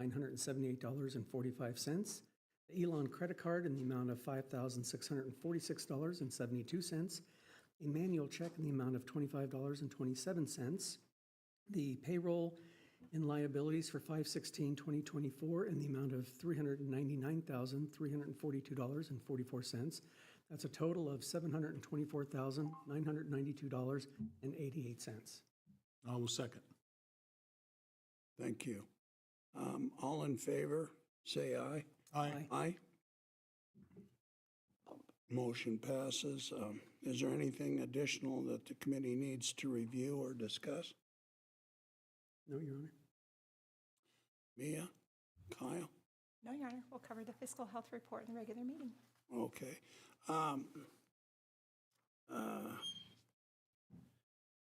$978.45. The Elon credit card in the amount of $5,646.72. A manual check in the amount of $25.27. The payroll and liabilities for 5/16/2024 in the amount of $399,342.44. That's a total of $724,992.88. I will second. Thank you. All in favor, say aye. Aye. Aye. Motion passes. Is there anything additional that the committee needs to review or discuss? No, Your Honor. Mia? Kyle? No, Your Honor. We'll cover the fiscal health report in the regular meeting. Okay.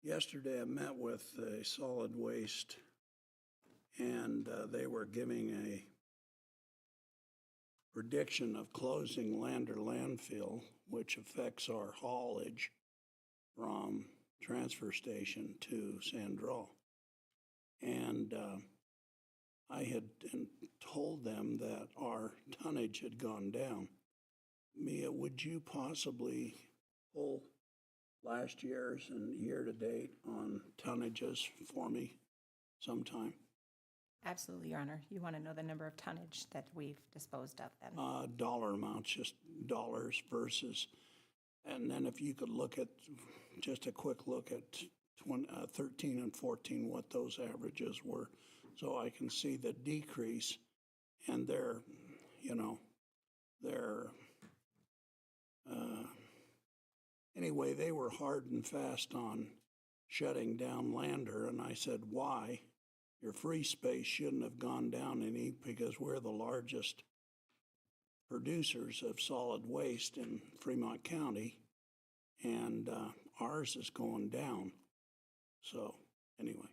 Yesterday I met with a solid waste, and they were giving a prediction of closing Lander landfill, which affects our haulage from transfer station to Sandral. And I had told them that our tonnage had gone down. Mia, would you possibly pull last year's and year-to-date on tonnages for me sometime? Absolutely, Your Honor. You want to know the number of tonnage that we've disposed of then? Dollar amounts, just dollars versus, and then if you could look at, just a quick look at 13 and 14, what those averages were, so I can see the decrease. And they're, anyway, they were hard and fast on shutting down Lander, and I said, why? Your free space shouldn't have gone down any, because we're the largest producers of solid waste in Fremont County, and ours is going down. So anyway.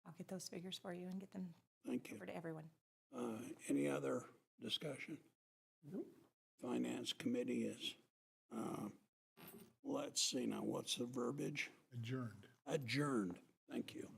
I'll get those figures for you and get them Thank you. over to everyone. Any other discussion? Nope. Finance Committee is, let's see now, what's the verbiage? Adjourned. Adjourned. Thank you.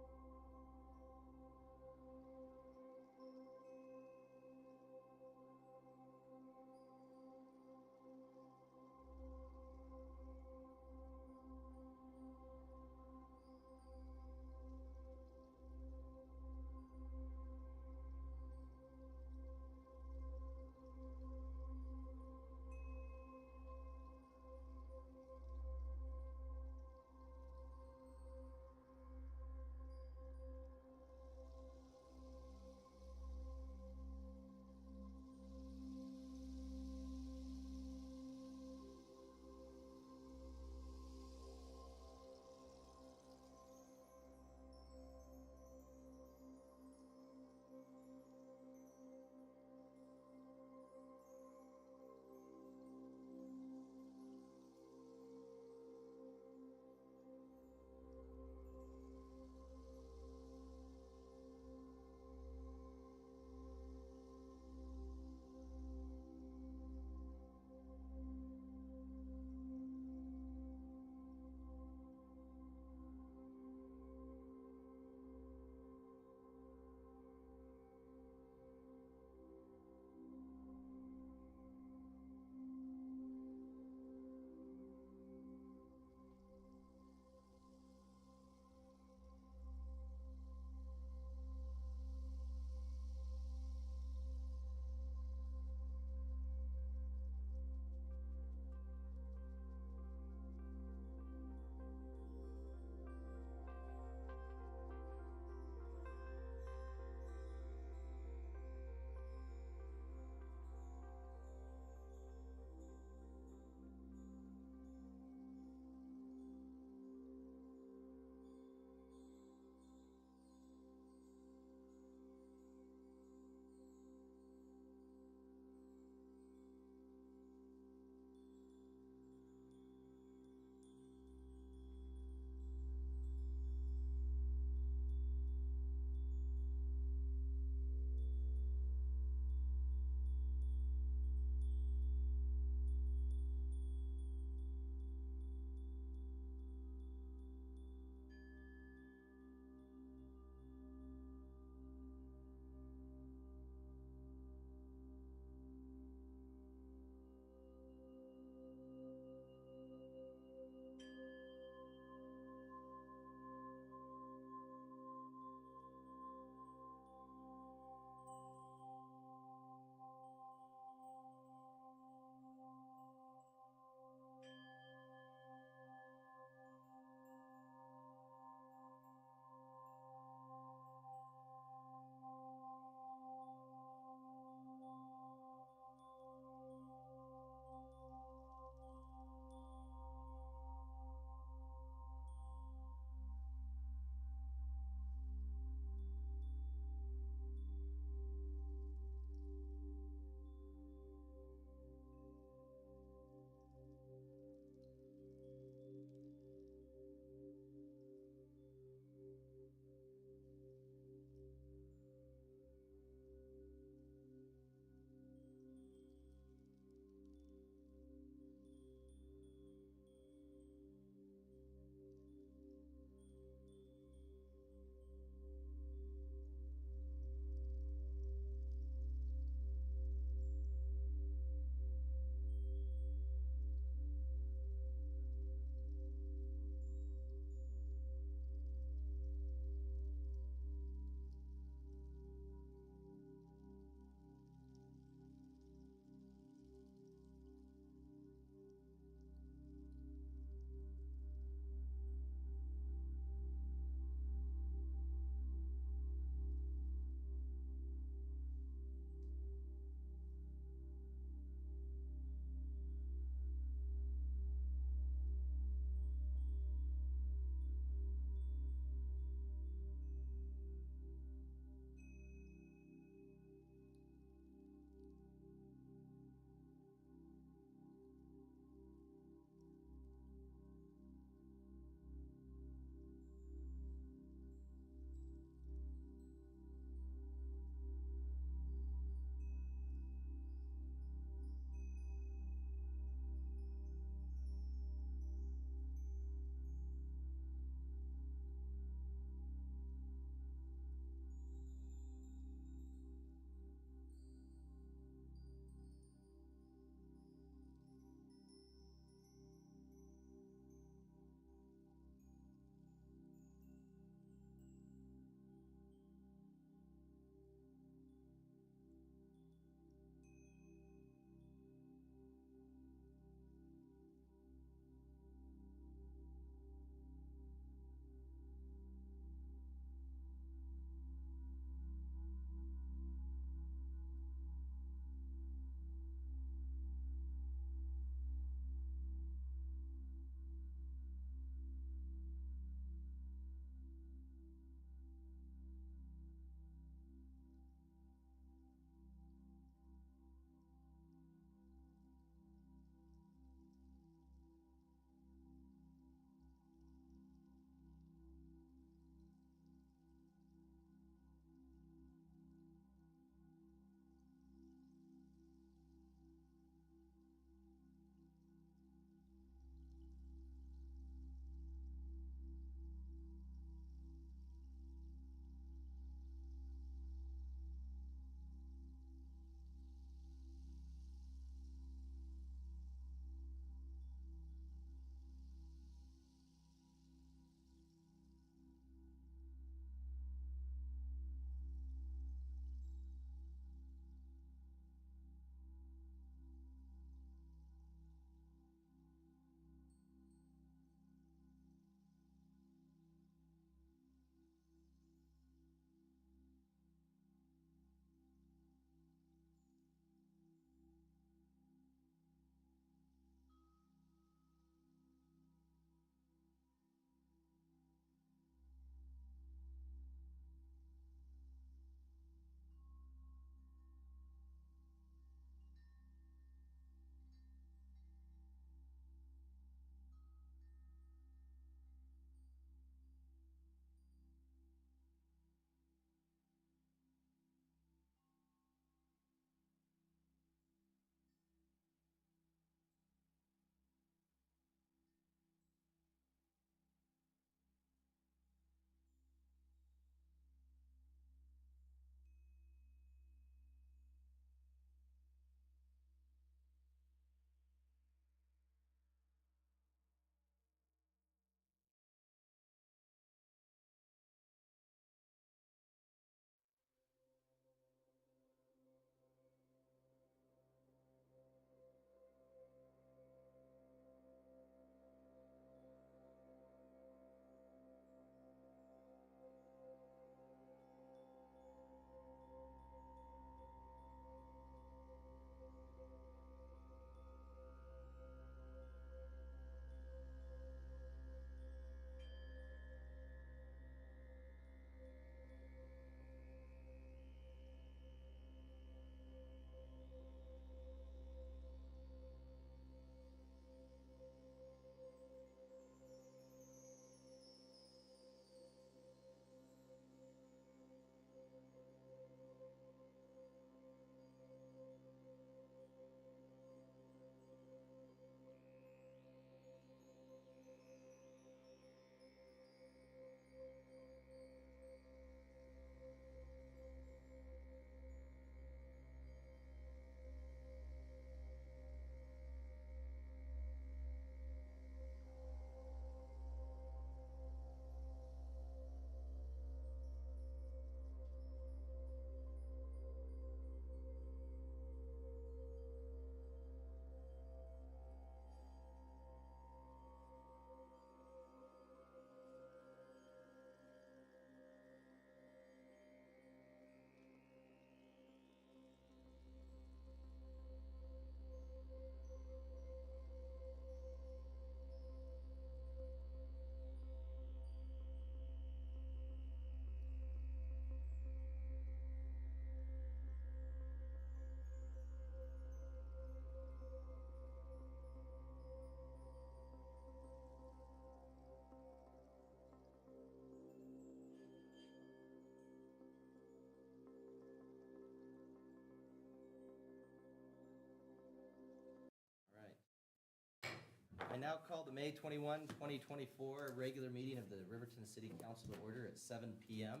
now call the May 21, 2024 regular meeting of the Riverton City Council to order at 7 p.m.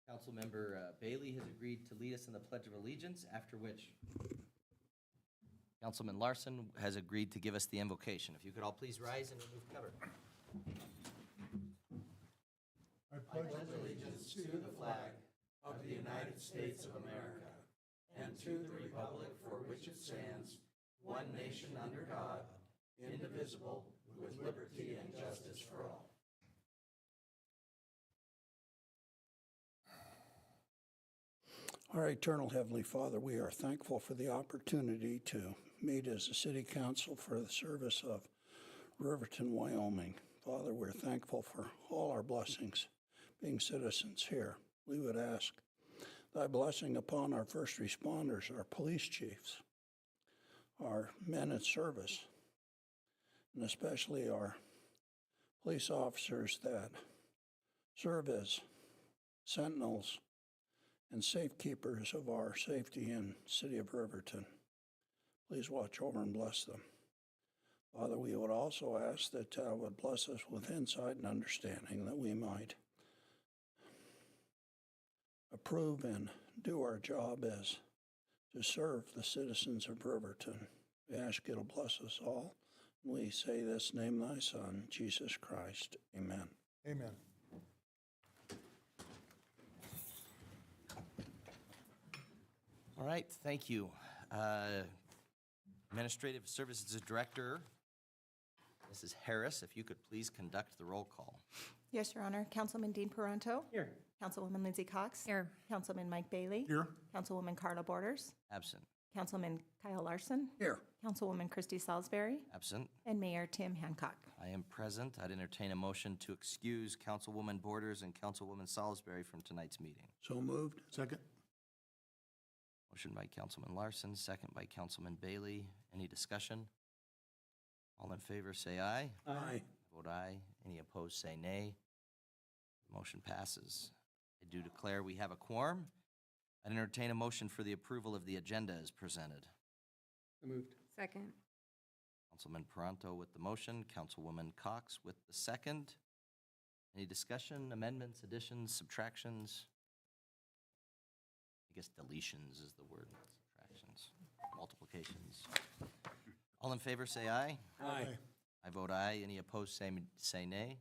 Councilmember Bailey has agreed to lead us in the Pledge of Allegiance, after which Councilman Larson has agreed to give us the invocation. If you could all please rise and remove cover. I pledge allegiance to the flag of the United States of America and to the republic for which it stands, one nation under God, indivisible, with liberty and justice for all. Our eternal Heavenly Father, we are thankful for the opportunity to meet as a city council for the service of Riverton, Wyoming. Father, we're thankful for all our blessings being citizens here. We would ask thy blessing upon our first responders, our police chiefs, our men in service, and especially our police officers that serve as sentinels and safekeepers of our safety in the city of Riverton. Please watch over and bless them. Father, we would also ask that thou would bless us with insight and understanding, that we might approve and do our job as to serve the citizens of Riverton. We ask you to bless us all. We say this, name thy Son, Jesus Christ. Amen. Amen. All right, thank you. Administrative Services Director, Mrs. Harris, if you could please conduct the roll call. Yes, Your Honor. Councilman Dean Peranto. Here. Councilwoman Lindsay Cox. Here. Councilman Mike Bailey. Here. Councilwoman Carla Borders. Absent. Councilman Kyle Larson. Here. Councilwoman Christy Salisbury. Absent. And Mayor Tim Hancock. I am present. I'd entertain a motion to excuse Councilwoman Borders and Councilwoman Salisbury from tonight's meeting. So moved. Second. Motion by Councilman Larson, second by Councilman Bailey. Any discussion? All in favor, say aye. Aye. Vote aye. Any opposed, say nay. Motion passes. I do declare we have a quorum. I'd entertain a motion for the approval of the agenda as presented. So moved. Second. Councilman Peranto with the motion, Councilwoman Cox with the second. Any discussion, amendments, additions, subtractions? I guess deletions is the word, not subtractions, multiplications. All in favor, say aye. Aye. I vote aye. Any opposed, say nay.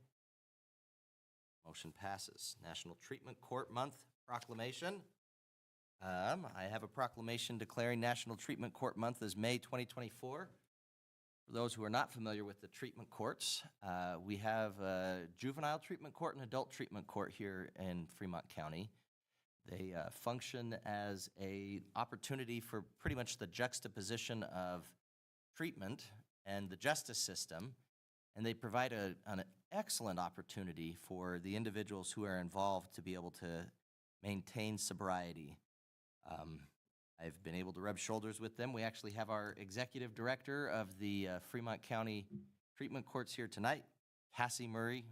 Motion passes. National Treatment Court Month proclamation. I have a proclamation declaring National Treatment Court Month as May 2024. For those who are not familiar with the treatment courts, we have a juvenile treatment court and adult treatment court here in Fremont County. They function as an opportunity for pretty much the juxtaposition of treatment and the justice system, and they provide an excellent opportunity for the individuals who are involved to be able to maintain sobriety. I've been able to rub shoulders with them. We actually have our executive director of the Fremont County Treatment Courts here tonight, Cassie Murray.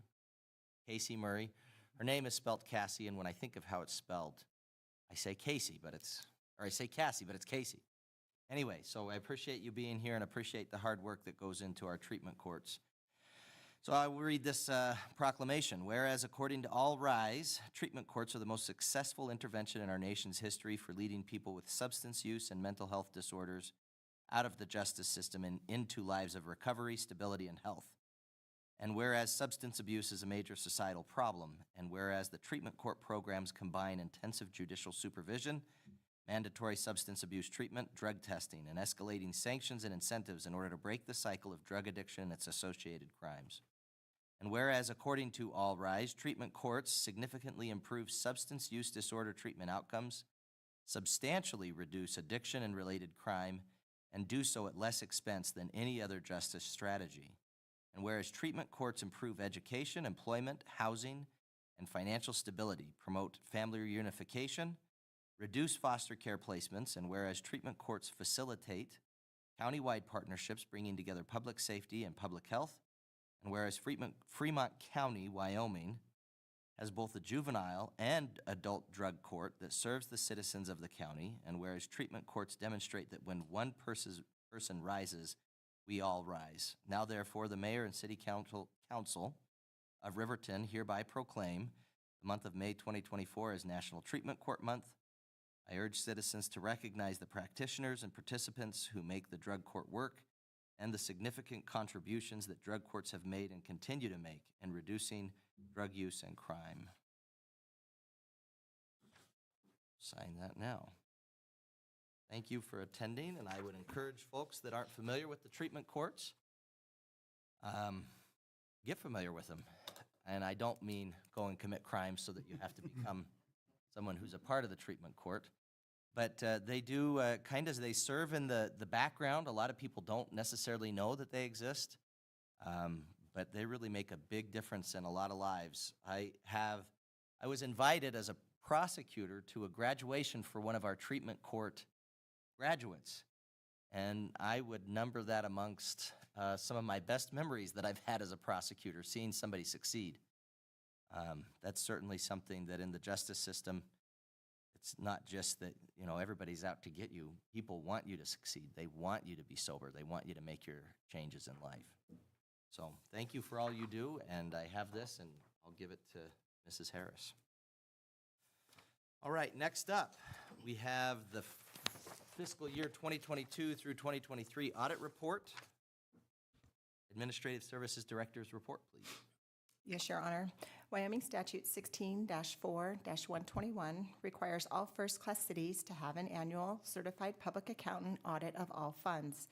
Her name is spelled Cassie, and when I think of how it's spelled, I say Cassie, but it's Casey. Anyway, so I appreciate you being here and appreciate the hard work that goes into our treatment courts. So I will read this proclamation. Whereas according to all RAJES, treatment courts are the most successful intervention in our nation's history for leading people with substance use and mental health disorders out of the justice system and into lives of recovery, stability, and health. And whereas substance abuse is a major societal problem, and whereas the treatment court programs combine intensive judicial supervision, mandatory substance abuse treatment, drug testing, and escalating sanctions and incentives in order to break the cycle of drug addiction and its associated crimes. And whereas, according to all RAJES, treatment courts significantly improve substance use disorder treatment outcomes, substantially reduce addiction and related crime, and do so at less expense than any other justice strategy. And whereas treatment courts improve education, employment, housing, and financial stability, promote family reunification, reduce foster care placements, and whereas treatment courts facilitate countywide partnerships bringing together public safety and public health, and whereas Fremont County, Wyoming, has both a juvenile and adult drug court that serves the citizens of the county, and whereas treatment courts demonstrate that when one person rises, we all rise. Now therefore, the Mayor and City Council of Riverton hereby proclaim the month of May 2024 as National Treatment Court Month. I urge citizens to recognize the practitioners and participants who make the drug court work and the significant contributions that drug courts have made and continue to make in reducing drug use and crime. Sign that now. Thank you for attending, and I would encourage folks that aren't familiar with the treatment courts, get familiar with them. And I don't mean go and commit crimes so that you have to become someone who's a part of the treatment court. But they do kind of, they serve in the background. A lot of people don't necessarily know that they exist, but they really make a big difference in a lot of lives. I was invited as a prosecutor to a graduation for one of our treatment court graduates, and I would number that amongst some of my best memories that I've had as a prosecutor, seeing somebody succeed. That's certainly something that in the justice system, it's not just that, you know, everybody's out to get you. People want you to succeed. They want you to be sober. They want you to make your changes in life. So thank you for all you do, and I have this, and I'll give it to Mrs. Harris. All right, next up, we have the fiscal year 2022 through 2023 audit report. Administrative Services Director's report, please. Yes, Your Honor. Wyoming Statute 16-4-121 requires all first-class cities to have an annual certified public accountant audit of all funds.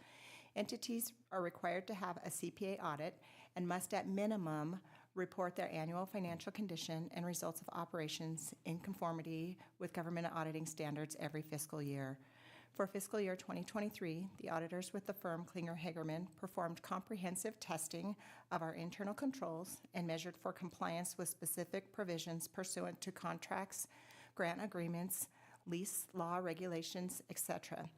Entities are required to have a CPA audit and must at minimum report their annual financial condition and results of operations in conformity with government auditing standards every fiscal year. For fiscal year 2023, the auditors with the firm Klinger-Hagerman performed comprehensive testing of our internal controls and measured for compliance with specific provisions pursuant to contracts, grant agreements, lease law regulations, etc.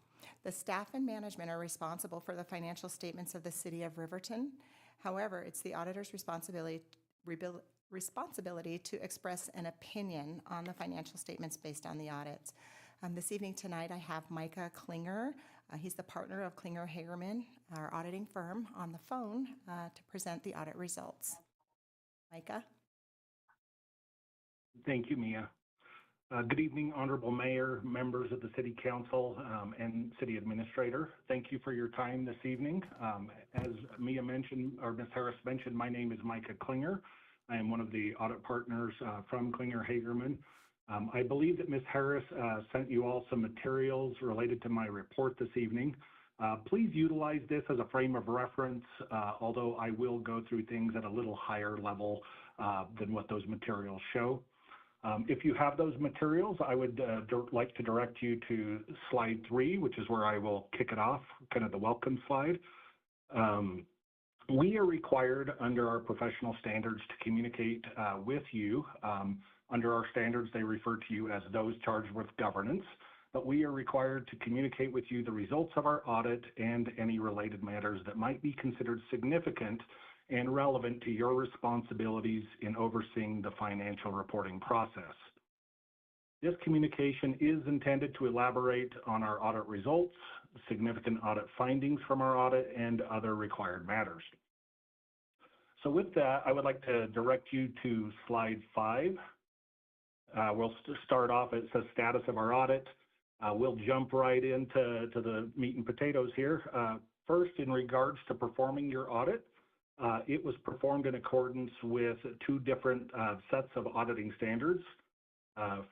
The staff and management are responsible for the financial statements of the City of Riverton. However, it's the auditor's responsibility to express an opinion on the financial statements based on the audits. This evening tonight, I have Micah Klinger. He's the partner of Klinger-Hagerman, our auditing firm, on the phone to present the audit results. Micah? Thank you, Mia. Good evening, Honorable Mayor, members of the City Council, and City Administrator. Thank you for your time this evening. As Mia mentioned, or Ms. Harris mentioned, my name is Micah Klinger. I am one of the audit partners from Klinger-Hagerman. I believe that Ms. Harris sent you all some materials related to my report this evening. Please utilize this as a frame of reference, although I will go through things at a little higher level than what those materials show. If you have those materials, I would like to direct you to slide 3, which is where I will kick it off, kind of the welcome slide. We are required under our professional standards to communicate with you. Under our standards, they refer to you as those charged with governance, but we are required to communicate with you the results of our audit and any related matters that might be considered significant and relevant to your responsibilities in overseeing the financial reporting process. This communication is intended to elaborate on our audit results, significant audit findings from our audit, and other required matters. So with that, I would like to direct you to slide 5. We'll start off, it says status of our audit. We'll jump right into the meat and potatoes here. First, in regards to performing your audit, it was performed in accordance with 2 different sets of auditing standards.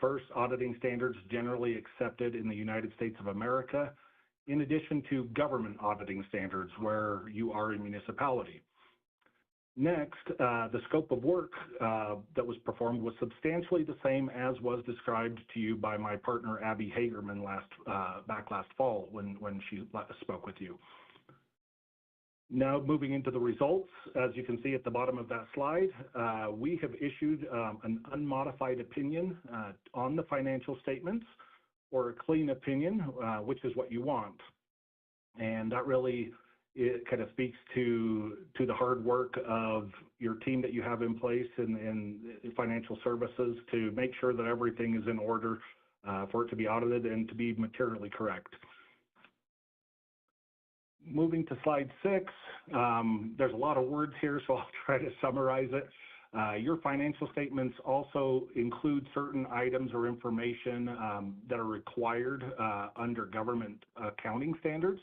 First, auditing standards generally accepted in the United States of America, in addition to government auditing standards where you are a municipality. Next, the scope of work that was performed was substantially the same as was described to you by my partner, Abby Hagerman, back last fall when she spoke with you. Now moving into the results, as you can see at the bottom of that slide, we have issued an unmodified opinion on the financial statements, or a clean opinion, which is what you want. And that really, it kind of speaks to the hard work of your team that you have in place in financial services to make sure that everything is in order for it to be audited and to be materially correct. Moving to slide 6, there's a lot of words here, so I'll try to summarize it. Your financial statements also include certain items or information that are required under government accounting standards.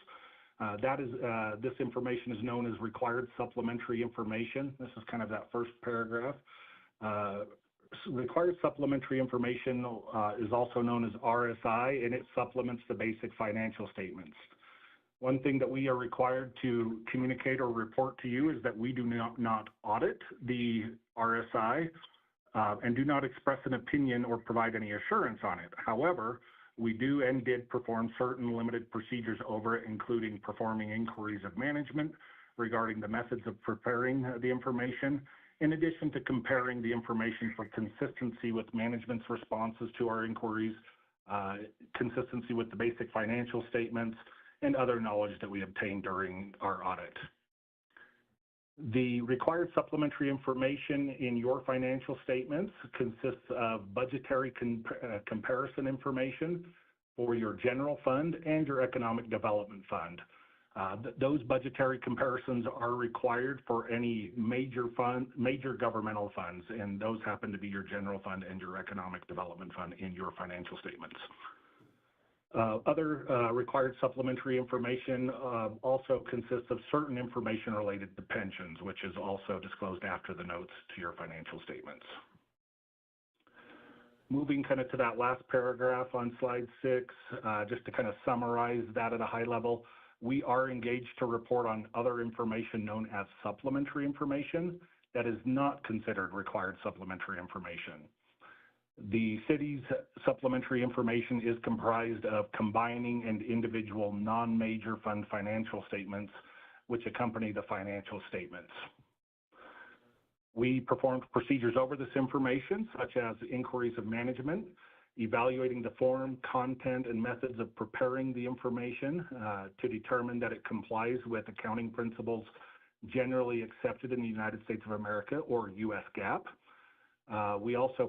This information is known as required supplementary information. This is kind of that first paragraph. Required supplementary information is also known as RSI, and it supplements the basic financial statements. One thing that we are required to communicate or report to you is that we do not audit the RSI and do not express an opinion or provide any assurance on it. However, we do and did perform certain limited procedures over it, including performing inquiries of management regarding the methods of preparing the information, in addition to comparing the information for consistency with management's responses to our inquiries, consistency with the basic financial statements, and other knowledge that we obtained during our audit. The required supplementary information in your financial statements consists of budgetary comparison information for your general fund and your economic development fund. Those budgetary comparisons are required for any major governmental funds, and those happen to be your general fund and your economic development fund in your financial statements. Other required supplementary information also consists of certain information related to pensions, which is also disclosed after the notes to your financial statements. Moving kind of to that last paragraph on slide 6, just to kind of summarize that at a high level, we are engaged to report on other information known as supplementary information that is not considered required supplementary information. The city's supplementary information is comprised of combining and individual non-major fund financial statements which accompany the financial statements. We performed procedures over this information, such as inquiries of management, evaluating the form, content, and methods of preparing the information to determine that it complies with accounting principles generally accepted in the United States of America, or U.S. GAAP. We also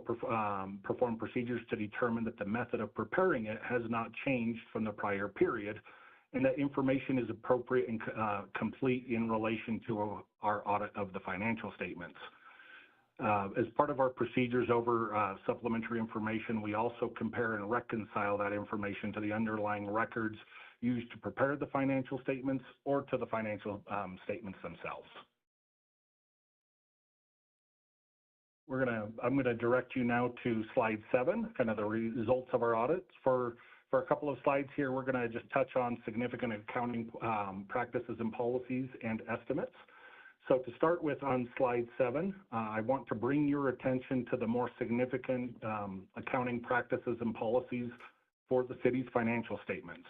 perform procedures to determine that the method of preparing it has not changed from the prior period, and that information is appropriate and complete in relation to our audit of the financial statements. As part of our procedures over supplementary information, we also compare and reconcile that information to the underlying records used to prepare the financial statements or to the financial statements themselves. I'm gonna direct you now to slide 7, kind of the results of our audits. For a couple of slides here, we're gonna just touch on significant accounting practices and policies and estimates. So to start with on slide 7, I want to bring your attention to the more significant accounting practices and policies for the city's financial statements.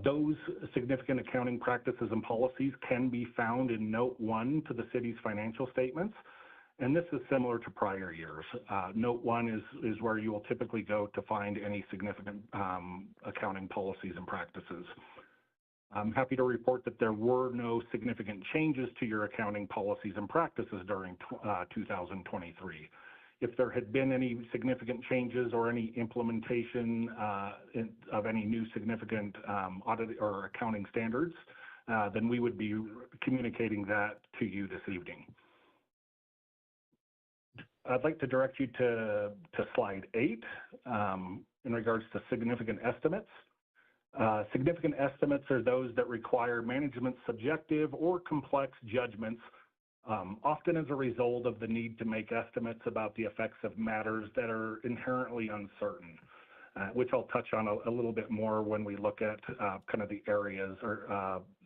Those significant accounting practices and policies can be found in Note 1 to the city's financial statements. And this is similar to prior years. Note 1 is where you will typically go to find any significant accounting policies and practices. I'm happy to report that there were no significant changes to your accounting policies and practices during 2023. If there had been any significant changes or any implementation of any new significant audit or accounting standards, then we would be communicating that to you this evening. I'd like to direct you to slide 8 in regards to significant estimates. Significant estimates are those that require management's subjective or complex judgments, often as a result of the need to make estimates about the effects of matters that are inherently uncertain, which I'll touch on a little bit more when we look at kind of the areas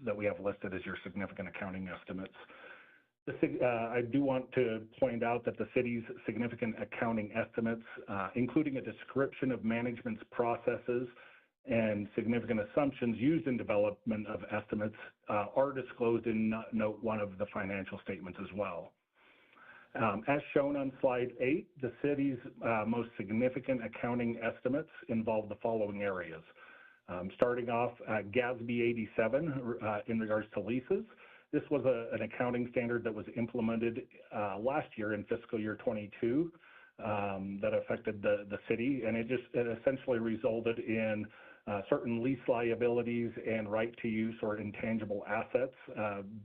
that we have listed as your significant accounting estimates. I do want to point out that the city's significant accounting estimates, including a description of management's processes and significant assumptions used in development of estimates, are disclosed in Note 1 of the financial statements as well. As shown on slide 8, the city's most significant accounting estimates involve the following areas. Starting off, GASB 87 in regards to leases. This was an accounting standard that was implemented last year in fiscal year 22 that affected the city, and it essentially resulted in certain lease liabilities and right to use or intangible assets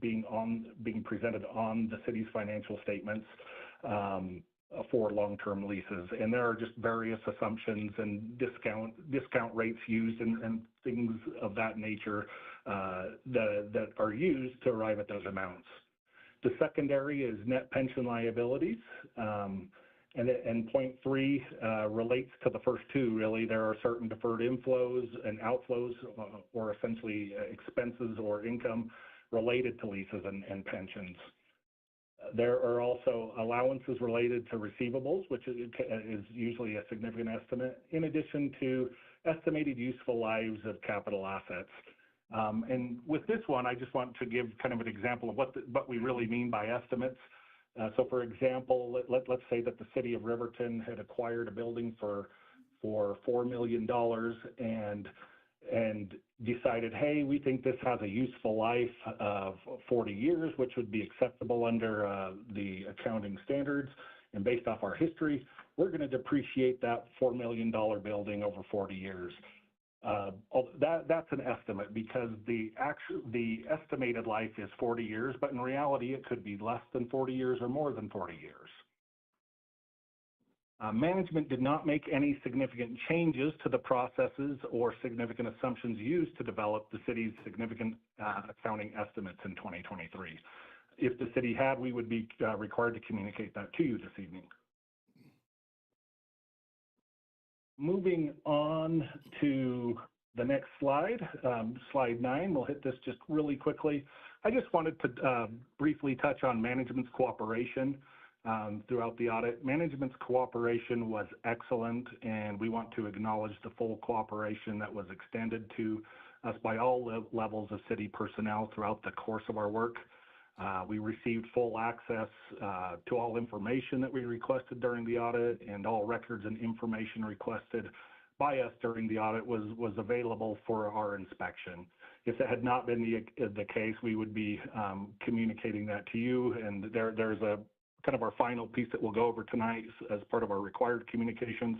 being presented on the city's financial statements for long-term leases. And there are just various assumptions and discount rates used and things of that nature that are used to arrive at those amounts. The secondary is net pension liabilities. And point 3 relates to the first two, really. There are certain deferred inflows and outflows, or essentially expenses or income related to leases and pensions. There are also allowances related to receivables, which is usually a significant estimate, in addition to estimated useful lives of capital assets. And with this one, I just want to give kind of an example of what we really mean by estimates. So, for example, let's say that the city of Riverton had acquired a building for $4 million and decided, hey, we think this has a useful life of 40 years, which would be acceptable under the accounting standards. And based off our history, we're going to depreciate that $4 million building over 40 years. That's an estimate because the estimated life is 40 years, but in reality, it could be less than 40 years or more than 40 years. Management did not make any significant changes to the processes or significant assumptions used to develop the city's significant accounting estimates in 2023. If the city had, we would be required to communicate that to you this evening. Moving on to the next slide, slide 9, we'll hit this just really quickly. I just wanted to briefly touch on management's cooperation throughout the audit. Management's cooperation was excellent, and we want to acknowledge the full cooperation that was extended to us by all levels of city personnel throughout the course of our work. We received full access to all information that we requested during the audit, and all records and information requested by us during the audit was available for our inspection. If that had not been the case, we would be communicating that to you, and there's a kind of our final piece that we'll go over tonight as part of our required communications.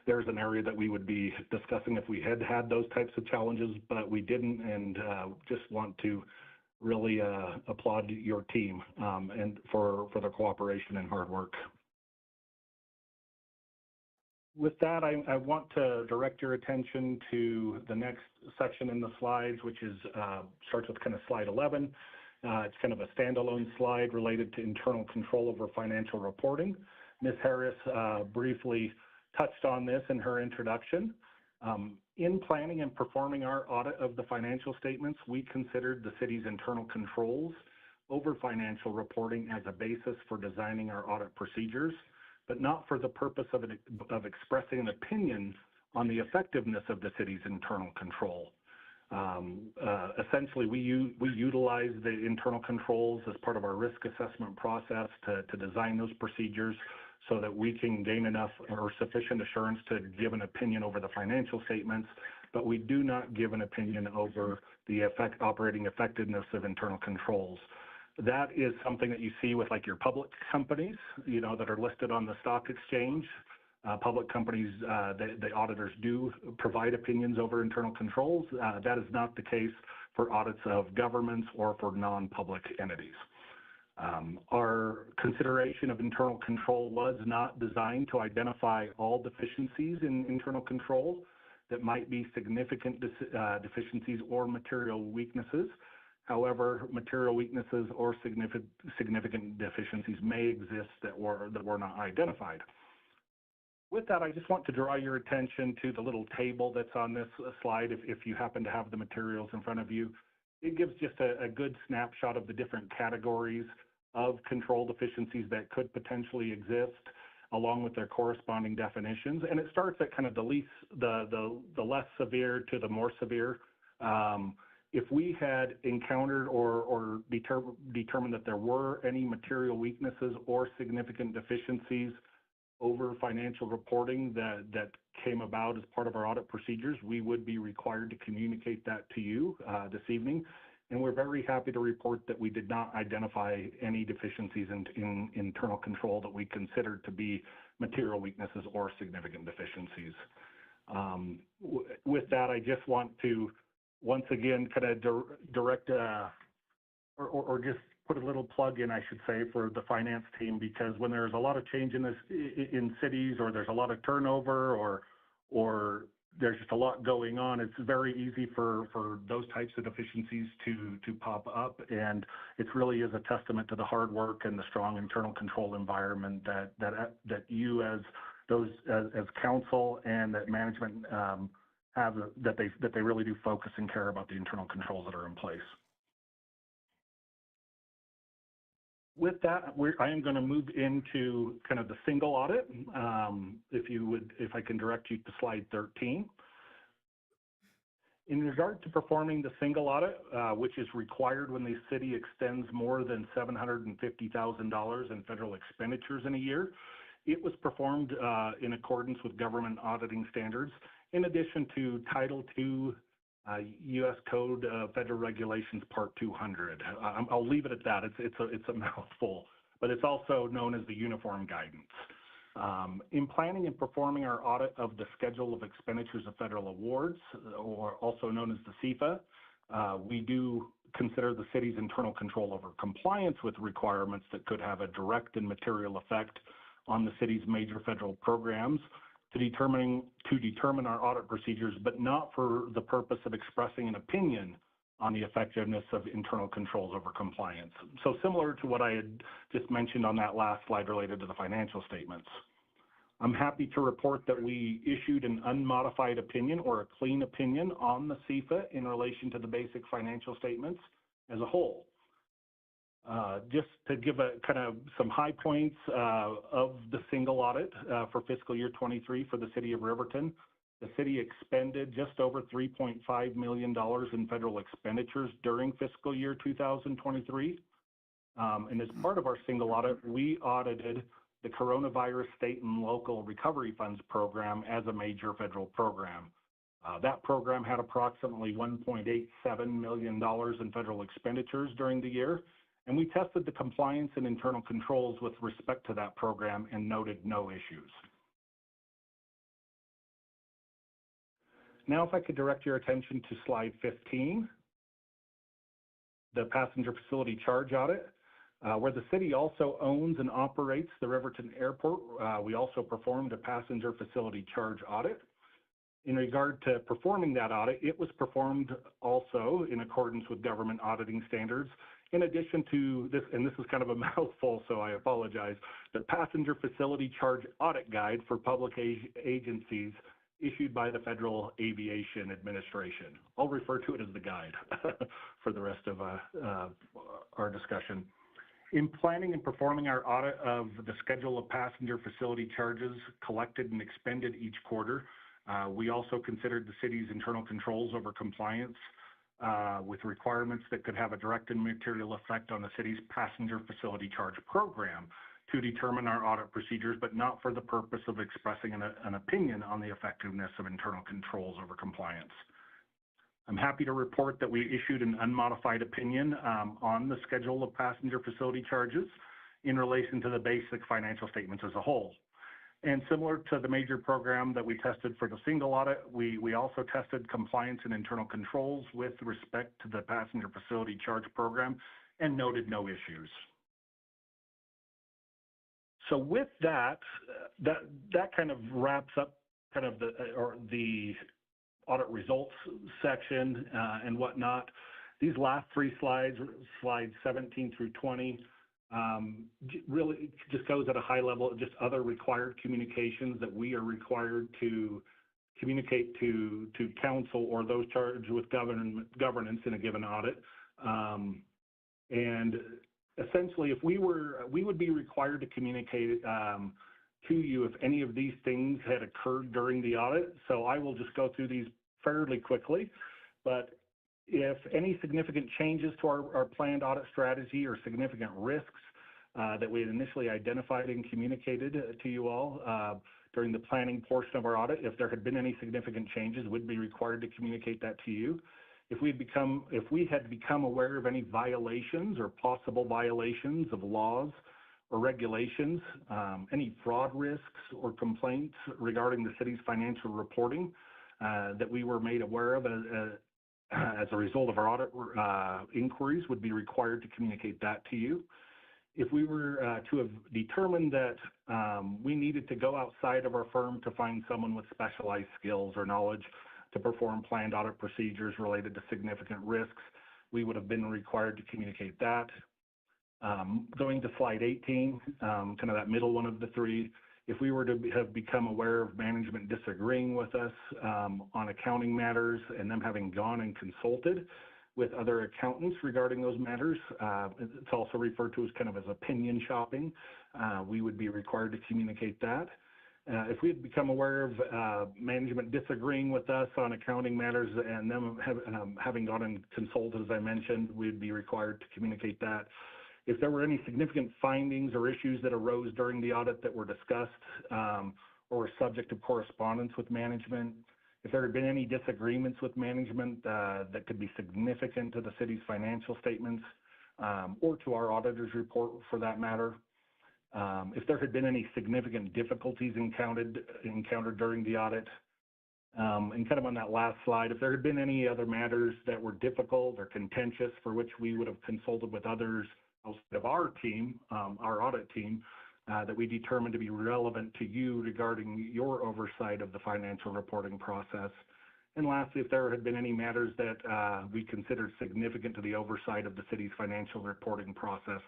There's an area that we would be discussing if we had had those types of challenges, but we didn't, and just want to really applaud your team and for the cooperation and hard work. With that, I want to direct your attention to the next section in the slides, which is starts with kind of slide 11. It's kind of a standalone slide related to internal control over financial reporting. Ms. Harris briefly touched on this in her introduction. In planning and performing our audit of the financial statements, we considered the city's internal controls over financial reporting as a basis for designing our audit procedures, but not for the purpose of expressing an opinion on the effectiveness of the city's internal control. Essentially, we utilize the internal controls as part of our risk assessment process to design those procedures so that we can gain enough or sufficient assurance to give an opinion over the financial statements, but we do not give an opinion over the operating effectiveness of internal controls. That is something that you see with like your public companies, you know, that are listed on the stock exchange. Public companies, the auditors do provide opinions over internal controls. That is not the case for audits of governments or for non-public entities. Our consideration of internal control was not designed to identify all deficiencies in internal control that might be significant deficiencies or material weaknesses. However, material weaknesses or significant deficiencies may exist that were not identified. With that, I just want to draw your attention to the little table that's on this slide if you happen to have the materials in front of you. It gives just a good snapshot of the different categories of control deficiencies that could potentially exist, along with their corresponding definitions. And it starts at kind of the less severe to the more severe. If we had encountered or determined that there were any material weaknesses or significant deficiencies over financial reporting that came about as part of our audit procedures, we would be required to communicate that to you this evening. And we're very happy to report that we did not identify any deficiencies in internal control that we considered to be material weaknesses or significant deficiencies. With that, I just want to once again kind of direct or just put a little plug in, I should say, for the finance team, because when there's a lot of change in cities, or there's a lot of turnover, or there's just a lot going on, it's very easy for those types of deficiencies to pop up. And it really is a testament to the hard work and the strong internal control environment that you as council and that management have, that they really do focus and care about the internal controls that are in place. With that, I am going to move into kind of the single audit. If I can direct you to slide 13. In regard to performing the single audit, which is required when the city extends more than $750,000 in federal expenditures in a year, it was performed in accordance with government auditing standards, in addition to Title II U.S. Code Federal Regulations Part 200. I'll leave it at that. It's a mouthful, but it's also known as the Uniform Guidance. In planning and performing our audit of the Schedule of Expenditures of Federal Awards, or also known as the CFA, we do consider the city's internal control over compliance with requirements that could have a direct and material effect on the city's major federal programs to determine our audit procedures, but not for the purpose of expressing an opinion on the effectiveness of internal controls over compliance. So similar to what I had just mentioned on that last slide related to the financial statements. I'm happy to report that we issued an unmodified opinion, or a clean opinion, on the CFA in relation to the basic financial statements as a whole. Just to give a kind of some high points of the single audit for fiscal year 23 for the city of Riverton. The city expended just over $3.5 million in federal expenditures during fiscal year 2023. And as part of our single audit, we audited the Coronavirus State and Local Recovery Funds program as a major federal program. That program had approximately $1.87 million in federal expenditures during the year, and we tested the compliance and internal controls with respect to that program and noted no issues. Now, if I could direct your attention to slide 15, the passenger facility charge audit, where the city also owns and operates the Riverton Airport. We also performed a passenger facility charge audit. In regard to performing that audit, it was performed also in accordance with government auditing standards. In addition to this, and this is kind of a mouthful, so I apologize, the Passenger Facility Charge Audit Guide for Public Agencies issued by the Federal Aviation Administration. I'll refer to it as the guide for the rest of our discussion. In planning and performing our audit of the schedule of passenger facility charges collected and expended each quarter, we also considered the city's internal controls over compliance with requirements that could have a direct and material effect on the city's passenger facility charge program to determine our audit procedures, but not for the purpose of expressing an opinion on the effectiveness of internal controls over compliance. I'm happy to report that we issued an unmodified opinion on the schedule of passenger facility charges in relation to the basic financial statements as a whole. And similar to the major program that we tested for the single audit, we also tested compliance and internal controls with respect to the passenger facility charge program and noted no issues. So with that kind of wraps up kind of the audit results section and whatnot. These last three slides, slides 17 through 20, really just goes at a high level, just other required communications that we are required to communicate to council or those charged with governance in a given audit. And essentially, if we would be required to communicate to you if any of these things had occurred during the audit. So I will just go through these fairly quickly, but if any significant changes to our planned audit strategy or significant risks that we had initially identified and communicated to you all during the planning portion of our audit, if there had been any significant changes, we'd be required to communicate that to you. If we had become aware of any violations or possible violations of laws or regulations, any fraud risks or complaints regarding the city's financial reporting that we were made aware of as a result of our audit inquiries would be required to communicate that to you. If we were to have determined that we needed to go outside of our firm to find someone with specialized skills or knowledge to perform planned audit procedures related to significant risks, we would have been required to communicate that. Going to slide 18, kind of that middle one of the three, if we were to have become aware of management disagreeing with us on accounting matters and them having gone and consulted with other accountants regarding those matters, it's also referred to as kind of as opinion shopping, we would be required to communicate that. If we had become aware of management disagreeing with us on accounting matters and them having gone and consulted, as I mentioned, we'd be required to communicate that. If there were any significant findings or issues that arose during the audit that were discussed or were subject to correspondence with management, if there had been any disagreements with management that could be significant to the city's financial statements or to our auditor's report for that matter, if there had been any significant difficulties encountered during the audit, and kind of on that last slide, if there had been any other matters that were difficult or contentious for which we would have consulted with others outside of our team, our audit team, that we determined to be relevant to you regarding your oversight of the financial reporting process. And lastly, if there had been any matters that we considered significant to the oversight of the city's financial reporting process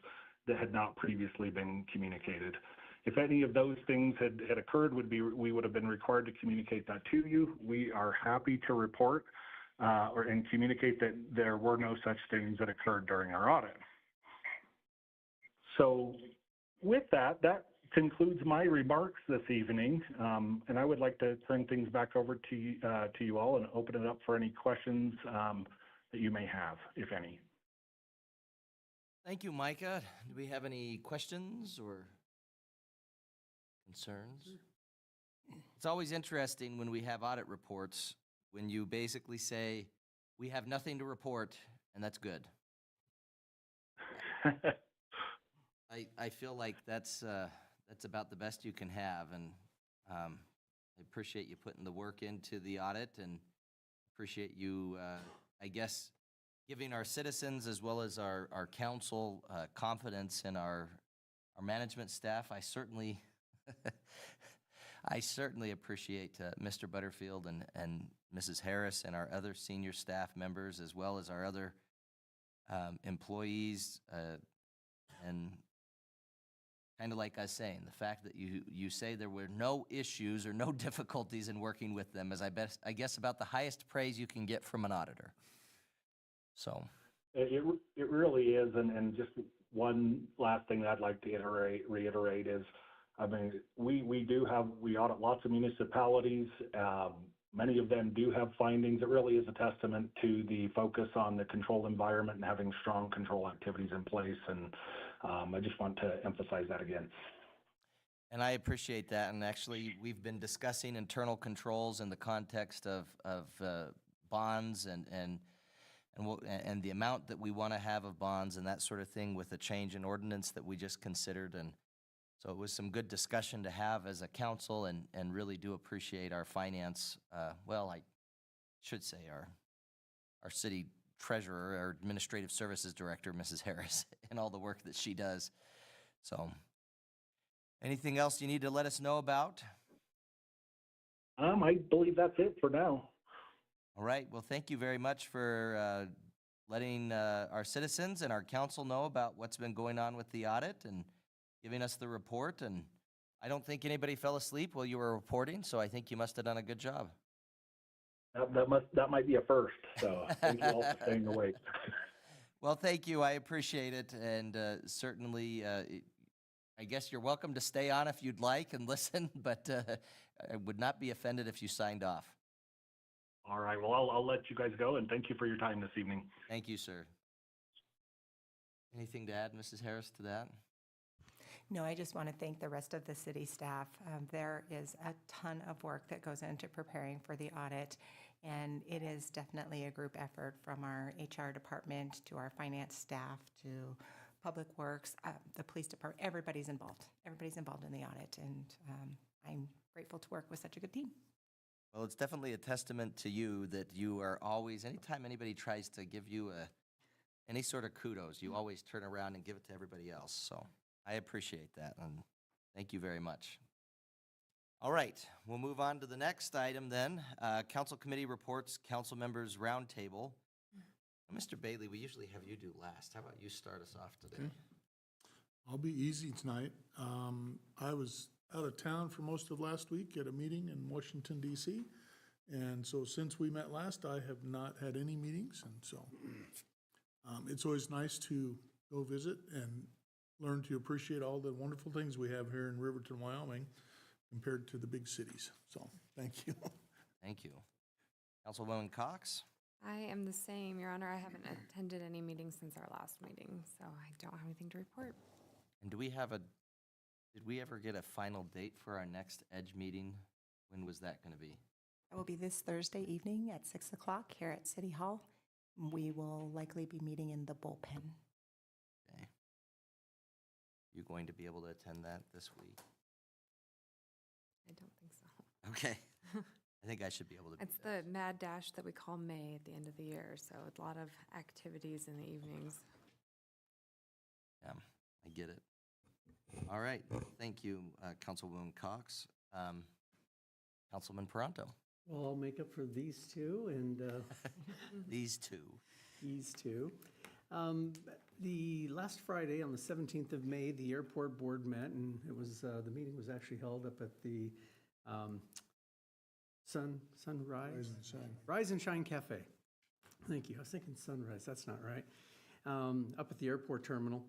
that had not previously been communicated. If any of those things had occurred, we would have been required to communicate that to you. We are happy to report and communicate that there were no such things that occurred during our audit. So with that concludes my remarks this evening, and I would like to turn things back over to you all and open it up for any questions that you may have, if any. Thank you, Micah. Do we have any questions or concerns? It's always interesting when we have audit reports, when you basically say, we have nothing to report, and that's good. I feel like that's about the best you can have, and I appreciate you putting the work into the audit, and appreciate you, I guess, giving our citizens as well as our council confidence in our management staff. I certainly appreciate Mr. Butterfield and Mrs. Harris and our other senior staff members, as well as our other employees, and kind of like I was saying, the fact that you say there were no issues or no difficulties in working with them is, I guess, about the highest praise you can get from an auditor. So it really is, and just one last thing I'd like to reiterate is, I mean, we audit lots of municipalities. Many of them do have findings. It really is a testament to the focus on the controlled environment and having strong control activities in place. And I just want to emphasize that again. And I appreciate that. And actually, we've been discussing internal controls in the context of bonds and the amount that we want to have of bonds and that sort of thing with the change in ordinance that we just considered. And so it was some good discussion to have as a council, and really do appreciate our finance, well, I should say our city treasurer, our administrative services director, Mrs. Harris, and all the work that she does. So anything else you need to let us know about? I believe that's it for now. All right. Well, thank you very much for letting our citizens and our council know about what's been going on with the audit and giving us the report. And I don't think anybody fell asleep while you were reporting, so I think you must have done a good job. That might be a first, so thank you all for staying awake. Well, thank you. I appreciate it, and certainly, I guess you're welcome to stay on if you'd like and listen, but I would not be offended if you signed off. All right. Well, I'll let you guys go, and thank you for your time this evening. Thank you, sir. Anything to add, Mrs. Harris, to that? No, I just want to thank the rest of the city staff. There is a ton of work that goes into preparing for the audit, and it is definitely a group effort from our HR department to our finance staff to Public Works, the police department, everybody's involved. Everybody's involved in the audit, and I'm grateful to work with such a good team. Well, it's definitely a testament to you that you are always, anytime anybody tries to give you any sort of kudos, you always turn around and give it to everybody else. So I appreciate that, and thank you very much. All right, we'll move on to the next item then. Council committee reports, council members roundtable. Mr. Bailey, we usually have you do last. How about you start us off today? Okay. I'll be easy tonight. I was out of town for most of last week at a meeting in Washington, D.C. And so since we met last, I have not had any meetings. And so it's always nice to go visit and learn to appreciate all the wonderful things we have here in Riverton, Wyoming, compared to the big cities. So thank you. Thank you. Councilwoman Cox? I am the same, Your Honor. I haven't attended any meetings since our last meeting, so I don't have anything to report. And did we ever get a final date for our next EDGE meeting? When was that going to be? It will be this Thursday evening at 6 o'clock here at City Hall. We will likely be meeting in the bullpen. Okay. You going to be able to attend that this week? I don't think so. Okay. I think I should be able to. It's the mad dash that we call May at the end of the year, so it's a lot of activities in the evenings. Yeah, I get it. All right, thank you, Councilwoman Cox. Councilman Paranto. Well, I'll make up for these two and These two. these two. The last Friday, on the 17th of May, the airport board met, and it was, the meeting was actually held up at the Rise and Shine Cafe. Thank you. I was thinking Sunrise. That's not right. Up at the airport terminal.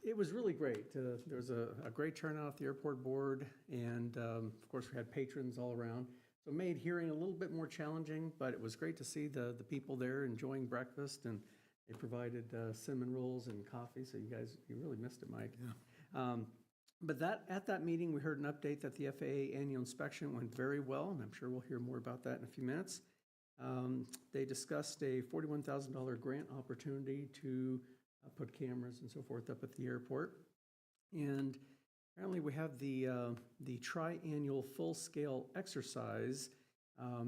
It was really great. There was a great turnout at the airport board, and of course we had patrons all around. So it made hearing a little bit more challenging, but it was great to see the people there enjoying breakfast, and they provided cinnamon rolls and coffee. So you really missed it, Mike. Yeah. But at that meeting, we heard an update that the FAA annual inspection went very well, and I'm sure we'll hear more about that in a few minutes. They discussed a $41,000 grant opportunity to put cameras and so forth up at the airport. And apparently we have the tri-annual full-scale exercise.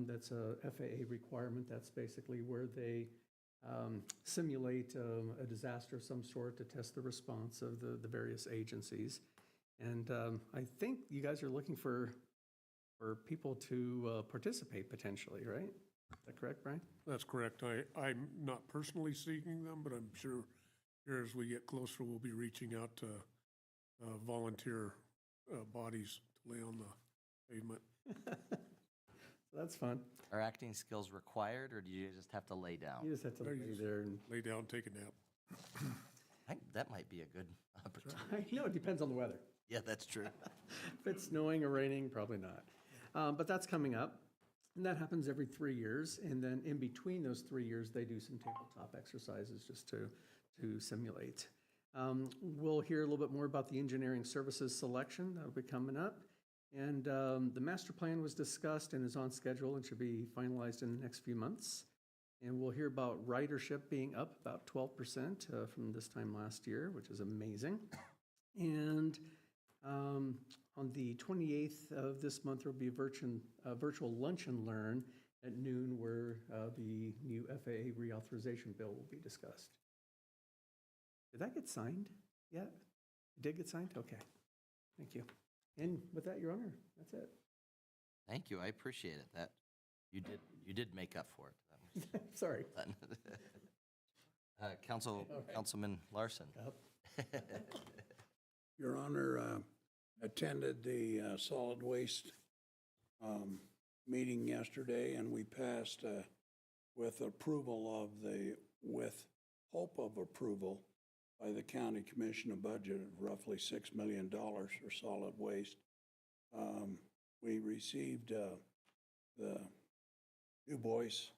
That's a FAA requirement. That's basically where they simulate a disaster of some sort to test the response of the various agencies. And I think you guys are looking for people to participate potentially, right? Is that correct, Brian? That's correct. I'm not personally seeking them, but I'm sure here as we get closer, we'll be reaching out to volunteer bodies to lay on the pavement. That's fun. Are acting skills required, or do you just have to lay down? You just have to lay there and. Lay down, take a nap. That might be a good opportunity. I know, it depends on the weather. Yeah, that's true. If it's snowing or raining, probably not. But that's coming up. And that happens every 3 years. And then in between those 3 years, they do some tabletop exercises just to simulate. We'll hear a little bit more about the engineering services selection. That'll be coming up. And the master plan was discussed and is on schedule and should be finalized in the next few months. And we'll hear about ridership being up about 12% from this time last year, which is amazing. And on the 28th of this month, there will be a virtual lunch and learn at noon where the new FAA reauthorization bill will be discussed. Did that get signed yet? It did get signed? Okay. Thank you. And with that, Your Honor, that's it. Thank you. I appreciate it. That you did make up for it. That was Sorry. fun. Councilman Larson. Your Honor, attended the solid waste meeting yesterday, and we passed with hope of approval by the county commission a budget of roughly $6 million for solid waste. We received the Du Bois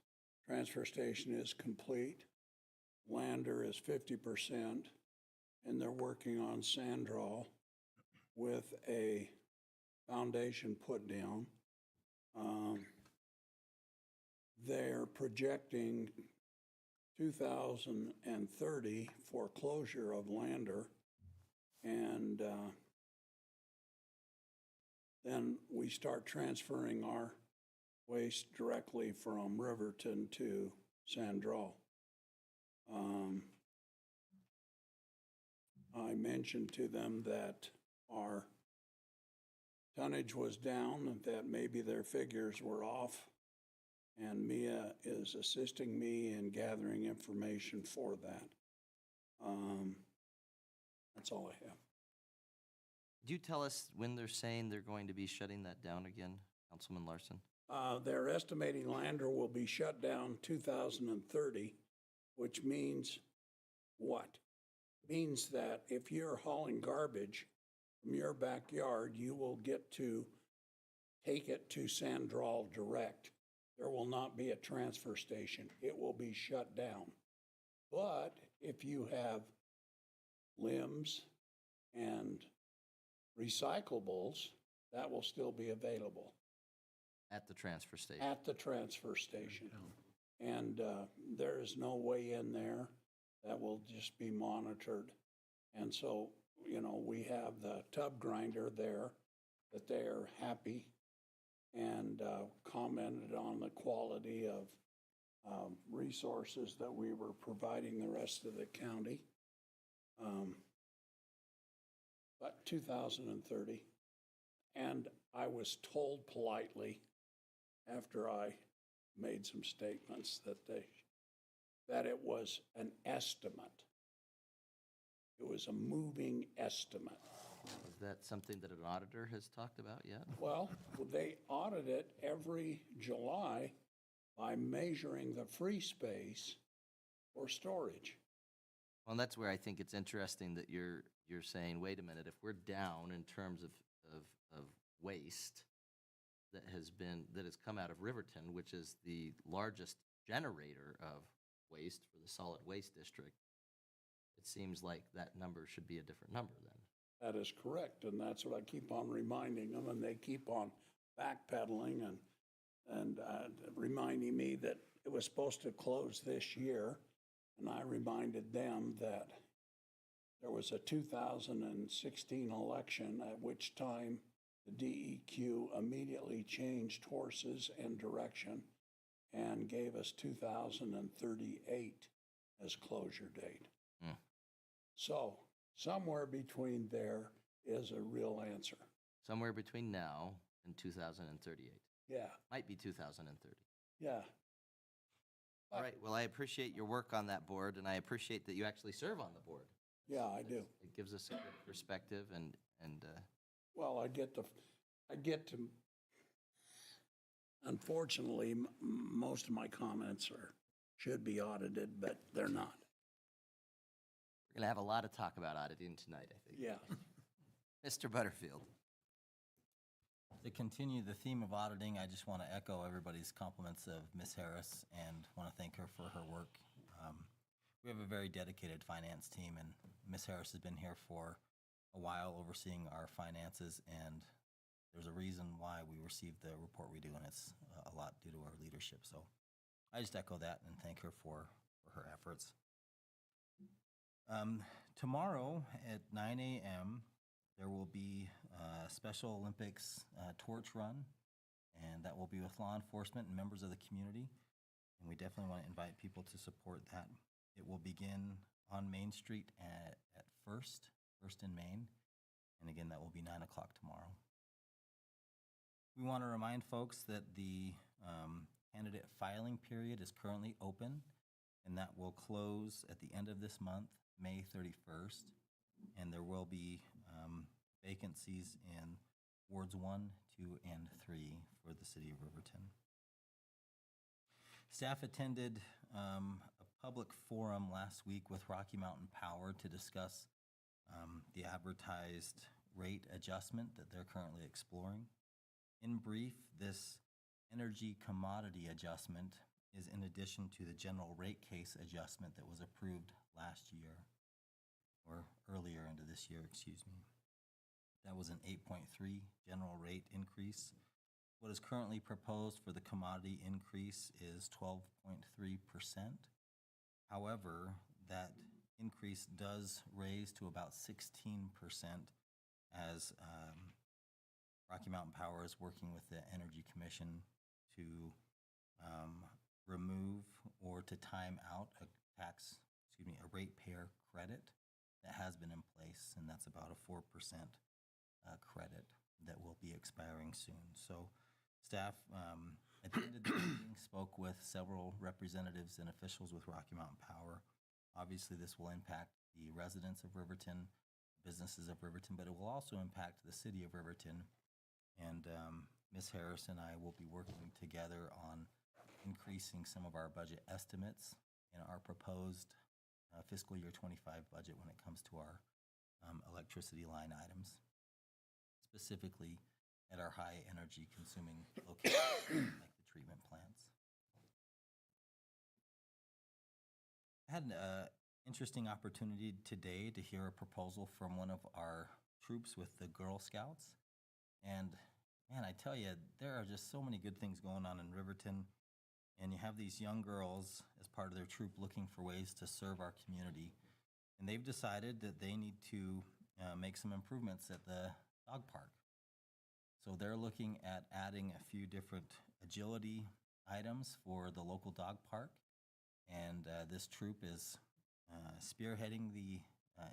transfer station is complete. Lander is 50%, and they're working on Sandral with a foundation put down. They're projecting 2030 foreclosure of Lander, and then we start transferring our waste directly from Riverton to Sandral. I mentioned to them that our tonnage was down, that maybe their figures were off, and Mia is assisting me in gathering information for that. That's all I have. Could you tell us when they're saying they're going to be shutting that down again, Councilman Larson? They're estimating Lander will be shut down 2030, which means what? Means that if you're hauling garbage from your backyard, you will get to take it to Sandral direct. There will not be a transfer station. It will be shut down. But if you have limbs and recyclables, that will still be available. At the transfer station? At the transfer station. And there is no way in there. That will just be monitored. And so, you know, we have the tub grinder there, that they are happy, and commented on the quality of resources that we were providing the rest of the county. But 2030. And I was told politely, after I made some statements, that it was an estimate. It was a moving estimate. Is that something that an auditor has talked about yet? Well, they audit it every July by measuring the free space for storage. Well, that's where I think it's interesting that you're saying, wait a minute, if we're down in terms of waste that has come out of Riverton, which is the largest generator of waste for the solid waste district, it seems like that number should be a different number then. That is correct, and that's what I keep on reminding them, and they keep on backpedaling and reminding me that it was supposed to close this year, and I reminded them that there was a 2016 election at which time the DEQ immediately changed horses and direction and gave us 2038 as closure date. So somewhere between there is a real answer. Somewhere between now and 2038. Yeah. Might be 2030. Yeah. All right, well, I appreciate your work on that board, and I appreciate that you actually serve on the board. Yeah, I do. It gives us a good perspective, and Well, I get to, unfortunately, most of my comments should be audited, but they're not. we're going to have a lot of talk about auditing tonight, I think. Yeah. Mr. Butterfield. To continue the theme of auditing, I just want to echo everybody's compliments of Ms. Harris and want to thank her for her work. We have a very dedicated finance team, and Ms. Harris has been here for a while overseeing our finances, and there's a reason why we received the report we do, and it's a lot due to our leadership. So I just echo that and thank her for her efforts. Tomorrow at 9 a.m., there will be a Special Olympics torch run, and that will be with law enforcement and members of the community, and we definitely want to invite people to support that. It will begin on Main Street at First in Main, and again, that will be 9 o'clock tomorrow. We want to remind folks that the candidate filing period is currently open, and that will close at the end of this month, May 31st, and there will be vacancies in wards 1, 2, and 3 for the city of Riverton. Staff attended a public forum last week with Rocky Mountain Power to discuss the advertised rate adjustment that they're currently exploring. In brief, this energy commodity adjustment is in addition to the general rate case adjustment that was approved last year, or earlier into this year, excuse me. That was an 8.3 general rate increase. What is currently proposed for the commodity increase is 12.3%. However, that increase does raise to about 16% as Rocky Mountain Power is working with the Energy Commission to remove or to time out a ratepayer credit that has been in place, and that's about a 4% credit that will be expiring soon. So staff attended the meeting, spoke with several representatives and officials with Rocky Mountain Power. Obviously, this will impact the residents of Riverton, businesses of Riverton, but it will also impact the city of Riverton. And Ms. Harris and I will be working together on increasing some of our budget estimates in our proposed fiscal year 25 budget when it comes to our electricity line items, specifically at our high energy consuming locations like the treatment plants. I had an interesting opportunity today to hear a proposal from one of our troops with the Girl Scouts. And man, I tell you, there are just so many good things going on in Riverton. And you have these young girls as part of their troop looking for ways to serve our community. And they've decided that they need to make some improvements at the dog park. So they're looking at adding a few different agility items for the local dog park. And this troop is spearheading the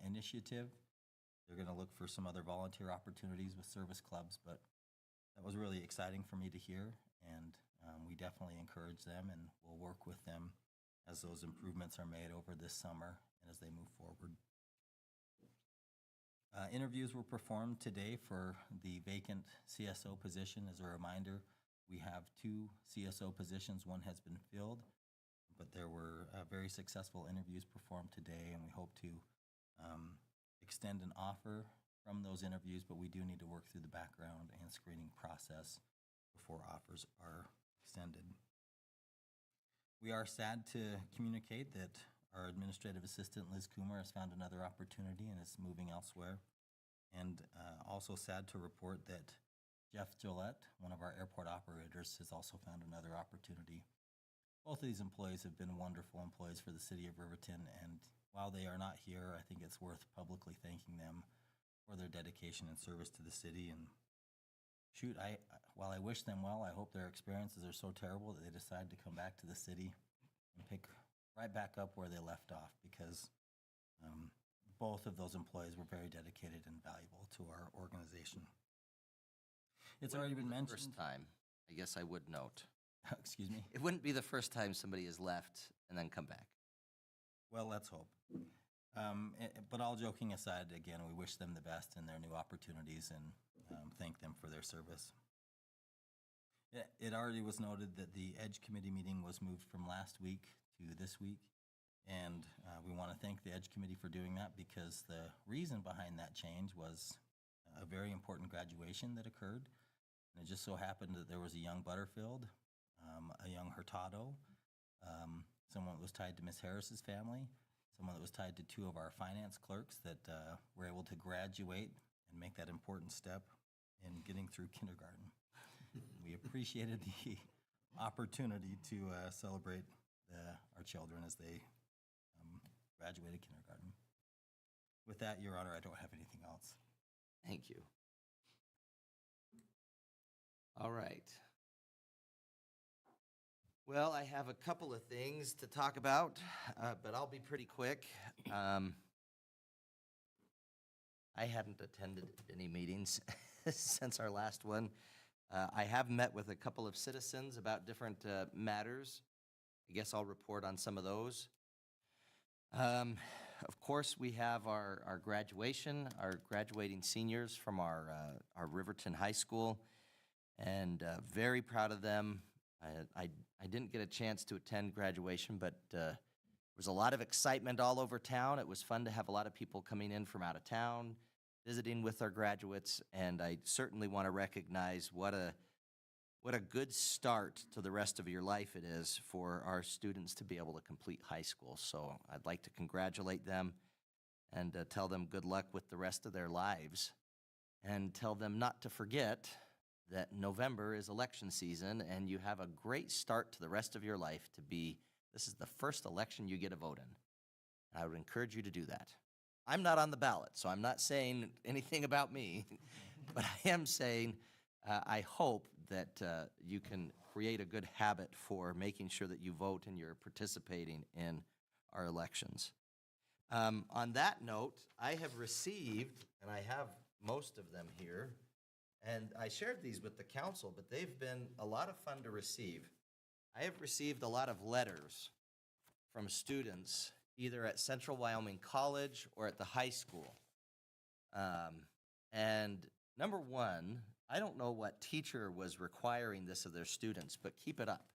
initiative. They're going to look for some other volunteer opportunities with service clubs, but that was really exciting for me to hear. And we definitely encourage them, and we'll work with them as those improvements are made over this summer and as they move forward. Interviews were performed today for the vacant CSO position. As a reminder, we have 2 CSO positions. One has been filled, but there were very successful interviews performed today, and we hope to extend an offer from those interviews, but we do need to work through the background and screening process before offers are extended. We are sad to communicate that our administrative assistant, Liz Coomer, has found another opportunity and is moving elsewhere. And also sad to report that Jeff Gillette, one of our airport operators, has also found another opportunity. Both of these employees have been wonderful employees for the city of Riverton, and while they are not here, I think it's worth publicly thanking them for their dedication and service to the city. And shoot, while I wish them well, I hope their experiences are so terrible that they decide to come back to the city and pick right back up where they left off, because both of those employees were very dedicated and valuable to our organization. It's already been mentioned. First time, I guess I would note. Excuse me? It wouldn't be the first time somebody has left and then come back. Well, let's hope. But all joking aside, again, we wish them the best in their new opportunities and thank them for their service. It already was noted that the EDGE committee meeting was moved from last week to this week, and we want to thank the EDGE committee for doing that, because the reason behind that change was a very important graduation that occurred. And it just so happened that there was a young Butterfield, a young Hurtado, someone that was tied to Miss Harris's family, someone that was tied to 2 of our finance clerks that were able to graduate and make that important step in getting through kindergarten. We appreciated the opportunity to celebrate our children as they graduated kindergarten. With that, Your Honor, I don't have anything else. Thank you. All right. Well, I have a couple of things to talk about, but I'll be pretty quick. I hadn't attended any meetings since our last one. I have met with a couple of citizens about different matters. I guess I'll report on some of those. Of course, we have our graduation, our graduating seniors from our Riverton High School, and very proud of them. I didn't get a chance to attend graduation, but there was a lot of excitement all over town. It was fun to have a lot of people coming in from out of town, visiting with our graduates, and I certainly want to recognize what a good start to the rest of your life it is for our students to be able to complete high school. So I'd like to congratulate them and tell them good luck with the rest of their lives, and tell them not to forget that November is election season, and you have a great start to the rest of your life to be This is the first election you get a vote in. I would encourage you to do that. I'm not on the ballot, so I'm not saying anything about me, but I am saying I hope that you can create a good habit for making sure that you vote and you're participating in our elections. On that note, I have received, and I have most of them here, and I shared these with the council, but they've been a lot of fun to receive. I have received a lot of letters from students, either at Central Wyoming College or at the high school. And number one, I don't know what teacher was requiring this of their students, but keep it up.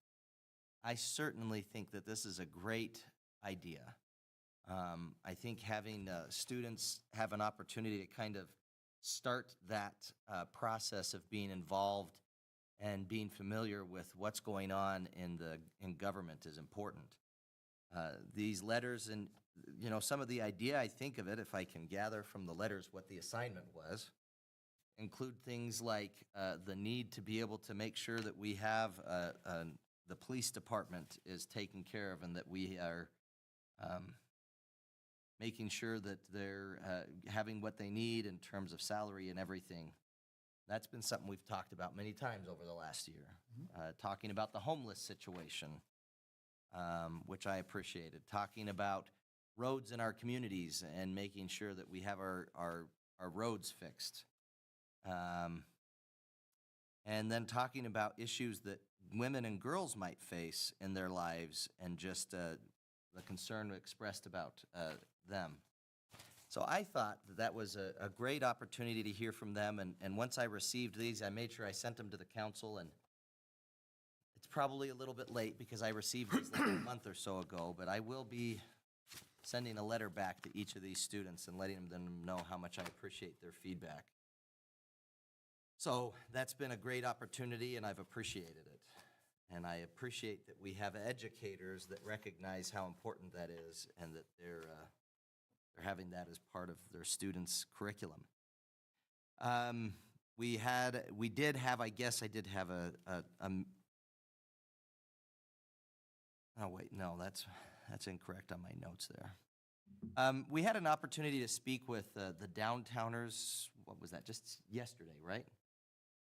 I certainly think that this is a great idea. I think having students have an opportunity to kind of start that process of being involved and being familiar with what's going on in government is important. These letters and, you know, some of the idea, I think of it, if I can gather from the letters what the assignment was, include things like the need to be able to make sure that we have the police department is taken care of and that we are making sure that they're having what they need in terms of salary and everything. That's been something we've talked about many times over the last year. Talking about the homeless situation, which I appreciated. Talking about roads in our communities and making sure that we have our roads fixed. And then talking about issues that women and girls might face in their lives and just the concern expressed about them. So I thought that was a great opportunity to hear from them, and once I received these, I made sure I sent them to the council, and it's probably a little bit late because I received these like a month or so ago, but I will be sending a letter back to each of these students and letting them know how much I appreciate their feedback. So that's been a great opportunity, and I've appreciated it. And I appreciate that we have educators that recognize how important that is and that they're having that as part of their students' curriculum. We did have, I guess I did have oh wait, no, that's incorrect on my notes there. We had an opportunity to speak with the downtowners, what was that, just yesterday, right?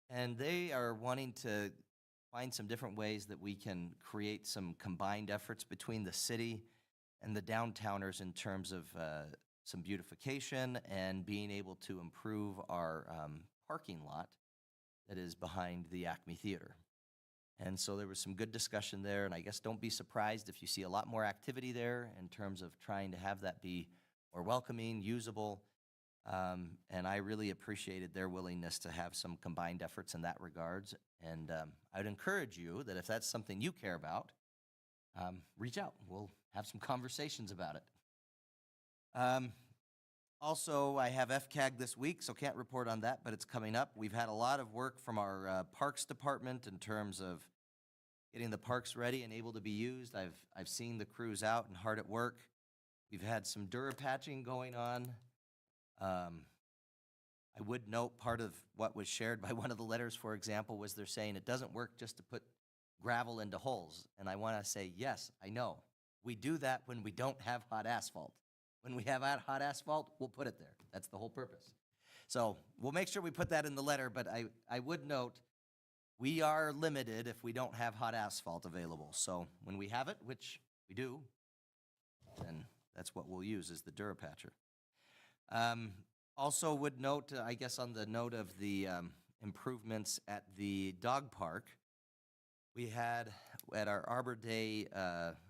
And they are wanting to find some different ways that we can create some combined efforts between the city and the downtowners in terms of some beautification and being able to improve our parking lot that is behind the Acme Theater. And so there was some good discussion there, and I guess don't be surprised if you see a lot more activity there in terms of trying to have that be more welcoming, usable, and I really appreciated their willingness to have some combined efforts in that regards. And I'd encourage you that if that's something you care about, reach out. We'll have some conversations about it. Also, I have FCAG this week, so can't report on that, but it's coming up. We've had a lot of work from our Parks Department in terms of getting the parks ready and able to be used. I've seen the crews out and hard at work. We've had some Durapatching going on. I would note part of what was shared by one of the letters, for example, was they're saying it doesn't work just to put gravel into holes. And I want to say, yes, I know. We do that when we don't have hot asphalt. When we have hot asphalt, we'll put it there. That's the whole purpose. So we'll make sure we put that in the letter, but I would note we are limited if we don't have hot asphalt available. So when we have it, which we do, then that's what we'll use is the Durapatcher. Also would note, I guess on the note of the improvements at the dog park, we had at our Arbor Day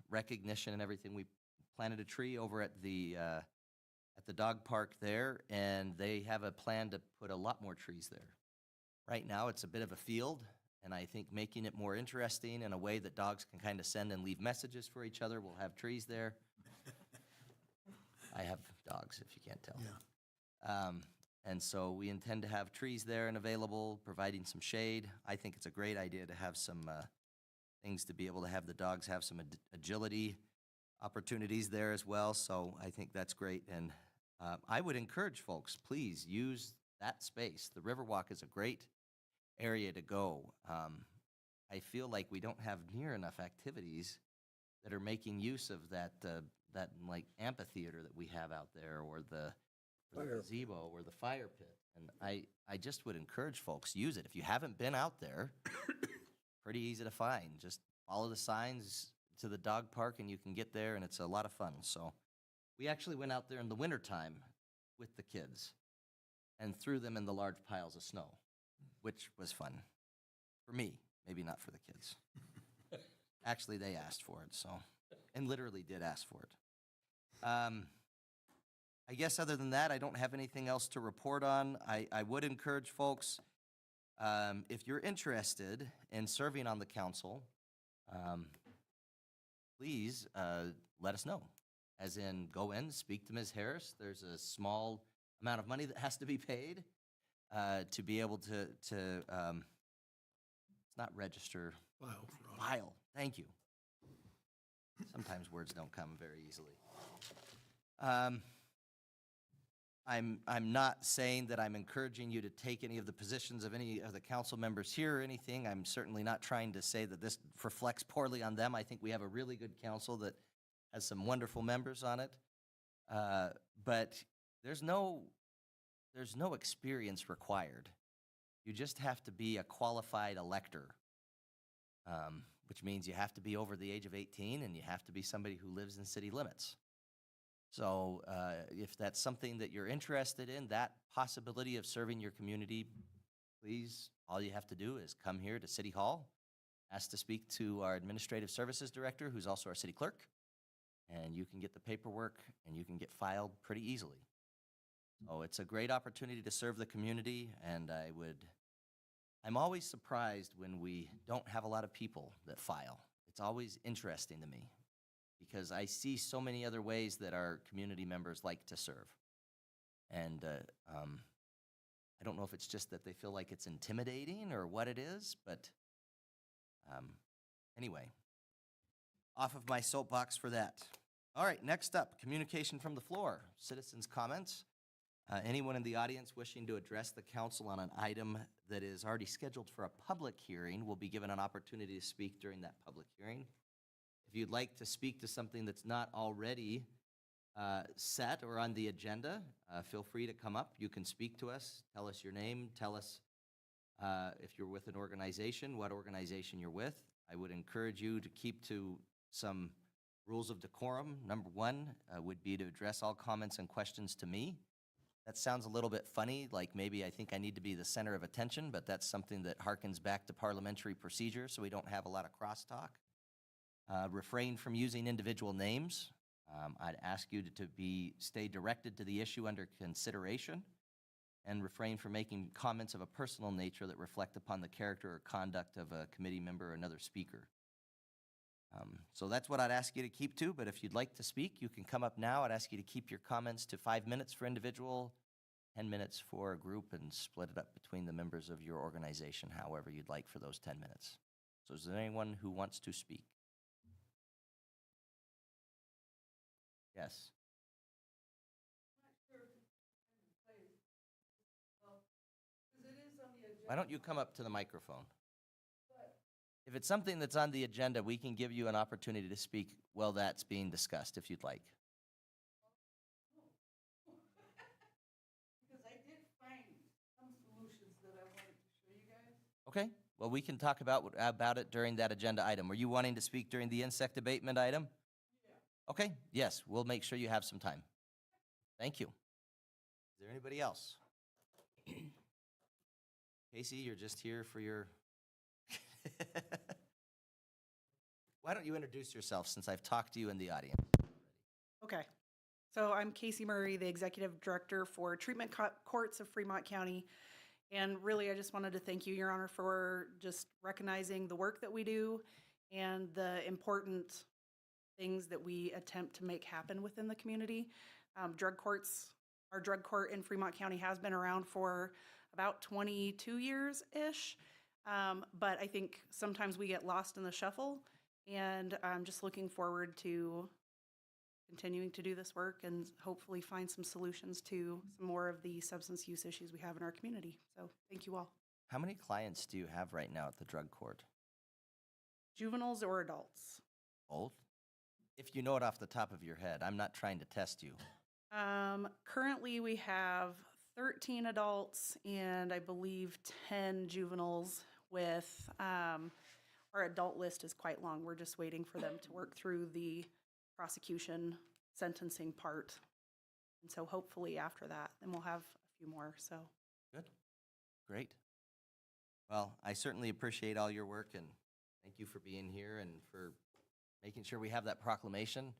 recognition and everything, we planted a tree over at the dog park there, and they have a plan to put a lot more trees there. Right now, it's a bit of a field, and I think making it more interesting in a way that dogs can kind of send and leave messages for each other. We'll have trees there. I have dogs, if you can't tell. Yeah. And so we intend to have trees there and available, providing some shade. I think it's a great idea to have some things to be able to have the dogs have some agility opportunities there as well. So I think that's great. And I would encourage folks, please use that space. The Riverwalk is a great area to go. I feel like we don't have near enough activities that are making use of that, that like amphitheater that we have out there, or the gazebo, or the fire pit. And I just would encourage folks, use it. If you haven't been out there, pretty easy to find. Just follow the signs to the dog park and you can get there, and it's a lot of fun. So we actually went out there in the wintertime with the kids and threw them in the large piles of snow, which was fun for me, maybe not for the kids. Actually, they asked for it, so, and literally did ask for it. I guess other than that, I don't have anything else to report on. I would encourage folks, if you're interested in serving on the council, please let us know. As in, go in, speak to Ms. Harris. There's a small amount of money that has to be paid to be able to it's not register. File. Thank you. Sometimes words don't come very easily. I'm not saying that I'm encouraging you to take any of the positions of any of the council members here or anything. I'm certainly not trying to say that this reflects poorly on them. I think we have a really good council that has some wonderful members on it. But there's no experience required. You just have to be a qualified elector, which means you have to be over the age of 18 and you have to be somebody who lives in city limits. So if that's something that you're interested in, that possibility of serving your community, please, all you have to do is come here to City Hall, ask to speak to our Administrative Services Director, who's also our city clerk, and you can get the paperwork and you can get filed pretty easily. So it's a great opportunity to serve the community, and I'm always surprised when we don't have a lot of people that file. It's always interesting to me, because I see so many other ways that our community members like to serve. And I don't know if it's just that they feel like it's intimidating or what it is, but anyway, off of my soapbox for that. All right, next up, communication from the floor, citizens' comments. Anyone in the audience wishing to address the council on an item that is already scheduled for a public hearing will be given an opportunity to speak during that public hearing. If you'd like to speak to something that's not already set or on the agenda, feel free to come up. You can speak to us, tell us your name, tell us if you're with an organization, what organization you're with. I would encourage you to keep to some rules of decorum. Number one would be to address all comments and questions to me. That sounds a little bit funny, like maybe I think I need to be the center of attention, but that's something that harkens back to parliamentary procedure, so we don't have a lot of crosstalk. Refrain from using individual names. I'd ask you to stay directed to the issue under consideration, and refrain from making comments of a personal nature that reflect upon the character or conduct of a committee member or another speaker. So that's what I'd ask you to keep to, but if you'd like to speak, you can come up now. I'd ask you to keep your comments to 5 minutes for individual, 10 minutes for a group, and split it up between the members of your organization, however you'd like for those 10 minutes. So is there anyone who wants to speak? Yes. Why don't you come up to the microphone? If it's something that's on the agenda, we can give you an opportunity to speak while that's being discussed, if you'd like. Because I did find some solutions that I wanted to show you guys. Okay, well, we can talk about it during that agenda item. Were you wanting to speak during the insect abatement item? Yeah. Okay, yes, we'll make sure you have some time. Thank you. Is there anybody else? Casey, you're just here for your... Why don't you introduce yourself, since I've talked to you in the audience? Okay. So I'm Casey Murray, the Executive Director for Treatment Courts of Fremont County. And really, I just wanted to thank you, Your Honor, for just recognizing the work that we do and the important things that we attempt to make happen within the community. Drug courts, our drug court in Fremont County has been around for about 22 years-ish. But I think sometimes we get lost in the shuffle, and I'm just looking forward to continuing to do this work and hopefully find some solutions to some more of the substance use issues we have in our community. So thank you all. How many clients do you have right now at the drug court? Juveniles or adults? Both? If you know it off the top of your head, I'm not trying to test you. Currently, we have 13 adults and I believe 10 juveniles with, our adult list is quite long. We're just waiting for them to work through the prosecution sentencing part. And so hopefully after that, then we'll have a few more, so. Good. Great. Well, I certainly appreciate all your work, and thank you for being here and for making sure we have that proclamation.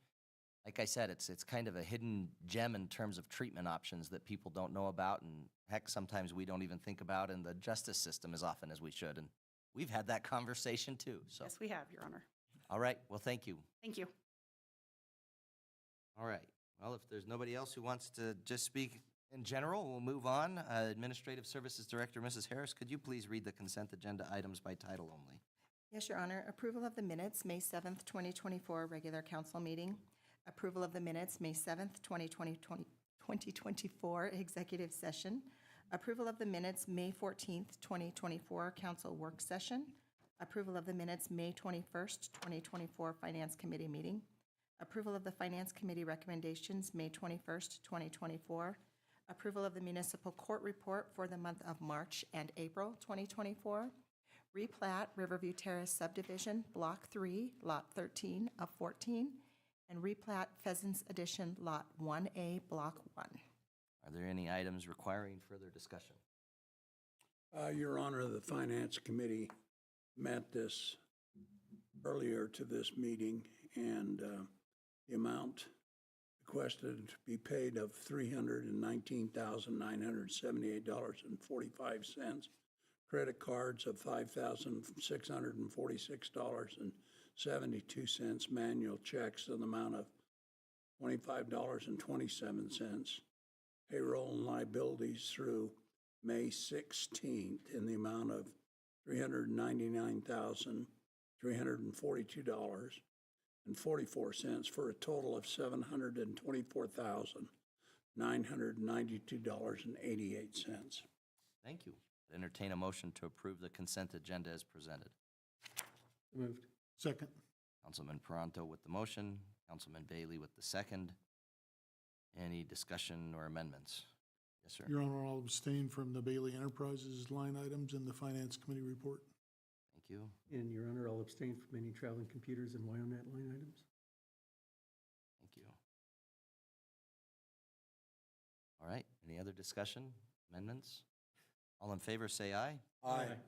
Like I said, it's kind of a hidden gem in terms of treatment options that people don't know about, and heck, sometimes we don't even think about in the justice system as often as we should. And we've had that conversation too, so. Yes, we have, Your Honor. All right, well, thank you. Thank you. All right, well, if there's nobody else who wants to just speak in general, we'll move on. Administrative Services Director, Mrs. Harris, could you please read the consent agenda items by title only? Yes, Your Honor. Approval of the minutes, May 7th, 2024, regular council meeting. Approval of the minutes, May 7th, 2024, executive session. Approval of the minutes, May 14th, 2024, council work session. Approval of the minutes, May 21st, 2024, Finance Committee meeting. Approval of the Finance Committee recommendations, May 21st, 2024. Approval of the municipal court report for the month of March and April 2024. Replat Riverview Terrace subdivision, Block 3, Lot 13 of 14, and replat Pheasants Addition, Lot 1A, Block 1. Are there any items requiring further discussion? Your Honor, the Finance Committee met this earlier to this meeting, and the amount requested to be paid of $319,978.45, credit cards of $5,646.72, manual checks in the amount of $25.27, payroll and liabilities through May 16th in the amount of $399,342.44 for a total of $724,992.88. Thank you. Entertain a motion to approve the consent agenda as presented. Moved. Second. Councilman Peranto with the motion, Councilman Bailey with the second. Any discussion or amendments? Yes, sir. Your Honor, I'll abstain from the Bailey Enterprises line items in the Finance Committee report. Thank you. And Your Honor, I'll abstain from any traveling computers and WYOMING line items. Thank you. All right, any other discussion, amendments? All in favor, say aye. Aye.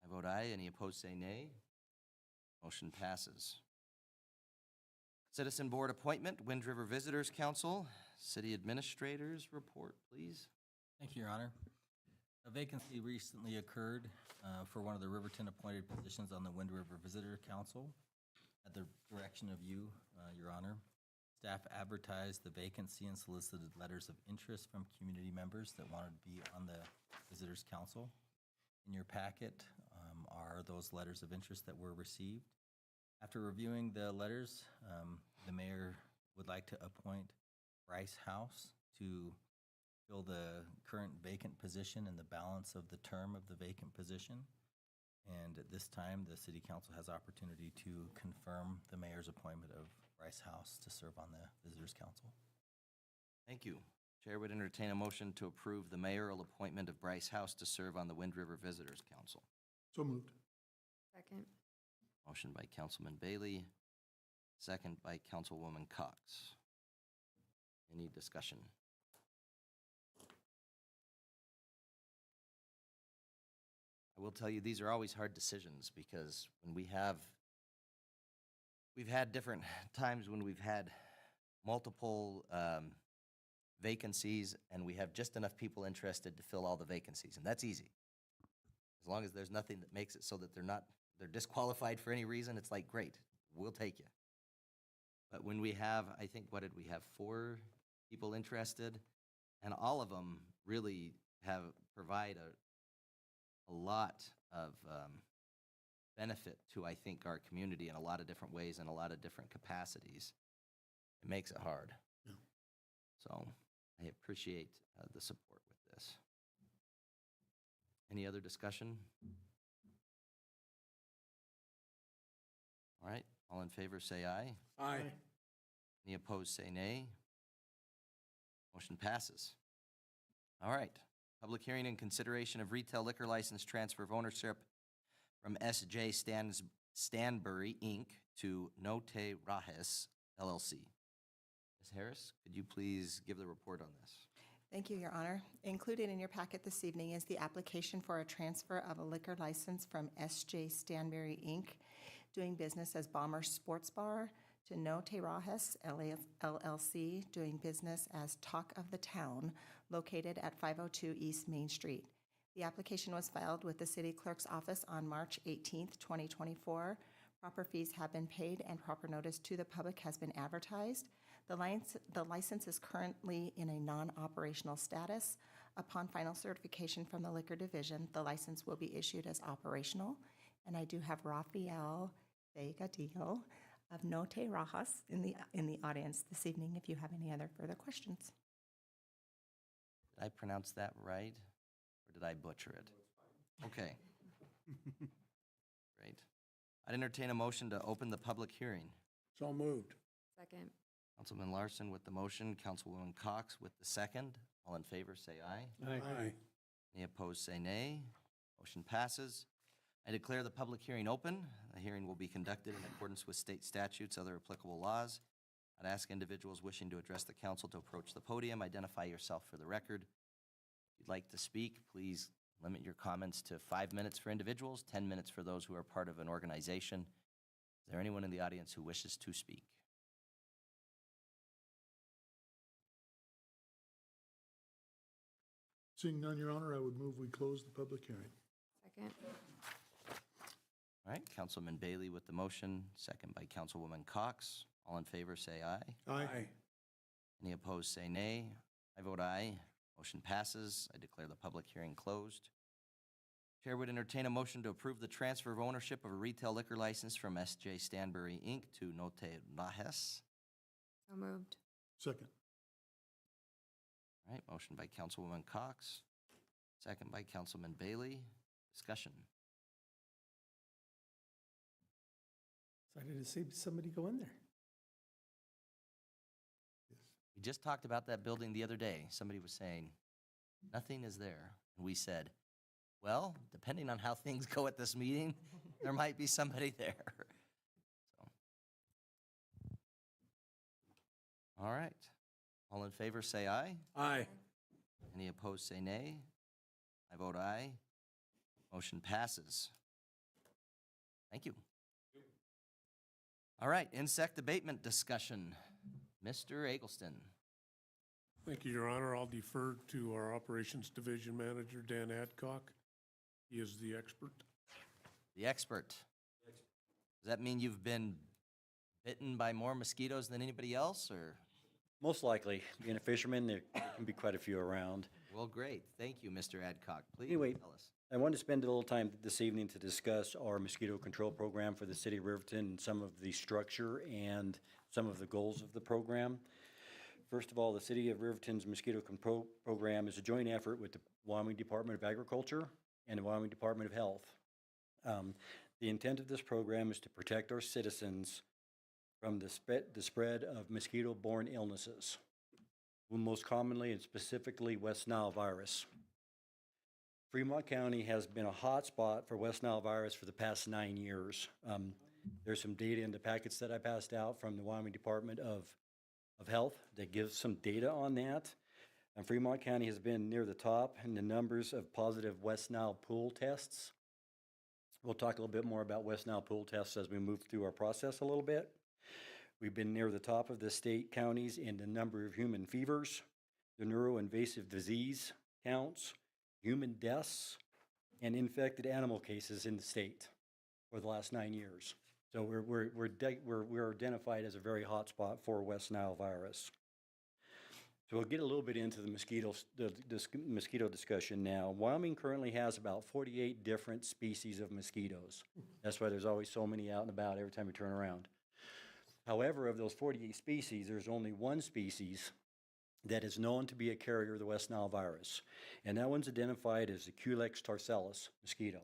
I vote aye. Any opposed, say nay. Motion passes. Citizen Board appointment, Wind River Visitors Council. City Administrators report, please. Thank you, Your Honor. A vacancy recently occurred for one of the Riverton appointed positions on the Wind River Visitor Council. At the direction of you, Your Honor, staff advertised the vacancy and solicited letters of interest from community members that wanted to be on the Visitors Council. In your packet are those letters of interest that were received. After reviewing the letters, the mayor would like to appoint Bryce House to fill the current vacant position and the balance of the term of the vacant position. And at this time, the city council has opportunity to confirm the mayor's appointment of Bryce House to serve on the Visitors Council. Thank you. Chair would entertain a motion to approve the mayoral appointment of Bryce House to serve on the Wind River Visitors Council. So moved. Second. Motion by Councilman Bailey, second by Councilwoman Cox. Any discussion? I will tell you, these are always hard decisions because when we've had different times when we've had multiple vacancies and we have just enough people interested to fill all the vacancies, and that's easy. As long as there's nothing that makes it so that they're disqualified for any reason, it's like, great, we'll take you. But when we have, I think, what did we have, 4 people interested? And all of them really provide a lot of benefit to, I think, our community in a lot of different ways and a lot of different capacities. It makes it hard. Yeah. So I appreciate the support with this. Any other discussion? All right, all in favor say aye. Aye. Any opposed, say nay. Motion passes. All right. Public hearing and consideration of retail liquor license transfer of ownership from S.J. Stanbury, Inc. to Note Rajes, LLC. Ms. Harris, could you please give the report on this? Thank you, Your Honor. Included in your packet this evening is the application for a transfer of a liquor license from S.J. Stanbury, Inc., doing business as Bomber Sports Bar, to Note Rajes, LLC, doing business as Talk of the Town, located at 502 East Main Street. The application was filed with the City Clerk's office on March 18th, 2024. Proper fees have been paid and proper notice to the public has been advertised. The license is currently in a non-operational status. Upon final certification from the Liquor Division, the license will be issued as operational. And I do have Rafael Vegadillo of Note Rajas in the audience this evening if you have any other further questions. Did I pronounce that right, or did I butcher it? Okay. Great. I'd entertain a motion to open the public hearing. So moved. Second. Councilman Larson with the motion, Councilwoman Cox with the second. All in favor, say aye. Aye. Any opposed, say nay. Motion passes. I declare the public hearing open. The hearing will be conducted in accordance with state statutes, other applicable laws. I'd ask individuals wishing to address the council to approach the podium, identify yourself for the record. If you'd like to speak, please limit your comments to 5 minutes for individuals, 10 minutes for those who are part of an organization. Is there anyone in the audience who wishes to speak? Seeing none, Your Honor, I would move we close the public hearing. Second. All right, Councilman Bailey with the motion, second by Councilwoman Cox. All in favor, say aye. Aye. Any opposed, say nay. I vote aye. Motion passes. I declare the public hearing closed. Chair would entertain a motion to approve the transfer of ownership of a retail liquor license from S.J. Stanbury, Inc. to Note Rajes. So moved. Second. All right, motion by Councilwoman Cox, second by Councilman Bailey. Discussion. Excited to see somebody go in there. We just talked about that building the other day. Somebody was saying, nothing is there. And we said, well, depending on how things go at this meeting, there might be somebody there. So. All right. All in favor, say aye. Aye. Any opposed, say nay. I vote aye. Motion passes. Thank you. All right, insect abatement discussion. Mr. Eggleston. Thank you, Your Honor. I'll defer to our Operations Division Manager, Dan Adcock. He is the expert. The expert. Does that mean you've been bitten by more mosquitoes than anybody else, or? Most likely. Being a fisherman, there can be quite a few around. Well, great. Thank you, Mr. Adcock. Please Anyway, tell us. I wanted to spend a little time this evening to discuss our mosquito control program for the city of Riverton and some of the structure and some of the goals of the program. First of all, the city of Riverton's mosquito control program is a joint effort with the Wyoming Department of Agriculture and the Wyoming Department of Health. The intent of this program is to protect our citizens from the spread of mosquito-borne illnesses, most commonly and specifically West Nile virus. Fremont County has been a hot spot for West Nile virus for the past 9 years. There's some data in the packets that I passed out from the Wyoming Department of Health that gives some data on that. And Fremont County has been near the top in the numbers of positive West Nile pool tests. We'll talk a little bit more about West Nile pool tests as we move through our process a little bit. We've been near the top of the state counties in the number of human fevers, the neuroinvasive disease counts, human deaths, and infected animal cases in the state for the last 9 years. So we're identified as a very hot spot for West Nile virus. So we'll get a little bit into the mosquito discussion now. Wyoming currently has about 48 different species of mosquitoes. That's why there's always so many out and about every time you turn around. However, of those 48 species, there's only one species that is known to be a carrier of the West Nile virus, and that one's identified as the Culex tarcellus mosquito.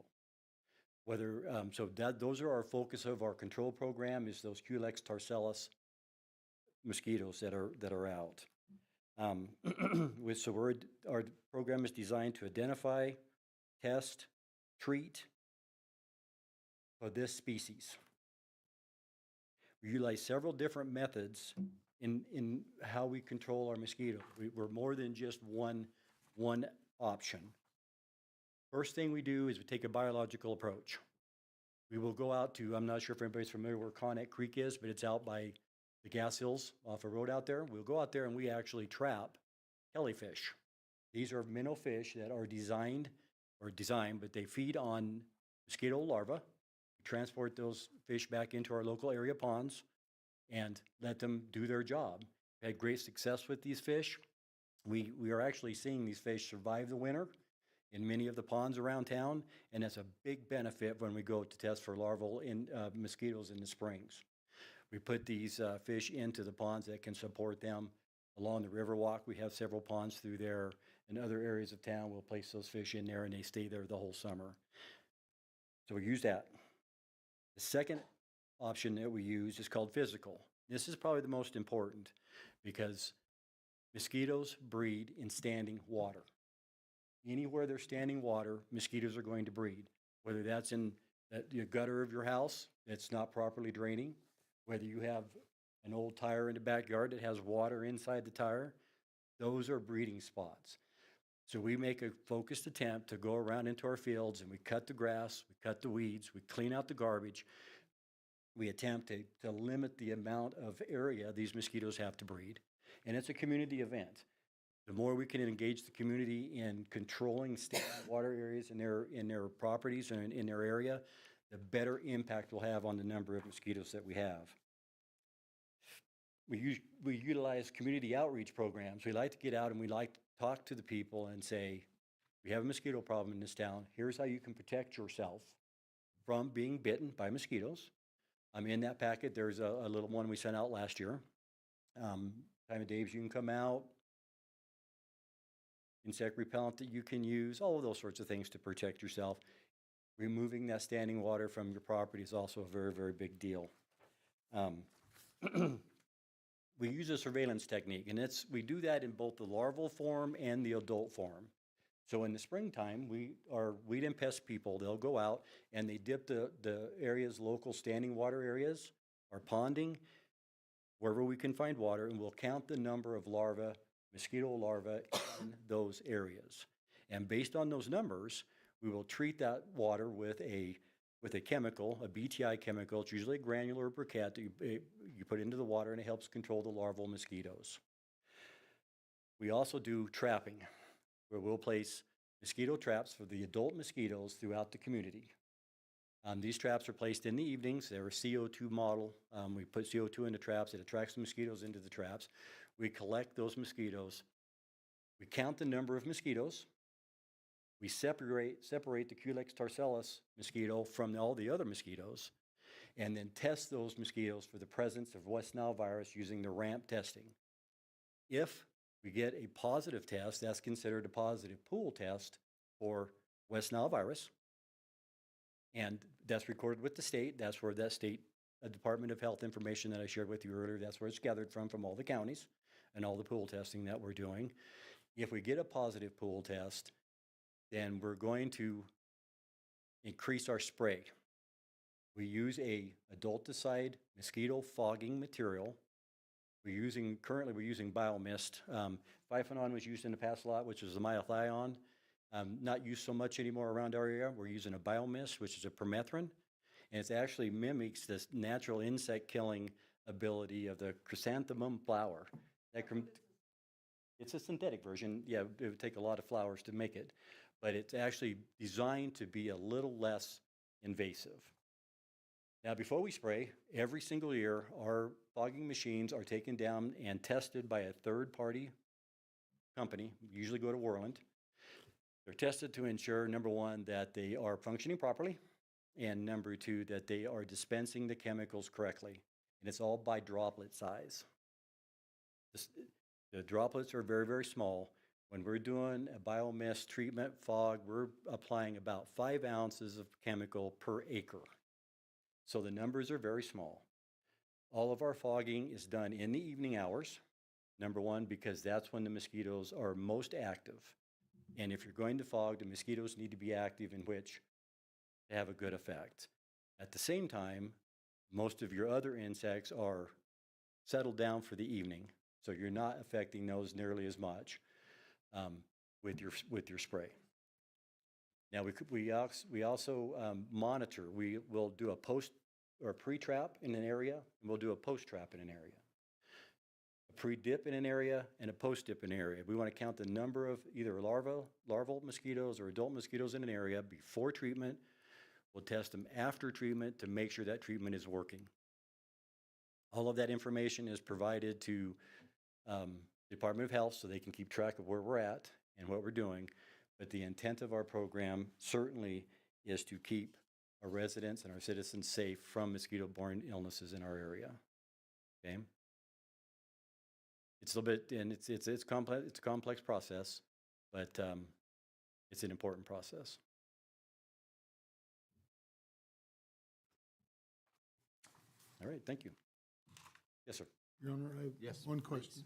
Those are our focus of our control program, is those Culex tarcellus mosquitoes that are out. Our program is designed to identify, test, treat for this species. We utilize several different methods in how we control our mosquito. We're more than just one option. First thing we do is we take a biological approach. We will go out to, I'm not sure if anybody's familiar where Connet Creek is, but it's out by the gas hills off a road out there. We'll go out there and we actually trap jellyfish. These are minnow fish that are designed, but they feed on mosquito larvae. We transport those fish back into our local area ponds and let them do their job. We had great success with these fish. We are actually seeing these fish survive the winter in many of the ponds around town, and that's a big benefit when we go to test for larval mosquitoes in the springs. We put these fish into the ponds that can support them. Along the Riverwalk, we have several ponds through there. In other areas of town, we'll place those fish in there and they stay there the whole summer. So we use that. The second option that we use is called physical. This is probably the most important because mosquitoes breed in standing water. Anywhere there's standing water, mosquitoes are going to breed, whether that's in the gutter of your house that's not properly draining, whether you have an old tire in the backyard that has water inside the tire, those are breeding spots. So we make a focused attempt to go around into our fields and we cut the grass, we cut the weeds, we clean out the garbage. We attempt to limit the amount of area these mosquitoes have to breed. And it's a community event. The more we can engage the community in controlling standing water areas in their properties and in their area, the better impact we'll have on the number of mosquitoes that we have. We utilize community outreach programs. We like to get out and we like to talk to the people and say, we have a mosquito problem in this town. Here's how you can protect yourself from being bitten by mosquitoes. In that packet, there's a little one we sent out last year. Time of days you can come out, insect repellent that you can use, all of those sorts of things to protect yourself. Removing that standing water from your property is also a very, very big deal. We use a surveillance technique, and we do that in both the larval form and the adult form. So in the springtime, our weed and pest people, they'll go out and they dip the areas, local standing water areas, or ponding, wherever we can find water, and we'll count the number of larvae, mosquito larvae in those areas. And based on those numbers, we will treat that water with a chemical, a BTI chemical. It's usually a granular briquette that you put into the water, and it helps control the larval mosquitoes. We also do trapping, where we'll place mosquito traps for the adult mosquitoes throughout the community. These traps are placed in the evenings. They're a CO2 model. We put CO2 in the traps. It attracts the mosquitoes into the traps. We collect those mosquitoes. We count the number of mosquitoes. We separate the Culex tarcellus mosquito from all the other mosquitoes, and then test those mosquitoes for the presence of West Nile virus using the RAMP testing. If we get a positive test, that's considered a positive pool test for West Nile virus, and that's recorded with the state. That's where that state Department of Health information that I shared with you earlier, that's where it's gathered from all the counties and all the pool testing that we're doing. If we get a positive pool test, then we're going to increase our spray. We use a adulticide mosquito fogging material. Currently we're using biomist. Biphenon was used in the past a lot, which is the myothion. Not used so much anymore around our area. We're using a biomist, which is a permethrin, and it actually mimics this natural insect killing ability of the chrysanthemum flower. It's a synthetic version. Yeah, it would take a lot of flowers to make it, but it's actually designed to be a little less invasive. Now, before we spray, every single year, our fogging machines are taken down and tested by a third-party company, usually go to Worland. They're tested to ensure, number one, that they are functioning properly, and number two, that they are dispensing the chemicals correctly. And it's all by droplet size. The droplets are very, very small. When we're doing a biomist treatment fog, we're applying about 5 ounces of chemical per acre. So the numbers are very small. All of our fogging is done in the evening hours, number one, because that's when the mosquitoes are most active. And if you're going to fog, the mosquitoes need to be active in which to have a good effect. At the same time, most of your other insects are settled down for the evening, so you're not affecting those nearly as much with your spray. Now we also monitor. We will do a post or a pre-trap in an area, and we'll do a post-trap in an area. A pre-dip in an area and a post-dip in an area. We want to count the number of either larval mosquitoes or adult mosquitoes in an area before treatment. We'll test them after treatment to make sure that treatment is working. All of that information is provided to the Department of Health so they can keep track of where we're at and what we're doing. But the intent of our program certainly is to keep our residents and our citizens safe from mosquito-borne illnesses in our area. Okay? It's a little bit, and it's complex. It's a complex process, but it's an important process. All right, thank you. Yes, sir. Your Honor, I Yes, have one question.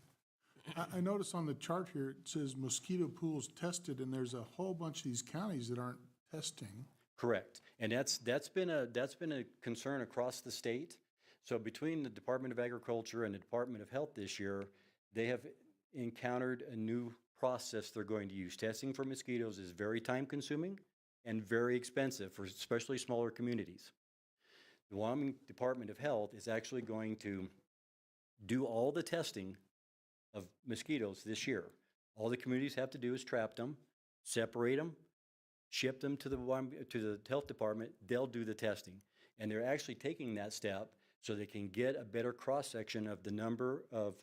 I notice on the chart here, it says mosquito pools tested, and there's a whole bunch of these counties that aren't testing. Correct, and that's been a concern across the state. So between the Department of Agriculture and the Department of Health this year, they have encountered a new process they're going to use. Testing for mosquitoes is very time-consuming and very expensive for especially smaller communities. The Wyoming Department of Health is actually going to do all the testing of mosquitoes this year. All the communities have to do is trap them, separate them, ship them to the health department. They'll do the testing. And they're actually taking that step so they can get a better cross-section of the number of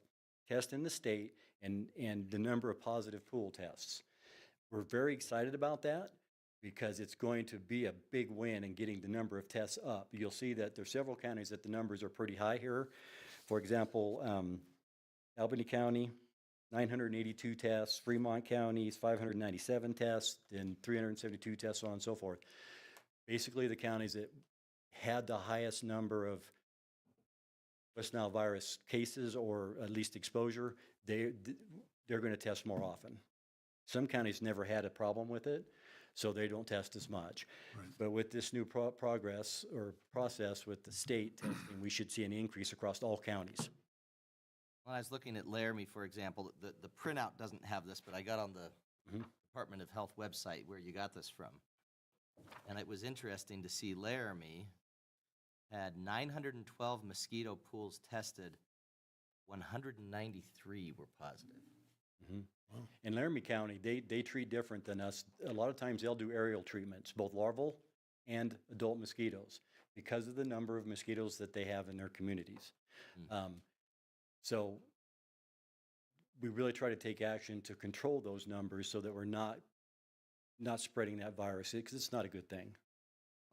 tests in the state and the number of positive pool tests. We're very excited about that because it's going to be a big win in getting the number of tests up. You'll see that there's several counties that the numbers are pretty high here. For example, Albany County, 982 tests, Fremont County's 597 tests, and 372 tests, so on and so forth. Basically, the counties that had the highest number of West Nile virus cases or at least exposure, they're going to test more often. Some counties never had a problem with it, so they don't test as much. Right. But with this new progress or process with the state testing, we should see an increase across all counties. When I was looking at Laramie, for example, the printout doesn't have this, but I got on the Department of Health website where you got this from. And it was interesting to see Laramie had 912 mosquito pools tested, 193 were positive. Wow. In Laramie County, they treat different than us. A lot of times they'll do aerial treatments, both larval and adult mosquitoes, because of the number of mosquitoes that they have in their communities. So we really try to take action to control those numbers so that we're not spreading that virus, because it's not a good thing.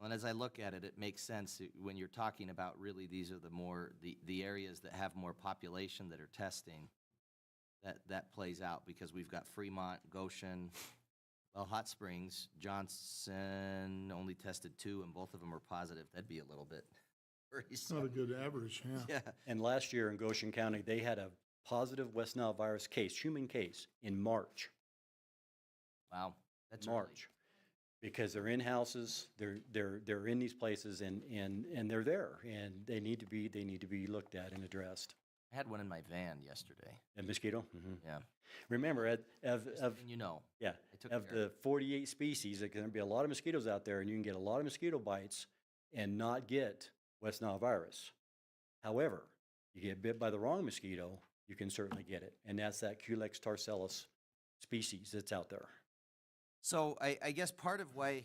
And as I look at it, it makes sense when you're talking about really these are the areas that have more population that are testing, that plays out because we've got Fremont, Goshen, well, Hot Springs, Johnson only tested 2 and both of them were positive. That'd be a little bit worrisome. Not a good average, yeah. Yeah. And last year in Goshen County, they had a positive West Nile virus case, human case, in March. Wow, that's March. Because they're in houses, they're in these places, and they're there, and they need to be looked at and addressed. I had one in my van yesterday. A mosquito? Mm-hmm. Yeah. Remember, of I took of care. the 48 species, there can be a lot of mosquitoes out there, and you can get a lot of mosquito bites and not get West Nile virus. However, you get bit by the wrong mosquito, you can certainly get it, and that's that Culex tarcellus species that's out there. So I guess part of why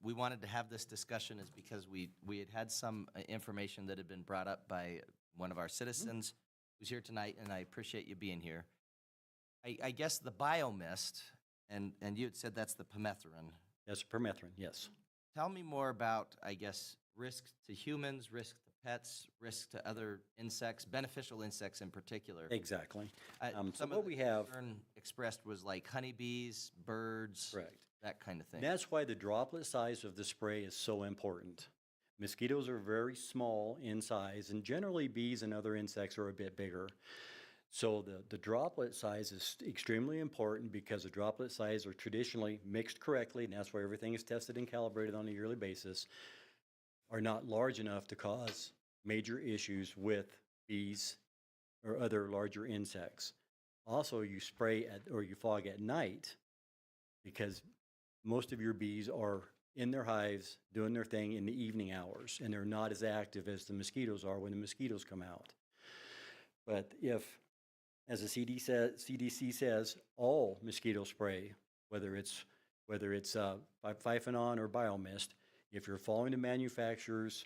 we wanted to have this discussion is because we had some information that had been brought up by one of our citizens who's here tonight, and I appreciate you being here. I guess the biomist, and you had said that's the permethrin. That's permethrin, yes. Tell me more about, I guess, risk to humans, risk to pets, risk to other insects, beneficial insects in particular. Exactly. Some what of we the have concern expressed was like honeybees, birds, Correct. that kind of thing. That's why the droplet size of the spray is so important. Mosquitoes are very small in size, and generally bees and other insects are a bit bigger. So the droplet size is extremely important because the droplet size are traditionally mixed correctly, and that's why everything is tested and calibrated on a yearly basis, are not large enough to cause major issues with bees or other larger insects. Also, you spray or you fog at night because most of your bees are in their hives doing their thing in the evening hours, and they're not as active as the mosquitoes are when the mosquitoes come out. But if, as the CDC says, all mosquito spray, whether it's Phyphanon or Biomist, if you're following the manufacturer's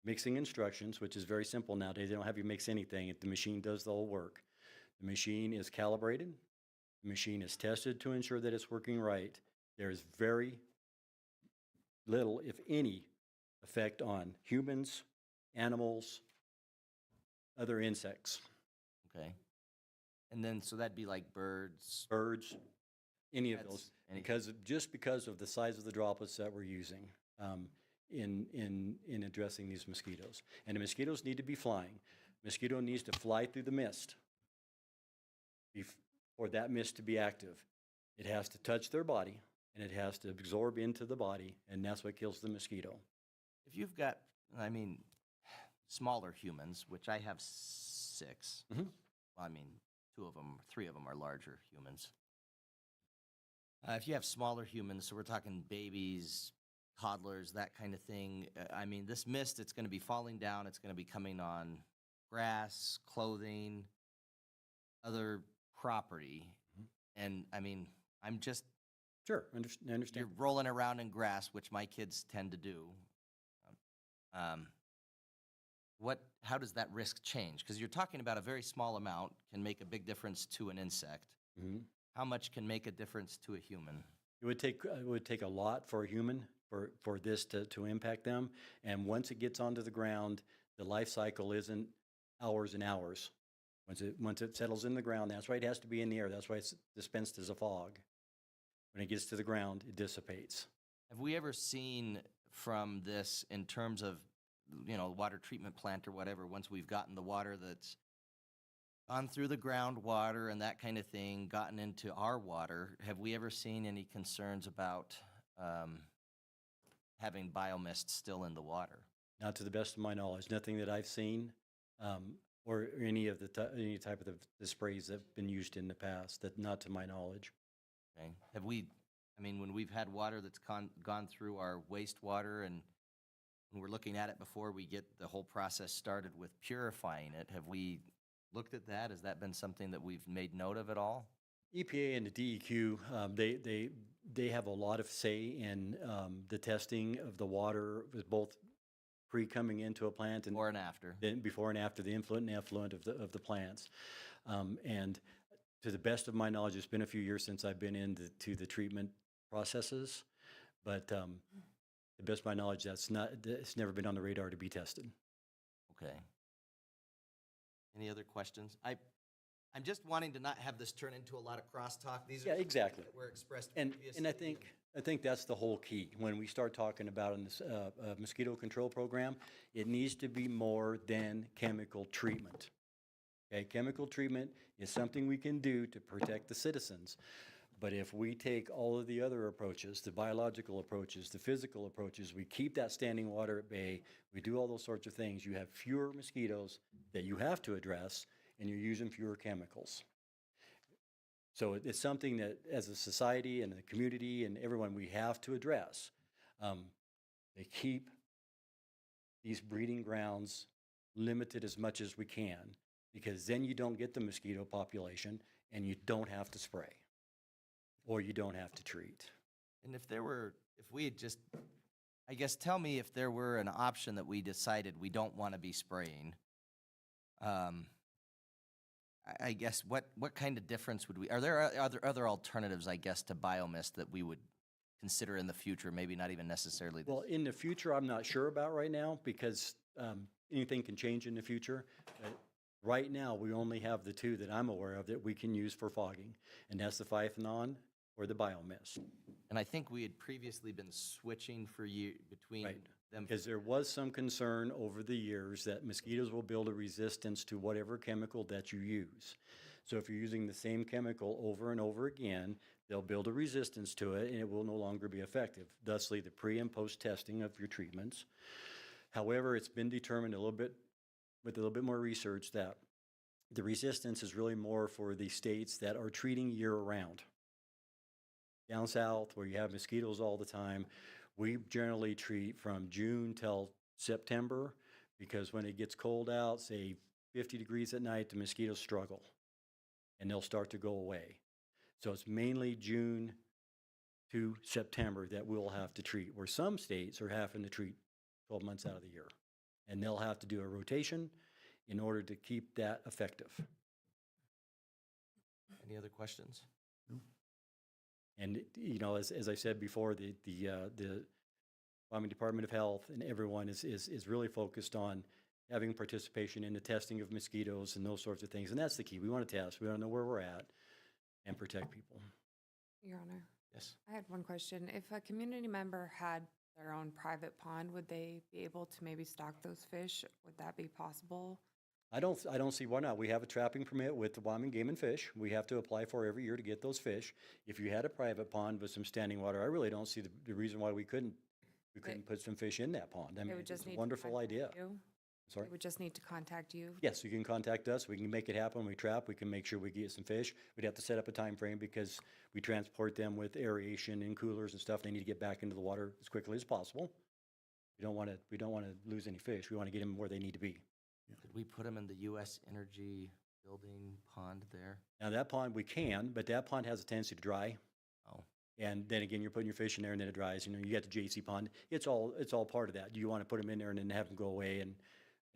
mixing instructions, which is very simple nowadays, they don't have you mix anything. The machine does the whole work. The machine is calibrated. The machine is tested to ensure that it's working right. There's very little, if any, effect on humans, animals, other insects. Okay. And then, so that'd be like birds. Birds, any of That's those, any- just because of the size of the droplets that we're using in addressing these mosquitoes. And the mosquitoes need to be flying. Mosquito needs to fly through the mist for that mist to be active. It has to touch their body, and it has to absorb into the body, and that's what kills the mosquito. If you've got, I mean, smaller humans, which I have 6. Mhm. Well, I mean, 3 of them are larger humans. If you have smaller humans, so we're talking babies, toddlers, that kind of thing. I mean, this mist, it's going to be falling down. It's going to be coming on grass, clothing, other property. And I mean, I'm just, Sure, I understand. you're rolling around in grass, which my kids tend to do. How does that risk change? Because you're talking about a very small amount can make a big difference to an insect. Mhm. How much can make a difference to a human? It would take a lot for a human for this to impact them. And once it gets onto the ground, the life cycle isn't hours and hours. Once it settles in the ground, that's why it has to be in the air. That's why it's dispensed as a fog. When it gets to the ground, it dissipates. Have we ever seen from this in terms of, water treatment plant or whatever, once we've gotten the water that's gone through the groundwater and that kind of thing, gotten into our water, have we ever seen any concerns about having biomist still in the water? Not to the best of my knowledge. Nothing that I've seen or any type of the sprays that have been used in the past, that not to my knowledge. Okay. When we've had water that's gone through our wastewater, and when we're looking at it before we get the whole process started with purifying it, have we looked at that? Has that been something that we've made note of at all? EPA and the DEQ, they have a lot of say in the testing of the water, with both pre-coming into a plant and Before and after. then before and after, the influent and effluent of the plants. And to the best of my knowledge, it's been a few years since I've been into the treatment processes, but to the best of my knowledge, it's never been on the radar to be tested. Okay. Any other questions? I'm just wanting to not have this turn into a lot of crosstalk. These are Yeah, some exactly. things that were expressed And previously. I think that's the whole key. When we start talking about a mosquito control program, it needs to be more than chemical treatment. Okay, chemical treatment is something we can do to protect the citizens. But if we take all of the other approaches, the biological approaches, the physical approaches, we keep that standing water at bay, we do all those sorts of things, you have fewer mosquitoes that you have to address, and you're using fewer chemicals. So it's something that, as a society and the community and everyone, we have to address. They keep these breeding grounds limited as much as we can, because then you don't get the mosquito population, and you don't have to spray, or you don't have to treat. And if we had just, I guess, tell me if there were an option that we decided we don't want to be spraying, I guess, what kind of difference would are there other alternatives, I guess, to biomist that we would consider in the future, maybe not even necessarily this? Well, in the future, I'm not sure about right now, because anything can change in the future. But right now, we only have the two that I'm aware of that we can use for fogging, and that's the Phyphanon or the biomist. And I think we had previously been switching for you, between Right. them. Because there was some concern over the years that mosquitoes will build a resistance to whatever chemical that you use. So if you're using the same chemical over and over again, they'll build a resistance to it and it will no longer be effective. Thusly, the pre and post testing of your treatments. However, it's been determined with a little bit more research that the resistance is really more for the states that are treating year round. Down south, where you have mosquitoes all the time, we generally treat from June till September, because when it gets cold out, say 50 degrees at night, the mosquitoes struggle and they'll start to go away. So it's mainly June to September that we'll have to treat, where some states are having to treat 12 months out of the year. And they'll have to do a rotation in order to keep that effective. Any other questions? And, you know, as I said before, the Wyoming Department of Health and everyone is really focused on having participation in the testing of mosquitoes and those sorts of things. And that's the key. We want to test. We want to know where we're at and protect people. Your Honor, Yes. I had one question. If a community member had their own private pond, would they be able to maybe stock those fish? Would that be possible? I don't see why not. We have a trapping permit with the Wyoming Game and Fish. We have to apply for every year to get those fish. If you had a private pond with some standing water, I really don't see the reason why we couldn't put some fish in that pond. I They mean, would just it's a need to wonderful contact idea. you? Sorry? They would just need to contact you? Yes, you can contact us. We can make it happen. We trap. We can make sure we get some fish. We'd have to set up a time frame because we transport them with aeration and coolers and stuff. They need to get back into the water as quickly as possible. We don't want to lose any fish. We want to get them where they need to be. Could we put them in the U.S. Energy building pond there? Now that pond we can, but that pond has a tendency to dry. Oh, And then again, you're putting your fish in there and then it dries. You know, you got the JC pond. It's all part of that. You want to put them in there and then have them go away. And,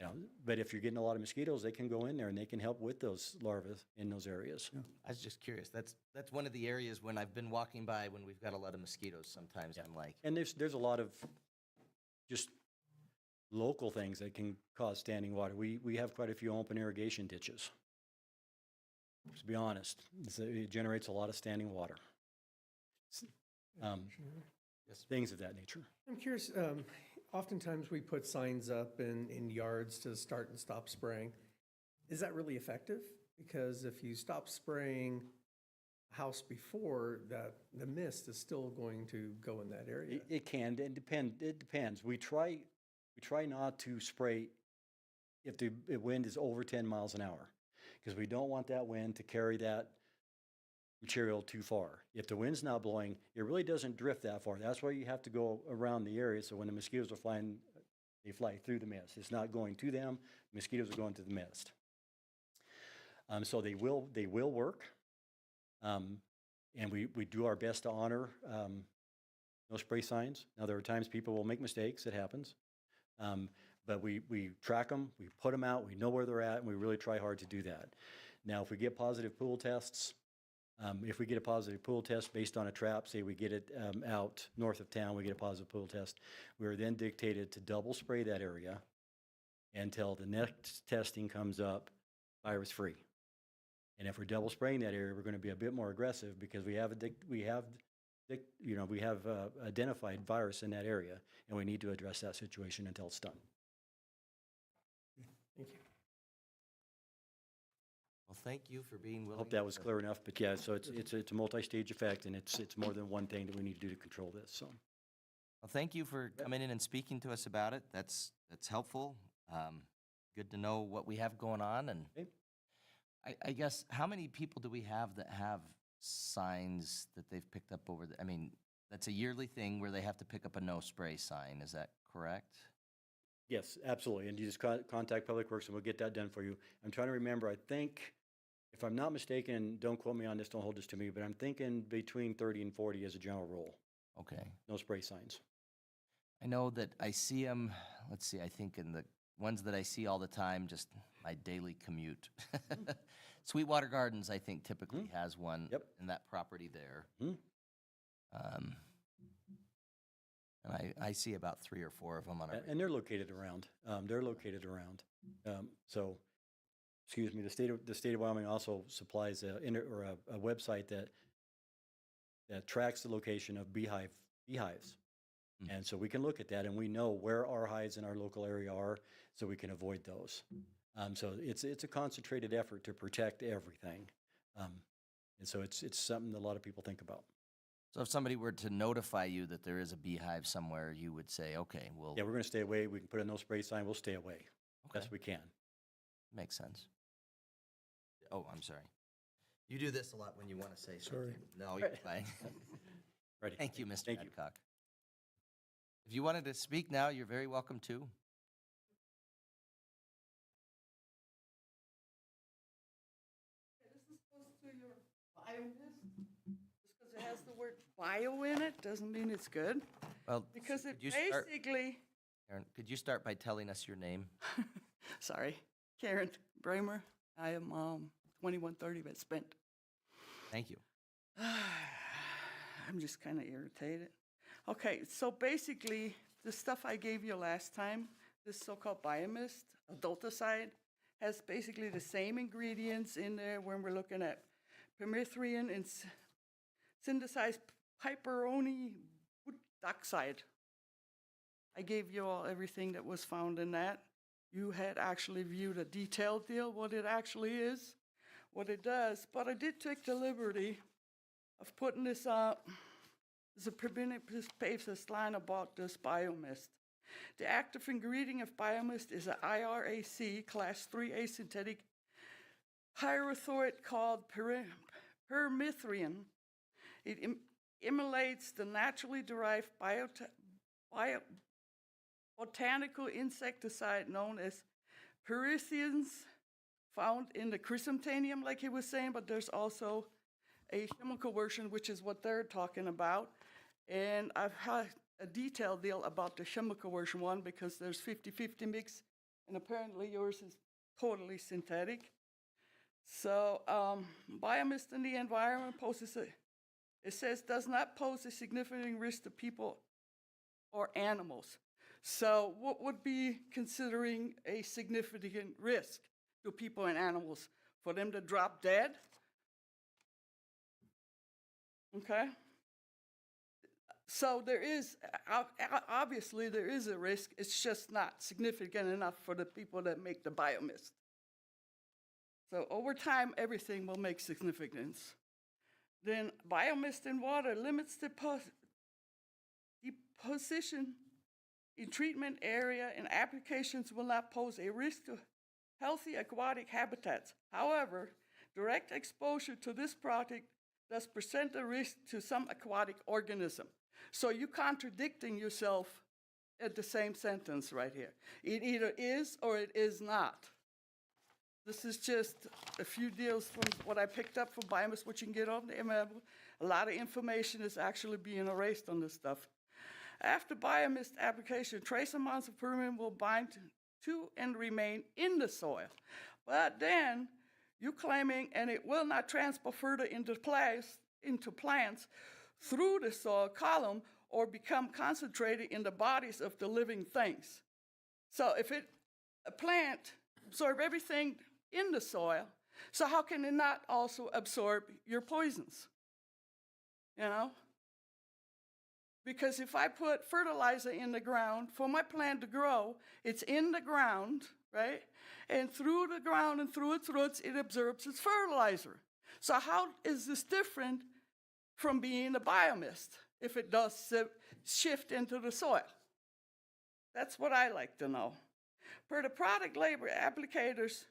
you know, but if you're getting a lot of mosquitoes, they can go in there and they can help with those larvae in those areas. I was just curious. That's one of the areas when I've been walking by when we've got a lot of mosquitoes. Sometimes I'm like, And there's a lot of just local things that can cause standing water. We have quite a few open irrigation ditches. To be honest, it generates a lot of standing water. Things of that nature. I'm curious, oftentimes we put signs up in yards to start and stop spraying. Is that really effective? Because if you stop spraying a house before that, the mist is still going to go in that area. It can, it depends. We try not to spray if the wind is over 10 miles an hour, because we don't want that wind to carry that material too far. If the wind's not blowing, it really doesn't drift that far. That's why you have to go around the area, so when the mosquitoes are flying, they fly through the mist. It's not going to them, mosquitoes are going to the mist. So they will work, and we do our best to honor no spray signs. Now, there are times people will make mistakes, it happens. But we track them, we put them out, we know where they're at, and we really try hard to do that. Now, if we get positive pool tests, if we get a positive pool test based on a trap, say we get it out north of town, we get a positive pool test, we are then dictated to double spray that area until the next testing comes up virus-free. And if we're double spraying that area, we're going to be a bit more aggressive because we have identified virus in that area, and we need to address that situation until it's done. Thank you. well, thank you for being willing. Hope that was to- clear enough, but yeah, so it's a multi-stage effect, and it's more than one thing that we need to do to control this, so. Well, thank you for coming in and speaking to us about it. That's helpful. Good to know what we have going on. And Okay. I guess, how many people do we have that have signs that they've picked up over I mean, that's a yearly thing where they have to pick up a no spray sign. Is that correct? Yes, absolutely, and you just contact Public Works and we'll get that done for you. I'm trying to remember, I think, if I'm not mistaken, don't quote me on this, don't hold this to me, but I'm thinking between 30 and 40 as a general rule, Okay. no spray signs. I know that I see them, let's see, I think in the ones that I see all the time, just my daily commute. Sweetwater Gardens, I think, typically has one Yep. in that property there. Mhm. And I see about 3 or 4 of them on a And they're located around. So, excuse me, the state of Wyoming also supplies a website that that tracks the location of beehives. And so we can look at that and we know where our hives in our local area are, so we can avoid those. So it's a concentrated effort to protect everything. And so it's something that a lot of people think about. So if somebody were to notify you that there is a beehive somewhere, you would say, okay, well, Yeah, we're going to stay away. We can put a no spray sign. We'll stay away. Best we can. makes sense. Oh, I'm sorry. You do this a lot when you want to say something. Sorry. No, you're fine. Ready? Thank you, Mr. Thank you. Adcock. If you wanted to speak now, you're very welcome to. This is supposed to your bio list. Just because it has the word bio in it, doesn't mean it's good. Well, Because it could you start, basically, Karen, could you start by telling us your name? sorry, Karen Bramer. I am 2130 but spent. Thank you. I'm just kind of irritated. Okay, so basically, the stuff I gave you last time, this so-called biomist, adulticide, has basically the same ingredients in there when we're looking at permethrin and synthesized piperoni oxide. I gave you all everything that was found in that. You had actually viewed a detailed deal, what it actually is, what it does, but I did take the liberty of putting this up. There's a preventive basis line about this biomist. The active ingredient of biomist is an IRAC Class 3A synthetic pyrethroid called permethrin. It emulates the naturally derived botanical insecticide known as pyrethins, found in the chrysanthemum, like he was saying, but there's also a chemical version, which is what they're talking about. And I've had a detailed deal about the chemical version one because there's 50-50 mix, and apparently yours is totally synthetic. So biomist in the environment poses it says does not pose a significant risk to people or animals. So what would be considering a significant risk to people and animals? For them to drop dead? Okay. So there is, obviously there is a risk. It's just not significant enough for the people that make the biomist. So over time, everything will make significance. Then biomist in water limits deposition in treatment area and applications will not pose a risk to healthy aquatic habitats. However, direct exposure to this product does present a risk to some aquatic organism. So you're contradicting yourself at the same sentence right here. It either is or it is not. This is just a few deals from what I picked up from biomist, which you can get on the ML. A lot of information is actually being erased on this stuff. After biomist application, trace amounts of permethrin will bind to and remain in the soil. But then you're claiming, and it will not transfer further into plants through the soil column or become concentrated in the bodies of the living things. So if a plant absorbs everything in the soil, so how can it not also absorb your poisons? You know? Because if I put fertilizer in the ground for my plant to grow, it's in the ground, right? And through the ground and through its roots, it absorbs its fertilizer. So how is this different from being a biomist if it does shift into the soil? That's what I like to know. Per the product label, applicators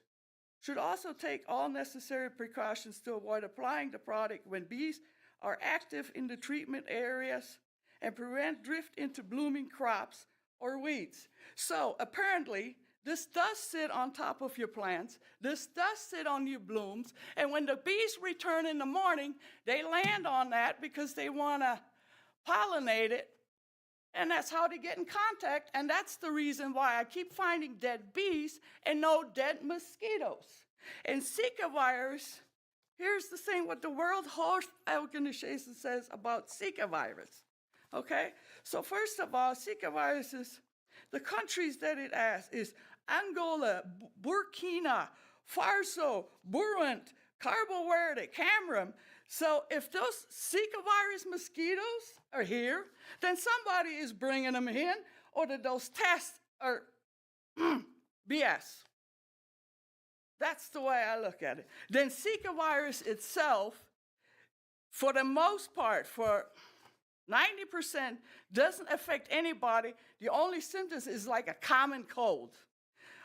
should also take all necessary precautions to avoid applying the product when bees are active in the treatment areas and prevent drift into blooming crops or weeds. So apparently, this does sit on top of your plants. This does sit on your blooms. And when the bees return in the morning, they land on that because they want to pollinate it. And that's how they get in contact. And that's the reason why I keep finding dead bees and no dead mosquitoes. And Zika virus, here's the thing what the World Health Organization says about Zika virus. Okay? So first of all, Zika virus is, the countries that it has is Angola, Burkina Faso, Burundi, Cabo Verde, Cameroon, So if those Zika virus mosquitoes are here, then somebody is bringing them in, or that those tests are BS. That's the way I look at it. Then Zika virus itself, for the most part, for 90%, doesn't affect anybody. The only symptoms is like a common cold.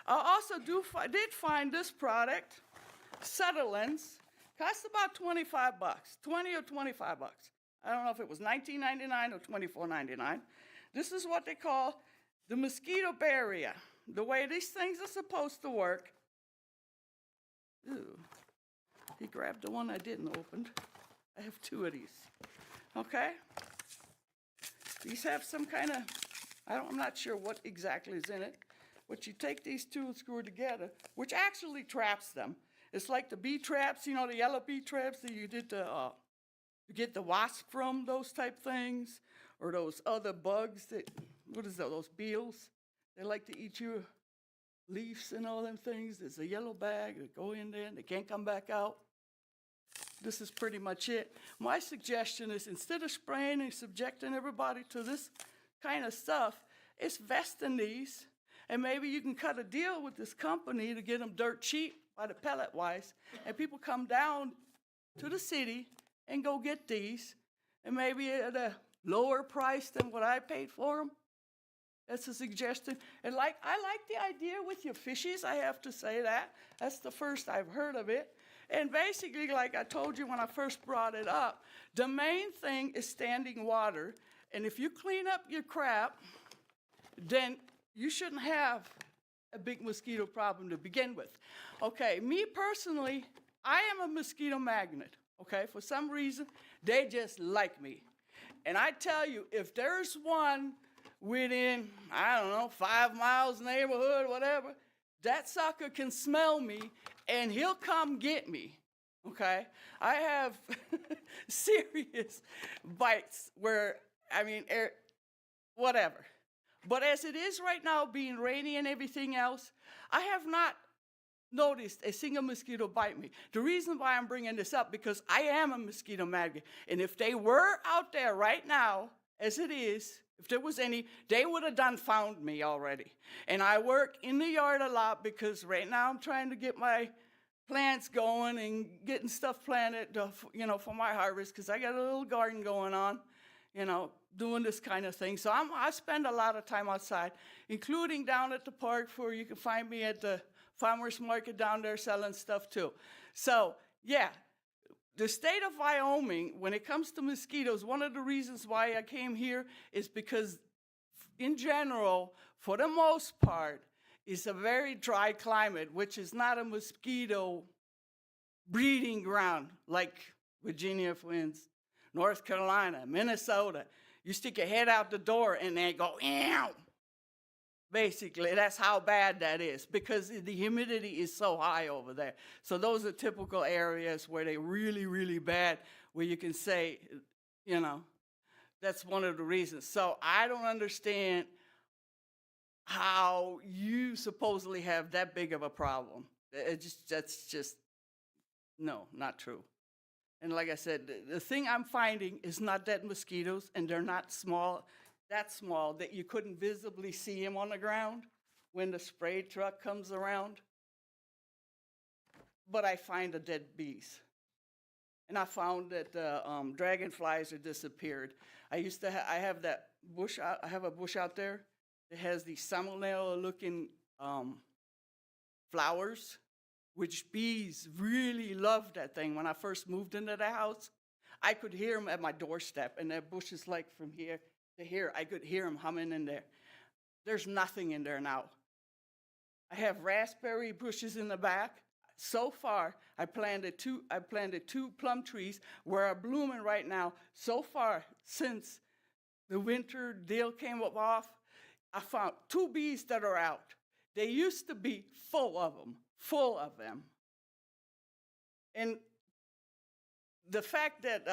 I also did find this product, Sutherland's, cost about $25, 20 or $25. I don't know if it was $19.99 or $24.99. This is what they call the mosquito barrier. The way these things are supposed to work. Ooh, he grabbed the one I didn't open. I have two of these. Okay? These have some kind of, I'm not sure what exactly is in it, but you take these two and screw together, which actually traps them. It's like the bee traps, you know, the yellow bee traps that you did to get the wasp from, those type things, or those other bugs that, what is that, those beetles? They like to eat your leaves and all them things. There's a yellow bag that go in there and they can't come back out. This is pretty much it. My suggestion is instead of spraying and subjecting everybody to this kind of stuff, it's vesting these, and maybe you can cut a deal with this company to get them dirt cheap by the pellet wise, and people come down to the city and go get these, and maybe at a lower price than what I paid for them. That's a suggestion. And I like the idea with your fishies, I have to say that. That's the first I've heard of it. And basically, like I told you when I first brought it up, the main thing is standing water. And if you clean up your crap, then you shouldn't have a big mosquito problem to begin with. Okay, me personally, I am a mosquito magnet, okay? For some reason, they just like me. And I tell you, if there's one within, I don't know, 5 miles neighborhood, whatever, that sucker can smell me and he'll come get me, okay? I have serious bites where, whatever. But as it is right now, being rainy and everything else, I have not noticed a single mosquito bite me. The reason why I'm bringing this up, because I am a mosquito magnet. And if they were out there right now, as it is, if there was any, they would have found me already. And I work in the yard a lot because right now I'm trying to get my plants going and getting stuff planted, for my harvest, because I got a little garden going on, doing this kind of thing. So I spend a lot of time outside, including down at the park, where you can find me at the farmer's market down there selling stuff too. So, yeah, the state of Wyoming, when it comes to mosquitoes, one of the reasons why I came here is because, in general, for the most part, it's a very dry climate, which is not a mosquito breeding ground like Virginia, for instance, North Carolina, Minnesota. You stick your head out the door and they go, ew. Basically, that's how bad that is because the humidity is so high over there. So those are typical areas where they're really, really bad, where you can say, that's one of the reasons. So I don't understand how you supposedly have that big of a problem. That's just, no, not true. And like I said, the thing I'm finding is not dead mosquitoes, and they're not that small that you couldn't visibly see them on the ground when the spray truck comes around. But I find the dead bees. And I found that the dragonflies are disappeared. I have that bush out, I have a bush out there that has these salmonella-looking flowers, which bees really love that thing. When I first moved into the house, I could hear them at my doorstep, and that bush is like from here to here. I could hear them humming in there. There's nothing in there now. I have raspberry bushes in the back. So far, I planted two plum trees where are blooming right now. So far, since the winter deal came off, I found 2 bees that are out. They used to be full of them. And the fact that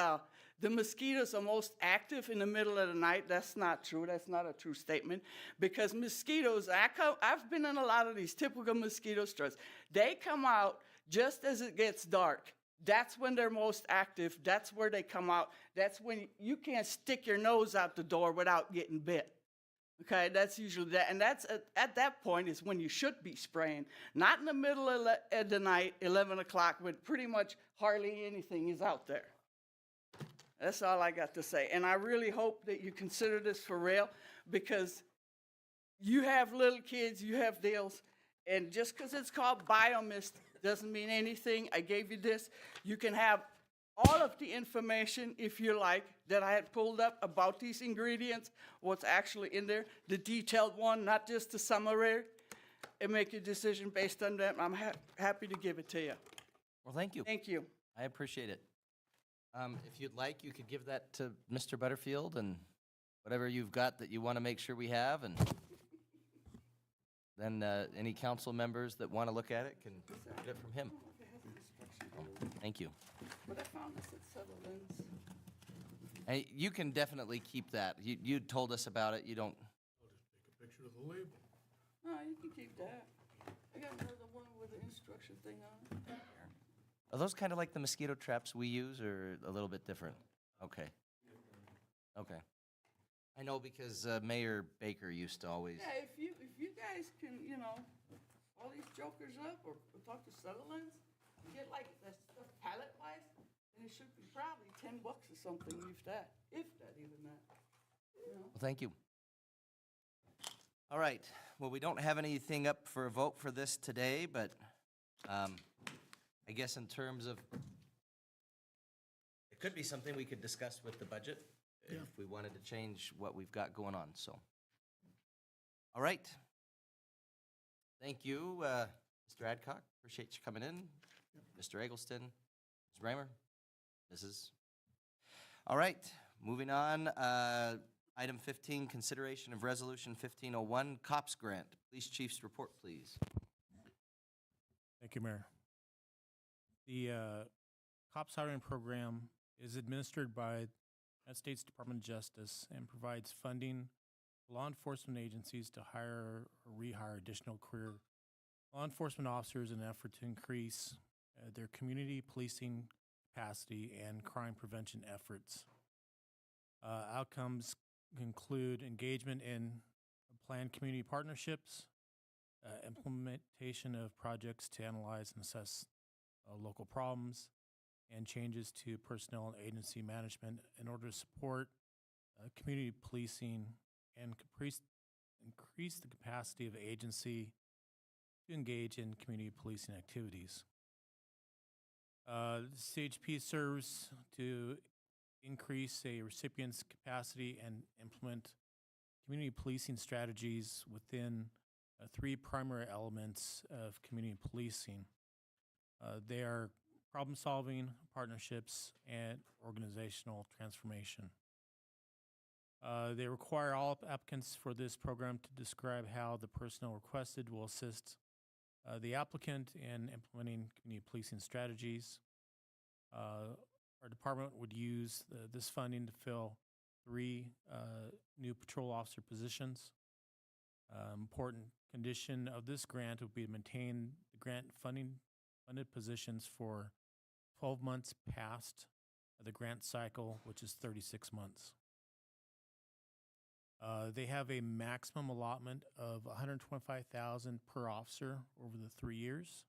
the mosquitoes are most active in the middle of the night, that's not true. That's not a true statement. Because mosquitoes, I've been in a lot of these typical mosquito stores. They come out just as it gets dark. That's when they're most active. That's where they come out. That's when you can't stick your nose out the door without getting bit. Okay, that's usually that. And that's at that point is when you should be spraying. Not in the middle of the night, 11 o'clock, when pretty much hardly anything is out there. That's all I got to say. And I really hope that you consider this for real, because you have little kids, you have deals, and just because it's called biomist doesn't mean anything. I gave you this. You can have all of the information, if you like, that I had pulled up about these ingredients, what's actually in there, the detailed one, not just the summary, and make your decision based on that. I'm happy to give it to you. Well, thank you. Thank you. I appreciate it. If you'd like, you could give that to Mr. Butterfield and whatever you've got that you want to make sure we have, and then any council members that want to look at it can get it from him. Thank you. But I found this at Sutherland's. Hey, you can definitely keep that. You told us about it. You don't. I'll just take a picture of the label. No, you can keep that. I got another one with the instruction thing on it. Are those kind of like the mosquito traps we use, or a little bit different? Okay. Okay. I know because Mayor Baker used to always. Yeah, if you guys can, all these jokers up or talk to Sutherland's, and get like that stuff pallet-wise, and it should be probably $10 or something, if that even that. Well, thank you. All right. Well, we don't have anything up for a vote for this today, but I guess in terms of, it could be something we could discuss with the budget if we wanted to change what we've got going on, so. All right. Thank you, Mr. Adcock. Appreciate you coming in. Mr. Eggleston, Ms. Raymer, Mrs. All right, moving on. Item 15, consideration of Resolution 1501, COPS Grant. Police Chief's report, please. Thank you, Mayor. The COPS hiring program is administered by the United States Department of Justice and provides funding to law enforcement agencies to hire or rehire additional career law enforcement officers in an effort to increase their community policing capacity and crime prevention efforts. Outcomes include engagement in planned community partnerships, implementation of projects to analyze and assess local problems, and changes to personnel and agency management in order to support community policing and increase the capacity of the agency to engage in community policing activities. CHP serves to increase a recipient's capacity and implement community policing strategies within three primary elements of community policing. They are problem solving, partnerships, and organizational transformation. They require all applicants for this program to describe how the personnel requested will assist the applicant in implementing community policing strategies. Our department would use this funding to fill 3 new patrol officer positions. Important condition of this grant would be to maintain the grant funded positions for 12 months past the grant cycle, which is 36 months. They have a maximum allotment of $125,000 per officer over the 3 years.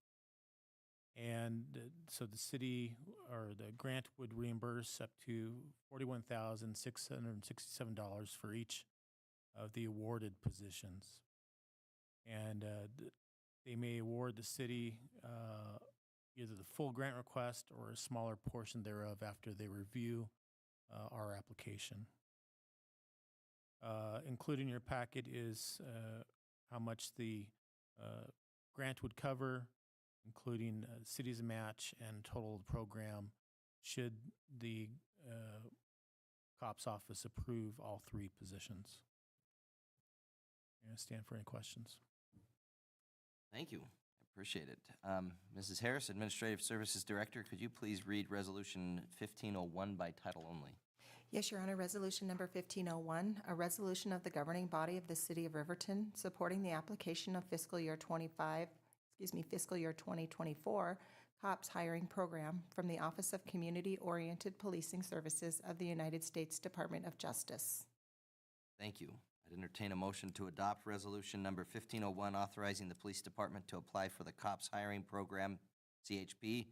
And so the city or the grant would reimburse up to $41,667 for each of the awarded positions. And they may award the city either the full grant request or a smaller portion thereof after they review our application. Included in your packet is how much the grant would cover, including city's match and total of the program, should the COPS office approve all 3 positions. I'm going to stand for any questions. Thank you. I appreciate it. Mrs. Harris, Administrative Services Director, could you please read Resolution 1501 by title only? Yes, Your Honor. Resolution number 1501, a resolution of the governing body of the City of Riverton supporting the application of fiscal year 2024 COPS hiring program from the Office of Community-Oriented Policing Services of the United States Department of Justice. Thank you. I'd entertain a motion to adopt Resolution Number 1501, authorizing the Police Department to apply for the COPS hiring program, CHP,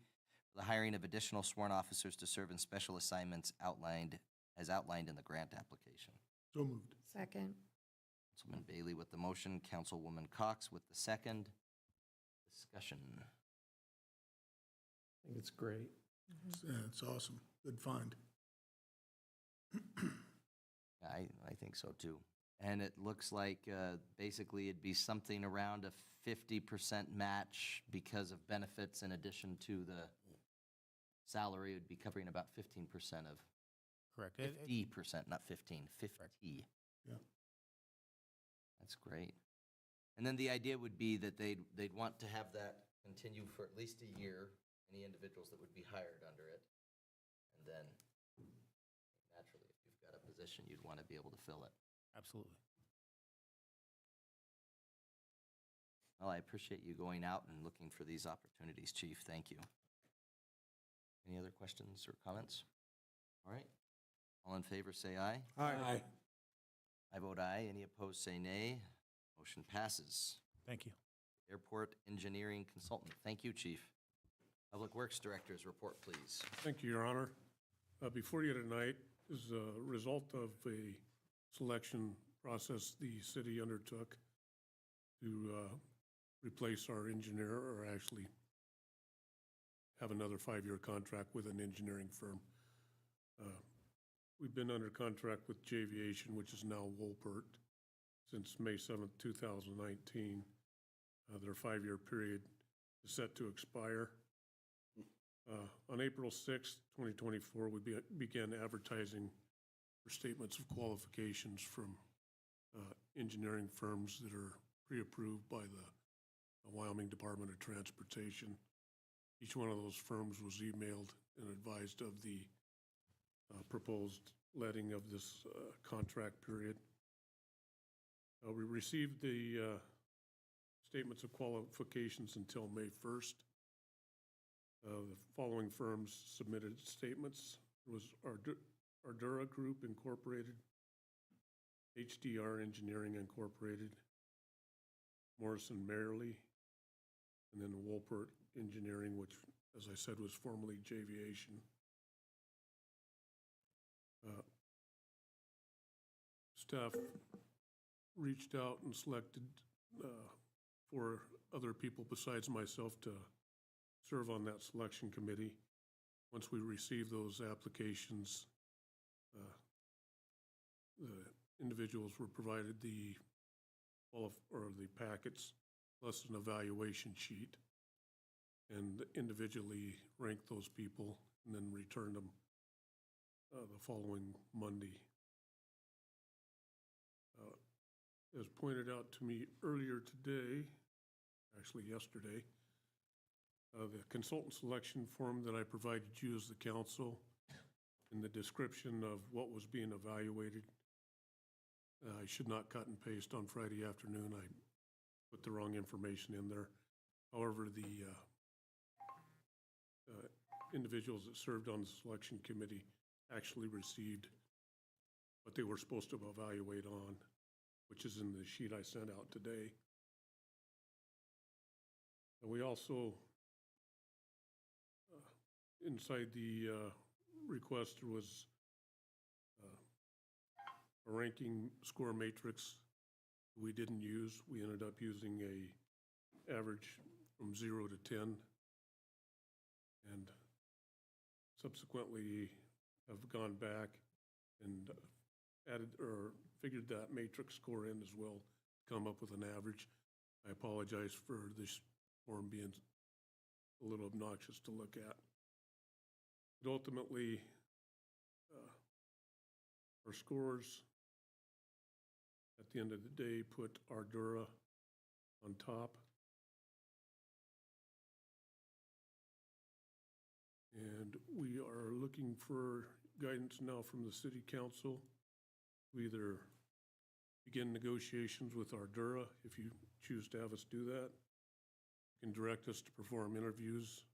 for the hiring of additional sworn officers to serve in special assignments as outlined in the grant application. So moved. Second. Councilman Bailey with the motion, Councilwoman Cox with the second. Discussion. I think it's great. Yeah, it's awesome. Good find. I think so too. And it looks like basically it'd be something around a 50% match because of benefits in addition to the salary. It would be covering about 15% of, Correct. 50%, not 15, 50. Yeah. That's great. And then the idea would be that they'd want to have that continue for at least a year, any individuals that would be hired under it. And then naturally, if you've got a position, you'd want to be able to fill it. Absolutely. Well, I appreciate you going out and looking for these opportunities, Chief. Thank you. Any other questions or comments? All right. All in favor, say aye. Aye. I vote aye. Any opposed, say nay. Motion passes. Thank you. Airport Engineering Consultant. Thank you, Chief. Public Works Director's report, please. Thank you, Your Honor. Before you tonight is a result of a selection process the city undertook to replace our engineer, or actually have another 5-year contract with an engineering firm. We've been under contract with J'Aviation, which is now Wolpert, since May 7th, 2019. Their 5-year period is set to expire. On April 6th, 2024, we began advertising for statements of qualifications from engineering firms that are pre-approved by the Wyoming Department of Transportation. Each one of those firms was emailed and advised of the proposed letting of this contract period. We received the statements of qualifications until May 1st. The following firms submitted statements. It was Ardura Group Incorporated, HDR Engineering Incorporated, Morrison Merrily, and then Wolpert Engineering, which, as I said, was formerly J'Aviation. Staff reached out and selected 4 other people besides myself to serve on that selection committee. Once we received those applications, the individuals were provided the packets plus an evaluation sheet, and individually ranked those people and then returned them the following Monday. As pointed out to me earlier today, actually yesterday, the consultant selection form that I provided you as the council, in the description of what was being evaluated, I should not cut and paste on Friday afternoon. I put the wrong information in there. However, the individuals that served on the selection committee actually received what they were supposed to evaluate on, which is in the sheet I sent out today. And we also, inside the request, there was a ranking score matrix we didn't use. We ended up using a average from 0 to 10, and subsequently have gone back and added or figured that matrix score in as well, come up with an average. I apologize for this form being a little obnoxious to look at. But ultimately, our scores at the end of the day put Ardura on top. And we are looking for guidance now from the City Council to either begin negotiations with Ardura, if you choose to have us do that. You can direct us to perform interviews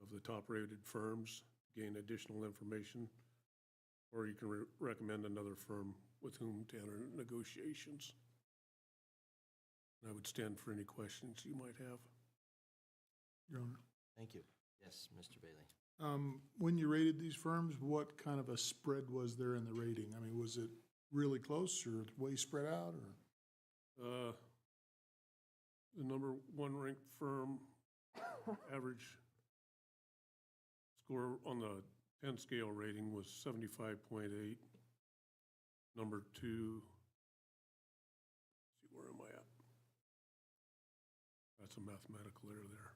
of the top-rated firms, gain additional information, or you can recommend another firm with whom to enter negotiations. I would stand for any questions you might have. Your Honor. Thank you. Yes, Mr. Bailey. When you rated these firms, what kind of a spread was there in the rating? I mean, was it really close or way spread out, or? The number one ranked firm average score on the 10 scale rating was 75.8. Number two, let's see, where am I at? That's a mathematical error there.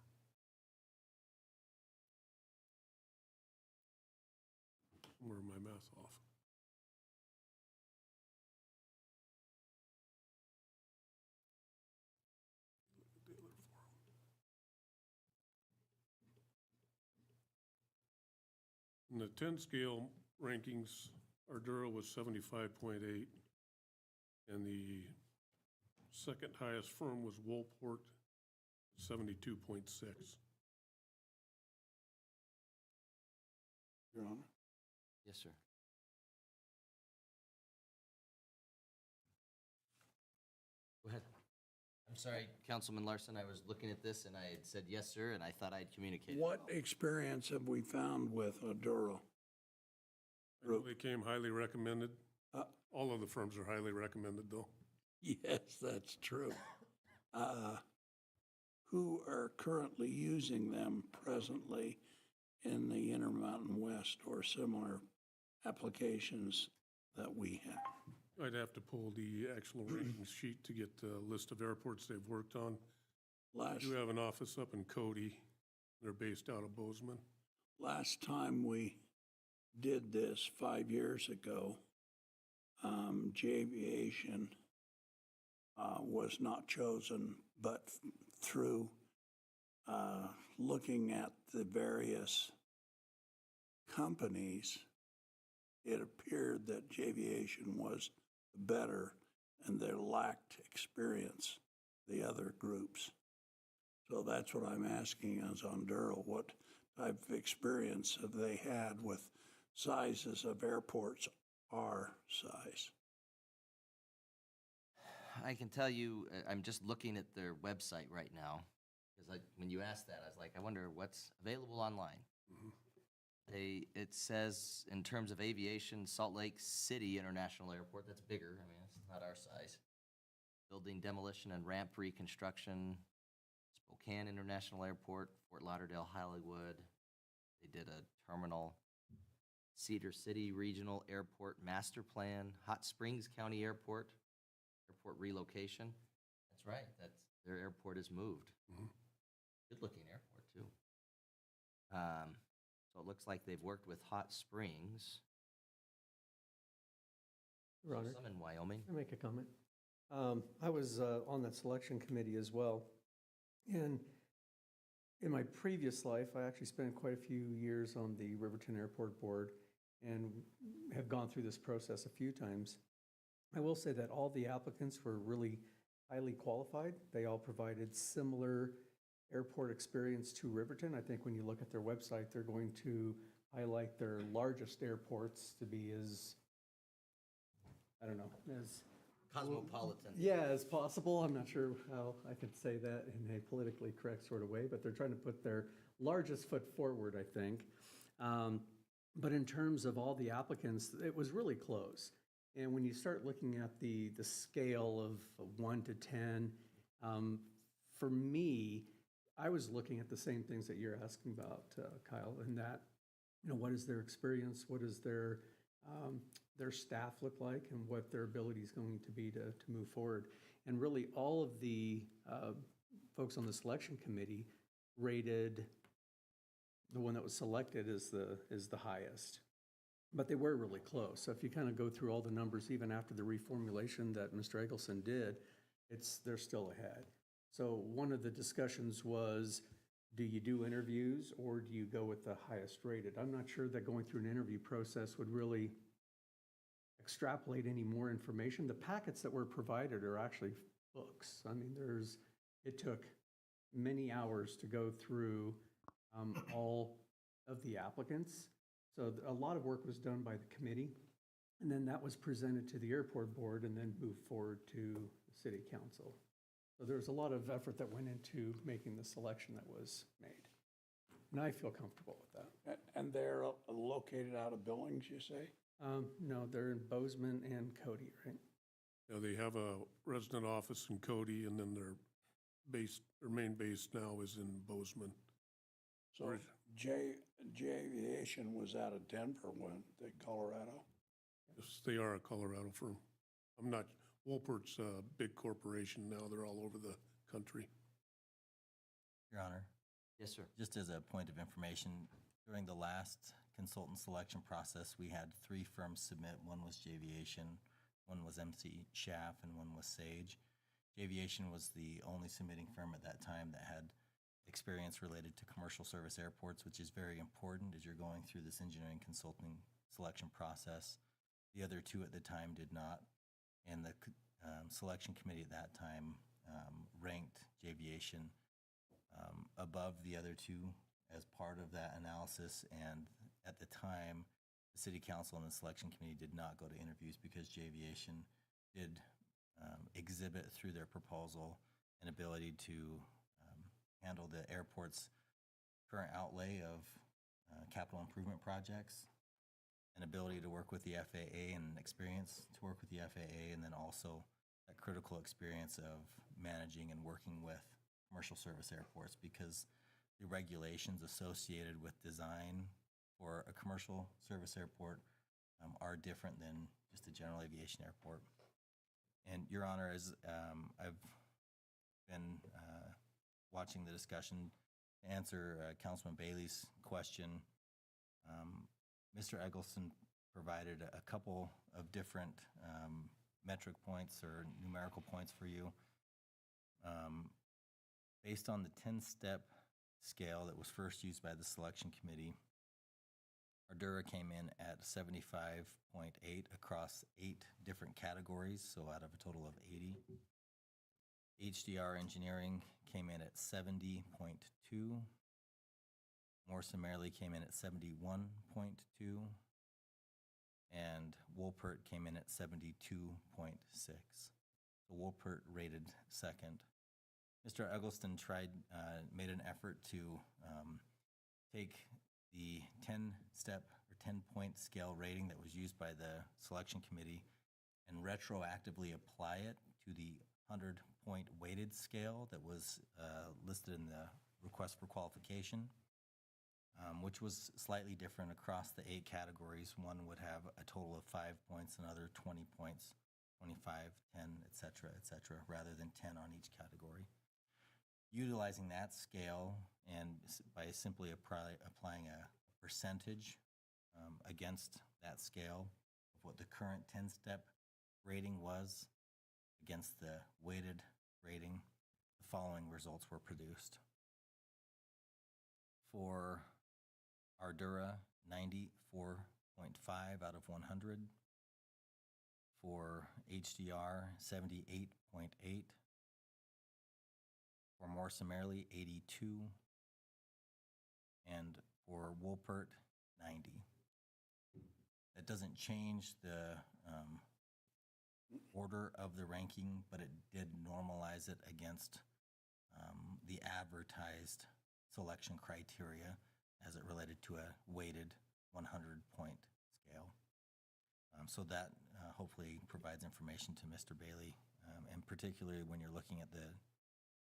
Where my math off? In the 10 scale rankings, Ardura was 75.8, and the second highest firm was Woolport, 72.6. Your Honor. Yes, sir. Go ahead. I'm sorry, Councilman Larson, I was looking at this and I had said yes, sir, and I thought I'd communicated. What experience have we found with Ardura? I know they came highly recommended. Uh, All of the firms are highly recommended, though. Yes, that's true. Who are currently using them presently in the Intermountain West or similar applications that we have? I'd have to pull the actual rankings sheet to get the list of airports they've worked on. I do have an office up in Cody. They're based out of Bozeman. Last time we did this 5 years ago, J-Aviation was not chosen, but through looking at the various companies, it appeared that J-Aviation was better and they lacked experience, the other groups. So that's what I'm asking as Ardura, what type of experience have they had with sizes of airports our size? I can tell you, I'm just looking at their website right now, because when you asked that, I was like, I wonder what's available online. It says, in terms of aviation, Salt Lake City International Airport, that's bigger, I mean, it's not our size. Building demolition and ramp reconstruction, Spokane International Airport, Fort Lauderdale, Hollywood. They did a terminal. Cedar City Regional Airport Master Plan, Hot Springs County Airport, airport relocation. That's right, their airport is moved. Good-looking airport, too. So it looks like they've worked with Hot Springs. Your Honor, Some in Wyoming. can I make a comment? I was on that selection committee as well. And in my previous life, I actually spent quite a few years on the Riverton Airport Board and have gone through this process a few times. I will say that all the applicants were really highly qualified. They all provided similar airport experience to Riverton. I think when you look at their website, they're going to highlight their largest airports to be as, I don't know, as Cosmopolitan. yeah, as possible. I'm not sure how I could say that in a politically correct sort of way, but they're trying to put their largest foot forward, I think. But in terms of all the applicants, it was really close. And when you start looking at the scale of 1 to 10, for me, I was looking at the same things that you're asking about, Kyle, and that, what is their experience, what does their staff look like, and what their ability is going to be to move forward. And really, all of the folks on the selection committee rated the one that was selected as the highest. But they were really close. So if you kind of go through all the numbers, even after the reformulation that Mr. Eggleston did, they're still ahead. So one of the discussions was, do you do interviews or do you go with the highest rated? I'm not sure that going through an interview process would really extrapolate any more information. The packets that were provided are actually books. I mean, it took many hours to go through all of the applicants. So a lot of work was done by the committee, and then that was presented to the airport board and then moved forward to the city council. So there was a lot of effort that went into making the selection that was made. And I feel comfortable with that. And they're located out of Billings, you say? No, they're in Bozeman and Cody, right? Yeah, they have a resident office in Cody, and then their main base now is in Bozeman. So J Aviation was out of Denver, when they Colorado? Yes, they are a Colorado firm. I'm not, Wolpert's a big corporation now. They're all over the country. Your Honor, Yes, sir. just as a point of information, during the last consultant selection process, we had 3 firms submit. One was Javiation, one was MC Schaff, and one was Sage. Javiation was the only submitting firm at that time that had experience related to commercial service airports, which is very important as you're going through this engineering consulting selection process. The other 2 at the time did not, and the selection committee at that time ranked Javiation above the other 2 as part of that analysis. And at the time, the city council and the selection committee did not go to interviews because Javiation did exhibit through their proposal an ability to handle the airport's current outlay of capital improvement projects, an ability to work with the FAA and experience to work with the FAA, and then also that critical experience of managing and working with commercial service airports, because the regulations associated with design for a commercial service airport are different than just a general aviation airport. And Your Honor, as I've been watching the discussion, to answer Councilman Bailey's question, Mr. Eggleston provided a couple of different metric points or numerical points for you. Based on the 10-step scale that was first used by the selection committee, Ardura came in at 75.8 across 8 different categories, so out of a total of 80. HDR Engineering came in at 70.2. Morse & Merrily came in at 71.2. And Wolpert came in at 72.6. So Wolpert rated second. Mr. Eggleston made an effort to take the 10-step or 10-point scale rating that was used by the selection committee and retroactively apply it to the 100-point weighted scale that was listed in the request for qualification, which was slightly different across the 8 categories. One would have a total of 5 points, another 20 points, 25, 10, et cetera, rather than 10 on each category. Utilizing that scale and by simply applying a percentage against that scale of what the current 10-step rating was against the weighted rating, the following results were produced. For Ardura, 94.5 out of 100. For HDR, 78.8. For Morse & Merrily, 82. And for Wolpert, 90. That doesn't change the order of the ranking, but it did normalize it against the advertised selection criteria as it related to a weighted 100-point scale. So that hopefully provides information to Mr. Bailey, and particularly when you're looking at the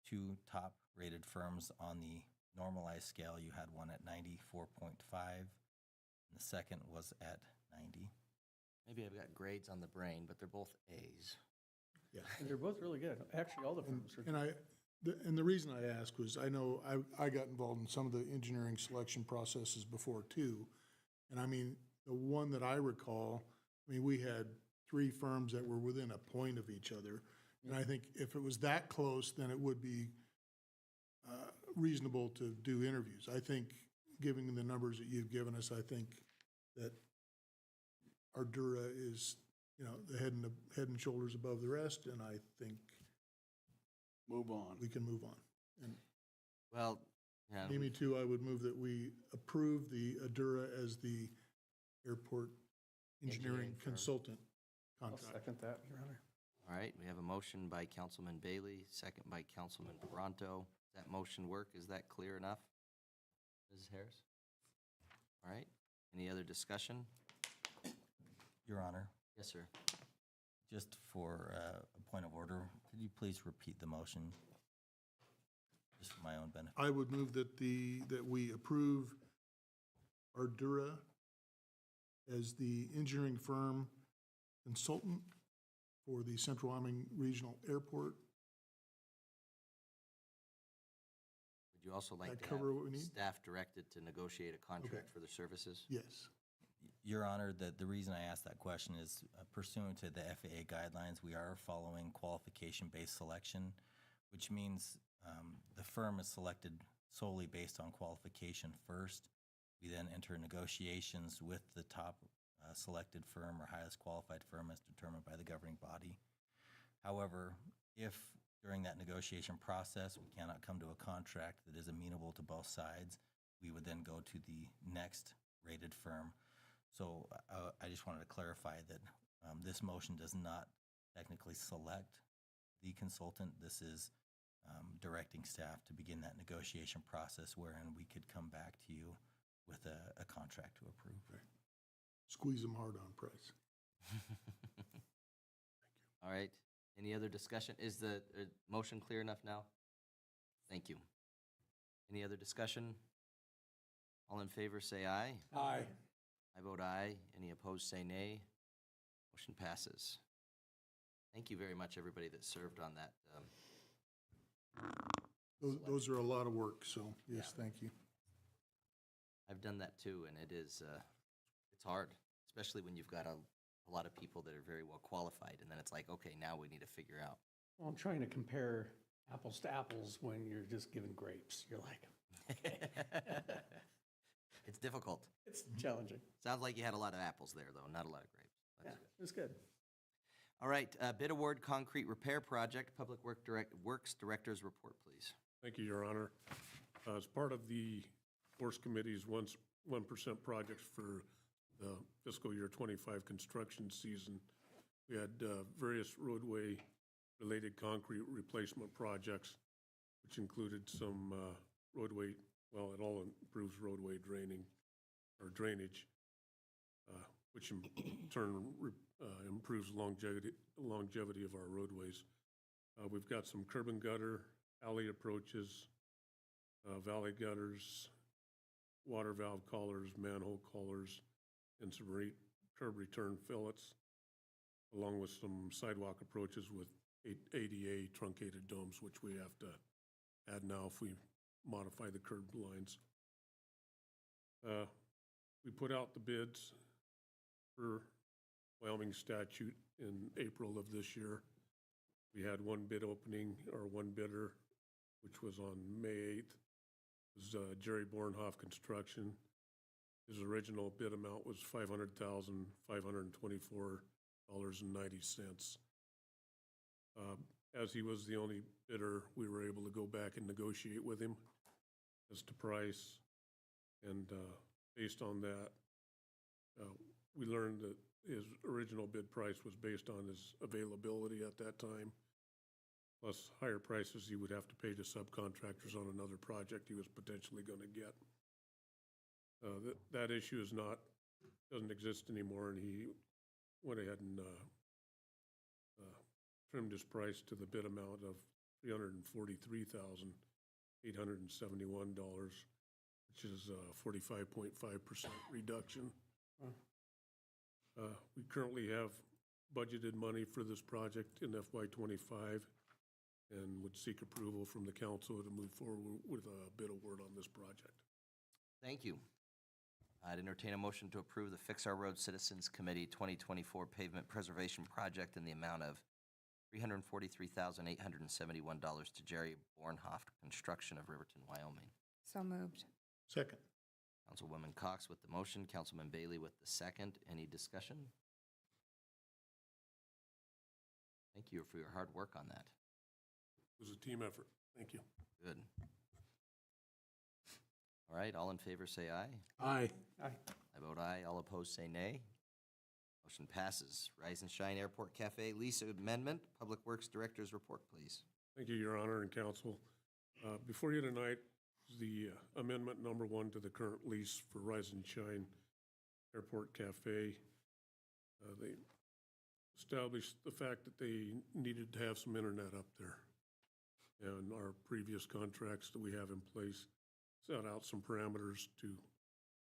2 top-rated firms on the normalized scale. You had one at 94.5, and the second was at 90. Maybe I've got grades on the brain, but they're both A's. Yeah. And they're both really good. Actually, all the firms are. And the reason I ask was I know I got involved in some of the engineering selection processes before too. And I mean, the one that I recall, I mean, we had 3 firms that were within a point of each other. And I think if it was that close, then it would be reasonable to do interviews. I think, given the numbers that you've given us, I think that Ardura is, the head and shoulders above the rest, and I think Move on. we can move on. And Well, Yeah. Amy, too, I would move that we approve the ADURA as the airport engineering firm. consultant I'll contract. second that, Your Honor. All right, we have a motion by Councilman Bailey, second by Councilman Toronto. Does that motion work? Is that clear enough? Mrs. Harris? All right, any other discussion? Your Honor, Yes, sir. just for a point of order, could you please repeat the motion? Just for my own benefit. I would move that that we approve ADURA as the engineering firm consultant for the Central Wyoming Regional Airport. Would you also like That to cover have what we need? staff directed to negotiate a contract Okay. for the services? Yes. Your Honor, the reason I asked that question is pursuant to the FAA guidelines, we are following qualification-based selection, which means the firm is selected solely based on qualification first. We then enter negotiations with the top selected firm or highest qualified firm as determined by the governing body. However, if during that negotiation process we cannot come to a contract that is amenable to both sides, we would then go to the next rated firm. So I just wanted to clarify that this motion does not technically select the consultant. This is directing staff to begin that negotiation process wherein we could come back to you with a contract to approve. Squeeze them hard on price. All right, any other discussion? Is the motion clear enough now? Thank you. Any other discussion? All in favor, say aye. Aye. I vote aye. Any opposed, say nay. Motion passes. Thank you very much, everybody that served on that. Those are a lot of work, so yes, thank you. I've done that too, and it is, it's hard, especially when you've got a lot of people that are very well qualified, and then it's like, okay, now we need to figure out. Well, I'm trying to compare apples to apples when you're just given grapes. You're like, It's difficult. it's challenging. Sounds like you had a lot of apples there, though, not a lot of grapes. Yeah, That's good. it was good. All right, bid award concrete repair project, Public Works Director's report, please. Thank you, Your Honor. As part of the Force Committee's 1% projects for the fiscal year 25 construction season, we had various roadway-related concrete replacement projects, which included some roadway, well, it all improves roadway drainage, which in turn improves longevity of our roadways. We've got some curb and gutter, alley approaches, valley gutters, water valve collars, manhole collars, and some curb return fillets, along with some sidewalk approaches with ADA truncated domes, which we have to add now if we modify the curb lines. We put out the bids for Wyoming statute in April of this year. We had one bid opening, or one bidder, which was on May 8th. It was Jerry Bornhoff Construction. His original bid amount was $500,524.90. As he was the only bidder, we were able to go back and negotiate with him as to price. And based on that, we learned that his original bid price was based on his availability at that time, plus higher prices he would have to pay to subcontractors on another project he was potentially going to get. That issue doesn't exist anymore, and he went ahead and trimmed his price to the bid amount of $343,871, which is a 45.5% reduction. We currently have budgeted money for this project in FY25 and would seek approval from the council to move forward with a bid award on this project. Thank you. I'd entertain a motion to approve the Fix Our Road Citizens Committee 2024 Pavement Preservation Project in the amount of $343,871 to Jerry Bornhoff Construction of Riverton, Wyoming. So moved. Second. Councilwoman Cox with the motion, Councilman Bailey with the second. Any discussion? Thank you for your hard work on that. It was a team effort. Thank you. Good. All right, all in favor say aye. Aye. Aye. I vote aye. All opposed say nay. Motion passes. Rise and Shine Airport Cafe lease amendment. Public Works Director's report, please. Thank you, Your Honor and Council. Before you tonight is the amendment number 1 to the current lease for Rise and Shine Airport Cafe. They established the fact that they needed to have some internet up there. And our previous contracts that we have in place set out some parameters to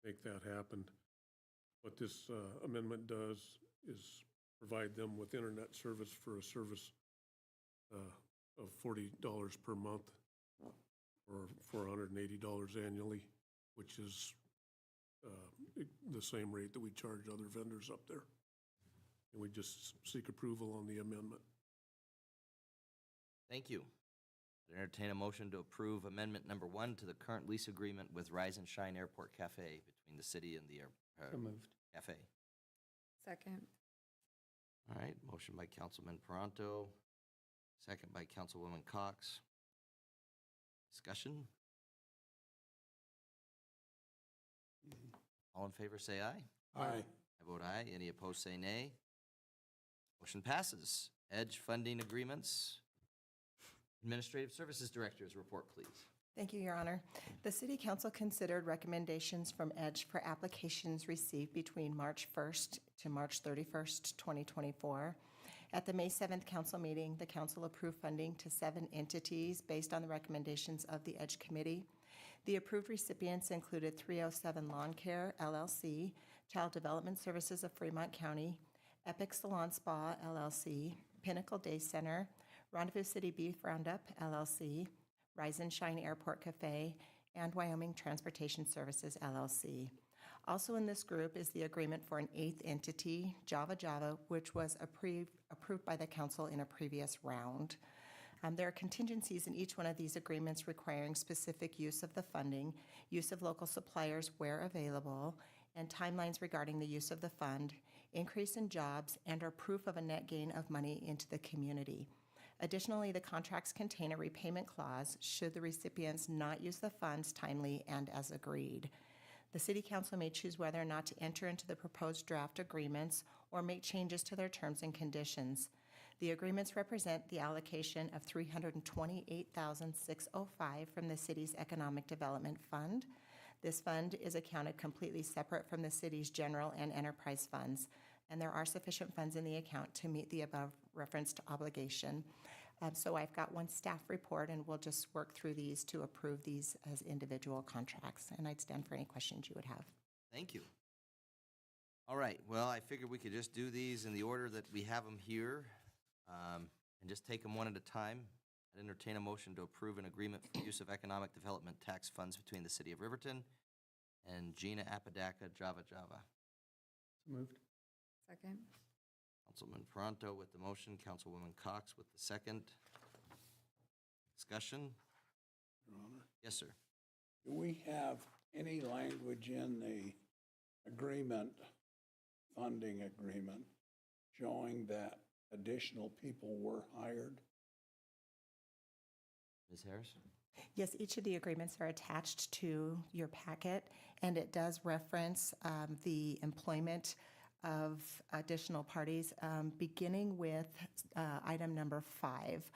make that happen. What this amendment does is provide them with internet service for a service of $40 per month or $480 annually, which is the same rate that we charge other vendors up there. And we just seek approval on the amendment. Thank you. I entertain a motion to approve amendment number 1 to the current lease agreement with Rise and Shine Airport Cafe between the city and the So moved. cafe. Second. All right, motion by Councilman Peranto, second by Councilwoman Cox. Discussion? All in favor say aye. Aye. I vote aye. Any opposed say nay. Motion passes. EDGE funding agreements. Administrative Services Director's report, please. Thank you, Your Honor. The City Council considered recommendations from EDGE for applications received between March 1st to March 31st, 2024. At the May 7th council meeting, the council approved funding to 7 entities based on the recommendations of the EDGE Committee. The approved recipients included 307 Lawn Care, LLC, Child Development Services of Fremont County, Epic Salon Spa, LLC, Pinnacle Day Center, Rendezvous City Beef Roundup, LLC, Rise and Shine Airport Cafe, and Wyoming Transportation Services, LLC. Also in this group is the agreement for an 8th entity, JAVA, which was approved by the council in a previous round. There are contingencies in each one of these agreements requiring specific use of the funding, use of local suppliers where available, and timelines regarding the use of the fund, increase in jobs, and/or proof of a net gain of money into the community. Additionally, the contracts contain a repayment clause should the recipients not use the funds timely and as agreed. The City Council may choose whether or not to enter into the proposed draft agreements or make changes to their terms and conditions. The agreements represent the allocation of $328,605 from the city's Economic Development Fund. This fund is accounted completely separate from the city's general and enterprise funds, and there are sufficient funds in the account to meet the above referenced obligation. So I've got one staff report, and we'll just work through these to approve these as individual contracts, and I'd stand for any questions you would have. Thank you. All right, well, I figured we could just do these in the order that we have them here, and just take them one at a time. I'd entertain a motion to approve an agreement for use of economic development tax funds between the city of Riverton and JENA APODACA-JAVA. So moved. Second. Councilman Peranto with the motion, Councilwoman Cox with the second. Discussion? Your Honor, Yes, sir. do we have any language in the agreement, funding agreement, showing that additional people were hired? Ms. Harris? Yes, each of the agreements are attached to your packet, and it does reference the employment of additional parties, beginning with item number 5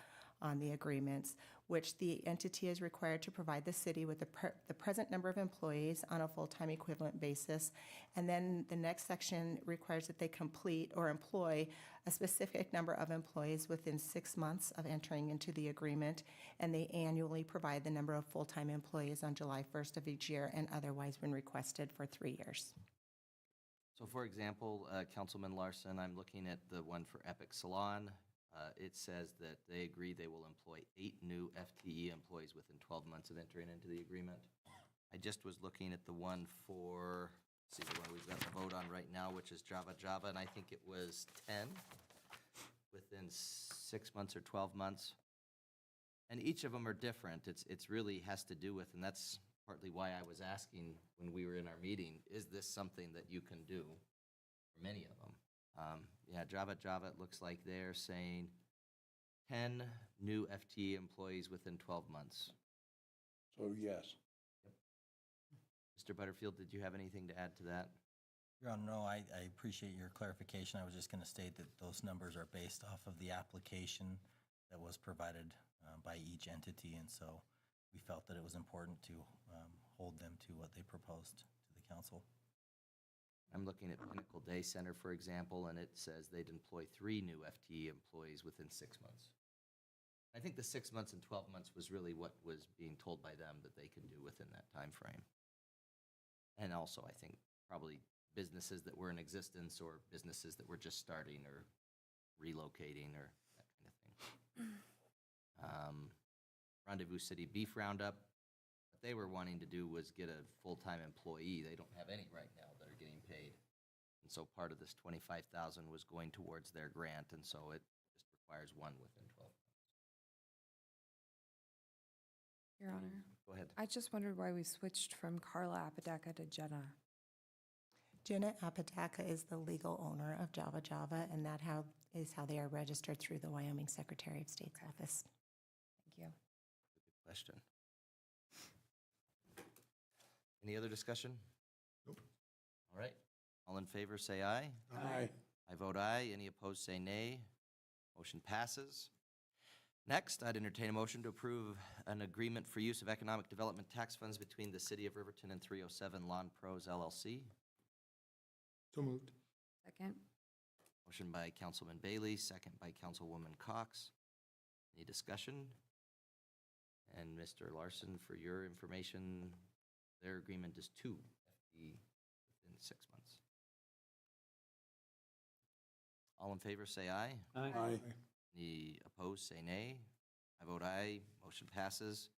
on the agreements, which the entity is required to provide the city with the present number of employees on a full-time equivalent basis. And then the next section requires that they complete or employ a specific number of employees within 6 months of entering into the agreement, and they annually provide the number of full-time employees on July 1st of each year and otherwise when requested for 3 years. So for example, Councilman Larson, I'm looking at the one for Epic Salon. It says that they agree they will employ 8 new FTE employees within 12 months of entering into the agreement. I just was looking at the one for, let's see, the one we've got the vote on right now, which is JAVA, and I think it was 10 within 6 months or 12 months. And each of them are different. It's really has to do with, and that's partly why I was asking when we were in our meeting, is this something that you can do for many of them? Yeah, JAVA, it looks like they're saying 10 new FTE employees within 12 months. So yes. Mr. Butterfield, did you have anything to add to that? Your Honor, no, I appreciate your clarification. I was just going to state that those numbers are based off of the application that was provided by each entity, and so we felt that it was important to hold them to what they proposed to the council. I'm looking at Pinnacle Day Center, for example, and it says they'd employ 3 new FTE employees within 6 months. I think the 6 months and 12 months was really what was being told by them that they can do within that time frame. And also, I think probably businesses that were in existence or businesses that were just starting or relocating or that kind of thing. Rendezvous City Beef Roundup, what they were wanting to do was get a full-time employee. They don't have any right now that are getting paid. And so part of this $25,000 was going towards their grant, and so it just requires one within 12 months. Your Honor, Go ahead. I just wondered why we switched from Carla Apodaca to JENA. JENA APODACA is the legal owner of JAVA, and that is how they are registered through the Wyoming Secretary of State's office. Thank you. Good question. Any other discussion? Nope. All right. All in favor, say aye. Aye. I vote aye. Any opposed, say nay. Motion passes. Next, I'd entertain a motion to approve an agreement for use of economic development tax funds between the City of Riverton and 307 Lawn Pros LLC. So moved. Second. Motion by Councilman Bailey, second by Councilwoman Cox. Any discussion? And Mr. Larson, for your information, their agreement is 2 FTE within 6 months. All in favor, say aye. Aye. Any opposed, say nay. I vote aye. Motion passes.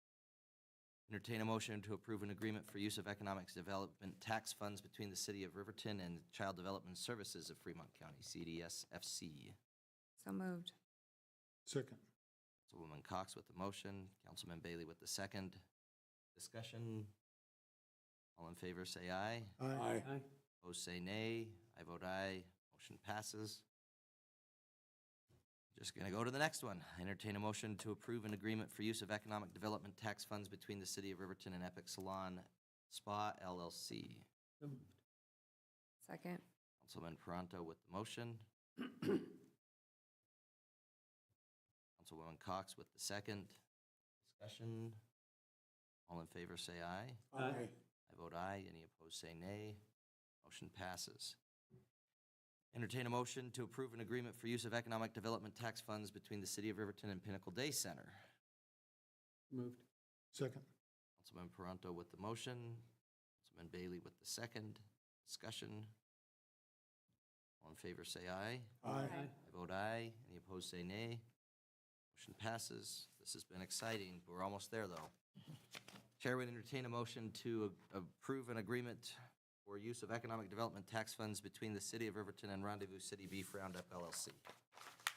Entertain a motion to approve an agreement for use of economic development tax funds between the City of Riverton and Child Development Services of Fremont County, CDSFC. So moved. Second. Councilwoman Cox with the motion, Councilman Bailey with the second. Discussion. All in favor, say aye. Aye. Opposed, say nay. I vote aye. Motion passes. Just going to go to the next one. Entertain a motion to approve an agreement for use of economic development tax funds between the City of Riverton and Epic Salon Spa LLC. Second. Councilman Paranto with the motion. Councilwoman Cox with the second. Discussion. All in favor, say aye. Aye. I vote aye. Any opposed, say nay. Motion passes. Entertain a motion to approve an agreement for use of economic development tax funds between the City of Riverton and Pinnacle Day Center. Moved. Second. Councilman Paranto with the motion. Councilman Bailey with the second. Discussion. All in favor, say aye. Aye. I vote aye. Any opposed, say nay. Motion passes. This has been exciting. We're almost there, though. Chair would entertain a motion to approve an agreement for use of economic development tax funds between the City of Riverton and Rendezvous City Beef Roundup LLC.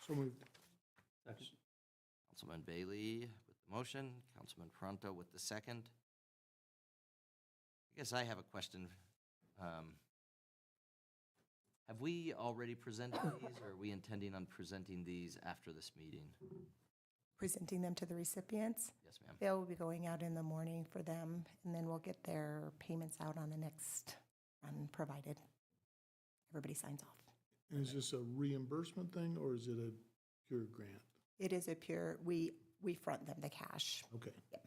So moved. Second. Councilman Bailey with the motion, Councilman Paranto with the second. I guess I have a question. Have we already presented these, or are we intending on presenting these after this meeting? Presenting them to the recipients. Yes, ma'am. They will be going out in the morning for them, and then we'll get their payments out on the next run provided. Everybody signs off. And is this a reimbursement thing, or is it a pure grant? It is a pure, we front them the cash. Okay. Yep.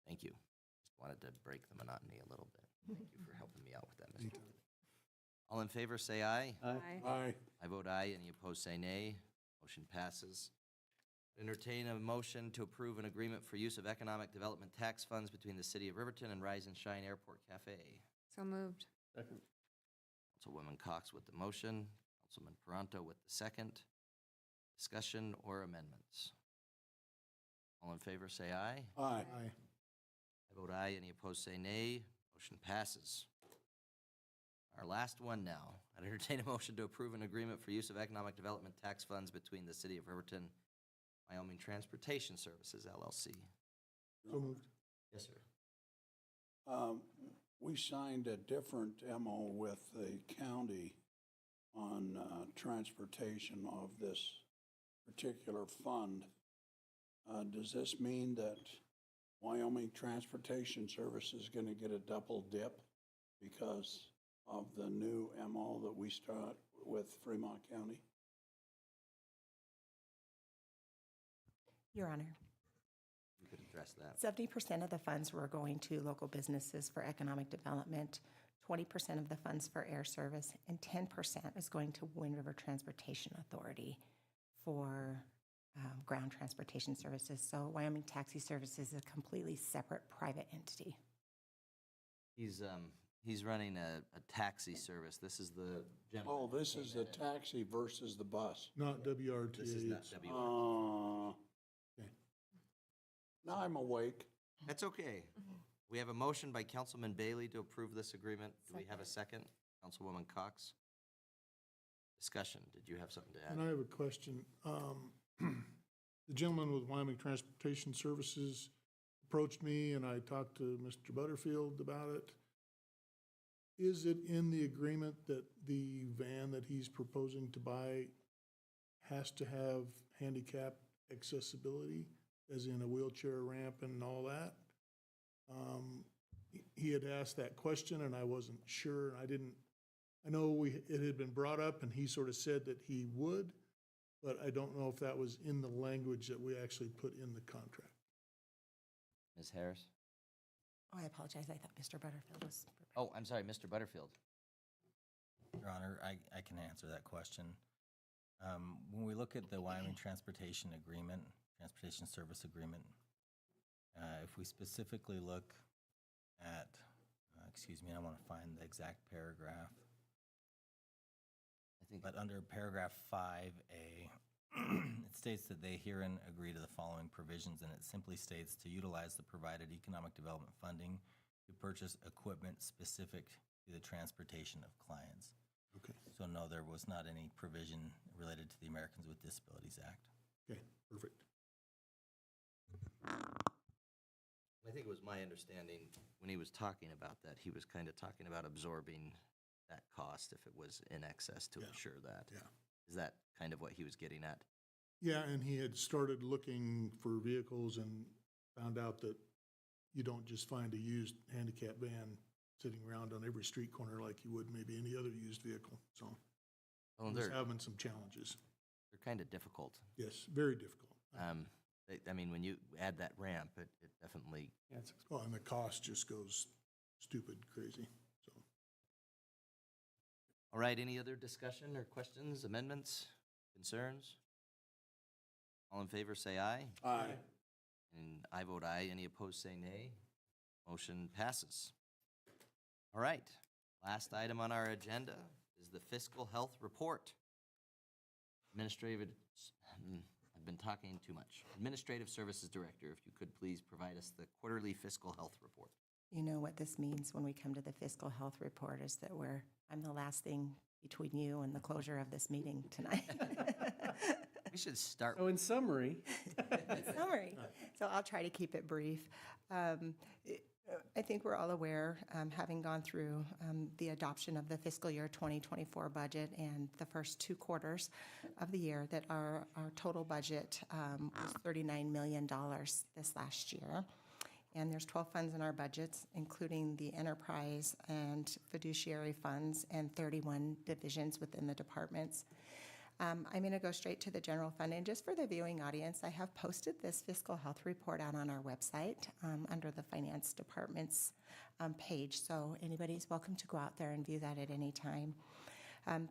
Thank you. Just wanted to break the monotony a little bit. Thank you for helping me out with that, Mr. All in favor, say aye. Aye. I vote aye. Any opposed, say nay. Motion passes. Entertain a motion to approve an agreement for use of economic development tax funds between the City of Riverton and Rise and Shine Airport Cafe. So moved. Second. Councilwoman Cox with the motion, Councilman Paranto with the second. Discussion or amendments? All in favor, say aye. Aye. Aye. I vote aye. Any opposed, say nay. Motion passes. Our last one now. I'd entertain a motion to approve an agreement for use of economic development tax funds between the City of Riverton, Wyoming Transportation Services, LLC. So moved. Yes, sir. We signed a different MO with the county on transportation of this particular fund. Does this mean that Wyoming Transportation Service is gonna get a double dip because of the new MO that we start with Fremont County? Your Honor, You could address that. 70% of the funds were going to local businesses for economic development, 20% of the funds for air service, and 10% is going to Wind River Transportation Authority for ground transportation services. So Wyoming Taxi Services is a completely separate private entity. He's running a taxi service. This is the gentleman. Oh, this is the taxi versus the bus. Not WRTA. This is not it's- WR. Okay. Now I'm awake. That's okay. We have a motion by Councilman Bailey to approve this agreement. Do we have a second? Councilwoman Cox? Discussion. Did you have something to And add? I have a question. The gentleman with Wyoming Transportation Services approached me, and I talked to Mr. Butterfield about it. Is it in the agreement that the van that he's proposing to buy has to have handicap accessibility, as in a wheelchair ramp and all that? He had asked that question, and I wasn't sure, and I know it had been brought up, and he sort of said that he would, but I don't know if that was in the language that we actually put in the contract. Ms. Harris? Oh, I apologize. I thought Mr. Butterfield was. Oh, I'm sorry, Mr. Butterfield. Your Honor, I can answer that question. When we look at the Wyoming Transportation Agreement, Transportation Service Agreement, if we specifically look at, excuse me, I want to find the exact paragraph. But under paragraph 5A, it states that they herein agree to the following provisions, and it simply states to utilize the provided economic development funding to purchase equipment specific to the transportation of clients. Okay. So no, there was not any provision related to the Americans with Disabilities Act. Okay, perfect. I think it was my understanding when he was talking about that, he was kind of talking about absorbing that cost if it was in excess to Yeah. ensure that. Yeah. Is that kind of what he was getting at? Yeah, and he had started looking for vehicles and found out that you don't just find a used handicap van sitting around on every street corner like you would maybe any other used vehicle. So Oh, he's they're having some challenges. kind of difficult. Yes, very difficult. I mean, when you add that ramp, it definitely, Yeah, it's Well, and the cost just goes stupid crazy, so. all right, any other discussion or questions, amendments, concerns? All in favor, say aye. Aye. And I vote aye. Any opposed, say nay. Motion passes. All right, last item on our agenda is the fiscal health report. Administrative, I've been talking too much. Administrative Services Director, if you could please provide us the quarterly fiscal health report. You know what this means when we come to the fiscal health report is that I'm the last thing between you and the closure of this meeting tonight. We should start. So in summary, Summary. So I'll try to keep it brief. I think we're all aware, having gone through the adoption of the fiscal year 2024 budget and the first 2 quarters of the year, that our total budget was $39 million this last year. And there's 12 funds in our budgets, including the enterprise and fiduciary funds and 31 divisions within the departments. I'm going to go straight to the general fund. And just for the viewing audience, I have posted this fiscal health report out on our website under the finance department's page. So anybody's welcome to go out there and view that at any time.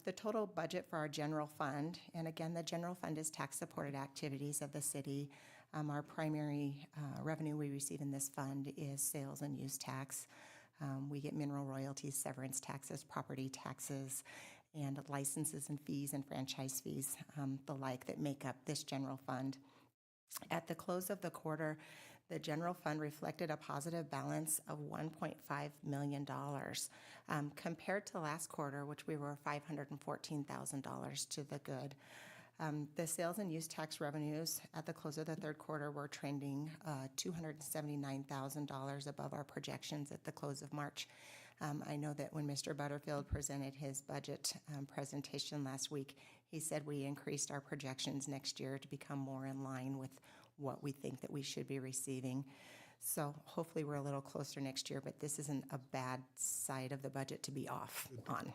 The total budget for our general fund, and again, the general fund is tax-supported activities of the city. Our primary revenue we receive in this fund is sales and use tax. We get mineral royalties, severance taxes, property taxes, and licenses and fees and franchise fees, the like, that make up this general fund. At the close of the quarter, the general fund reflected a positive balance of $1.5 million compared to last quarter, which we were $514,000 to the good. The sales and use tax revenues at the close of the third quarter were trending $279,000 above our projections at the close of March. I know that when Mr. Butterfield presented his budget presentation last week, he said we increased our projections next year to become more in line with what we think that we should be receiving. So hopefully we're a little closer next year, but this isn't a bad side of the budget to be off on.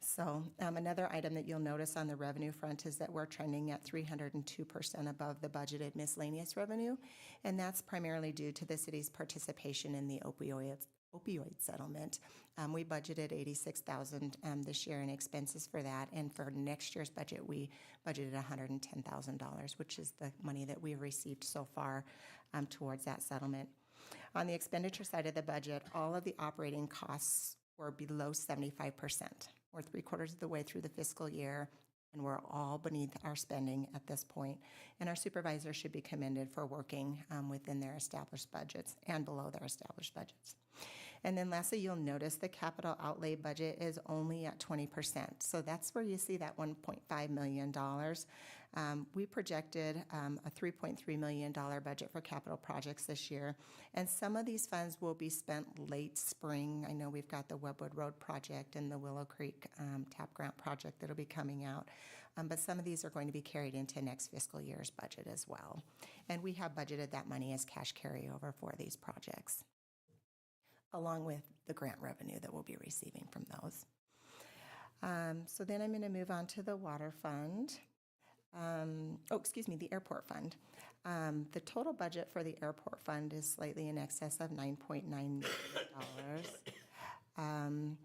So another item that you'll notice on the revenue front is that we're trending at 302% above the budgeted miscellaneous revenue, and that's primarily due to the city's participation in the opioid settlement. We budgeted $86,000 this year in expenses for that, and for next year's budget, we budgeted $110,000, which is the money that we've received so far towards that settlement. On the expenditure side of the budget, all of the operating costs were below 75%. We're 3/4 of the way through the fiscal year, and we're all beneath our spending at this point. And our supervisors should be commended for working within their established budgets and below their established budgets. And then lastly, you'll notice the capital outlay budget is only at 20%. So that's where you see that $1.5 million. We projected a $3.3 million budget for capital projects this year. And some of these funds will be spent late spring. I know we've got the Webwood Road project and the Willow Creek TAP grant project that'll be coming out. But some of these are going to be carried into next fiscal year's budget as well. And we have budgeted that money as cash carryover for these projects, along with the grant revenue that we'll be receiving from those. So then I'm going to move on to the water fund. The airport fund. The total budget for the airport fund is slightly in excess of $9.9 million.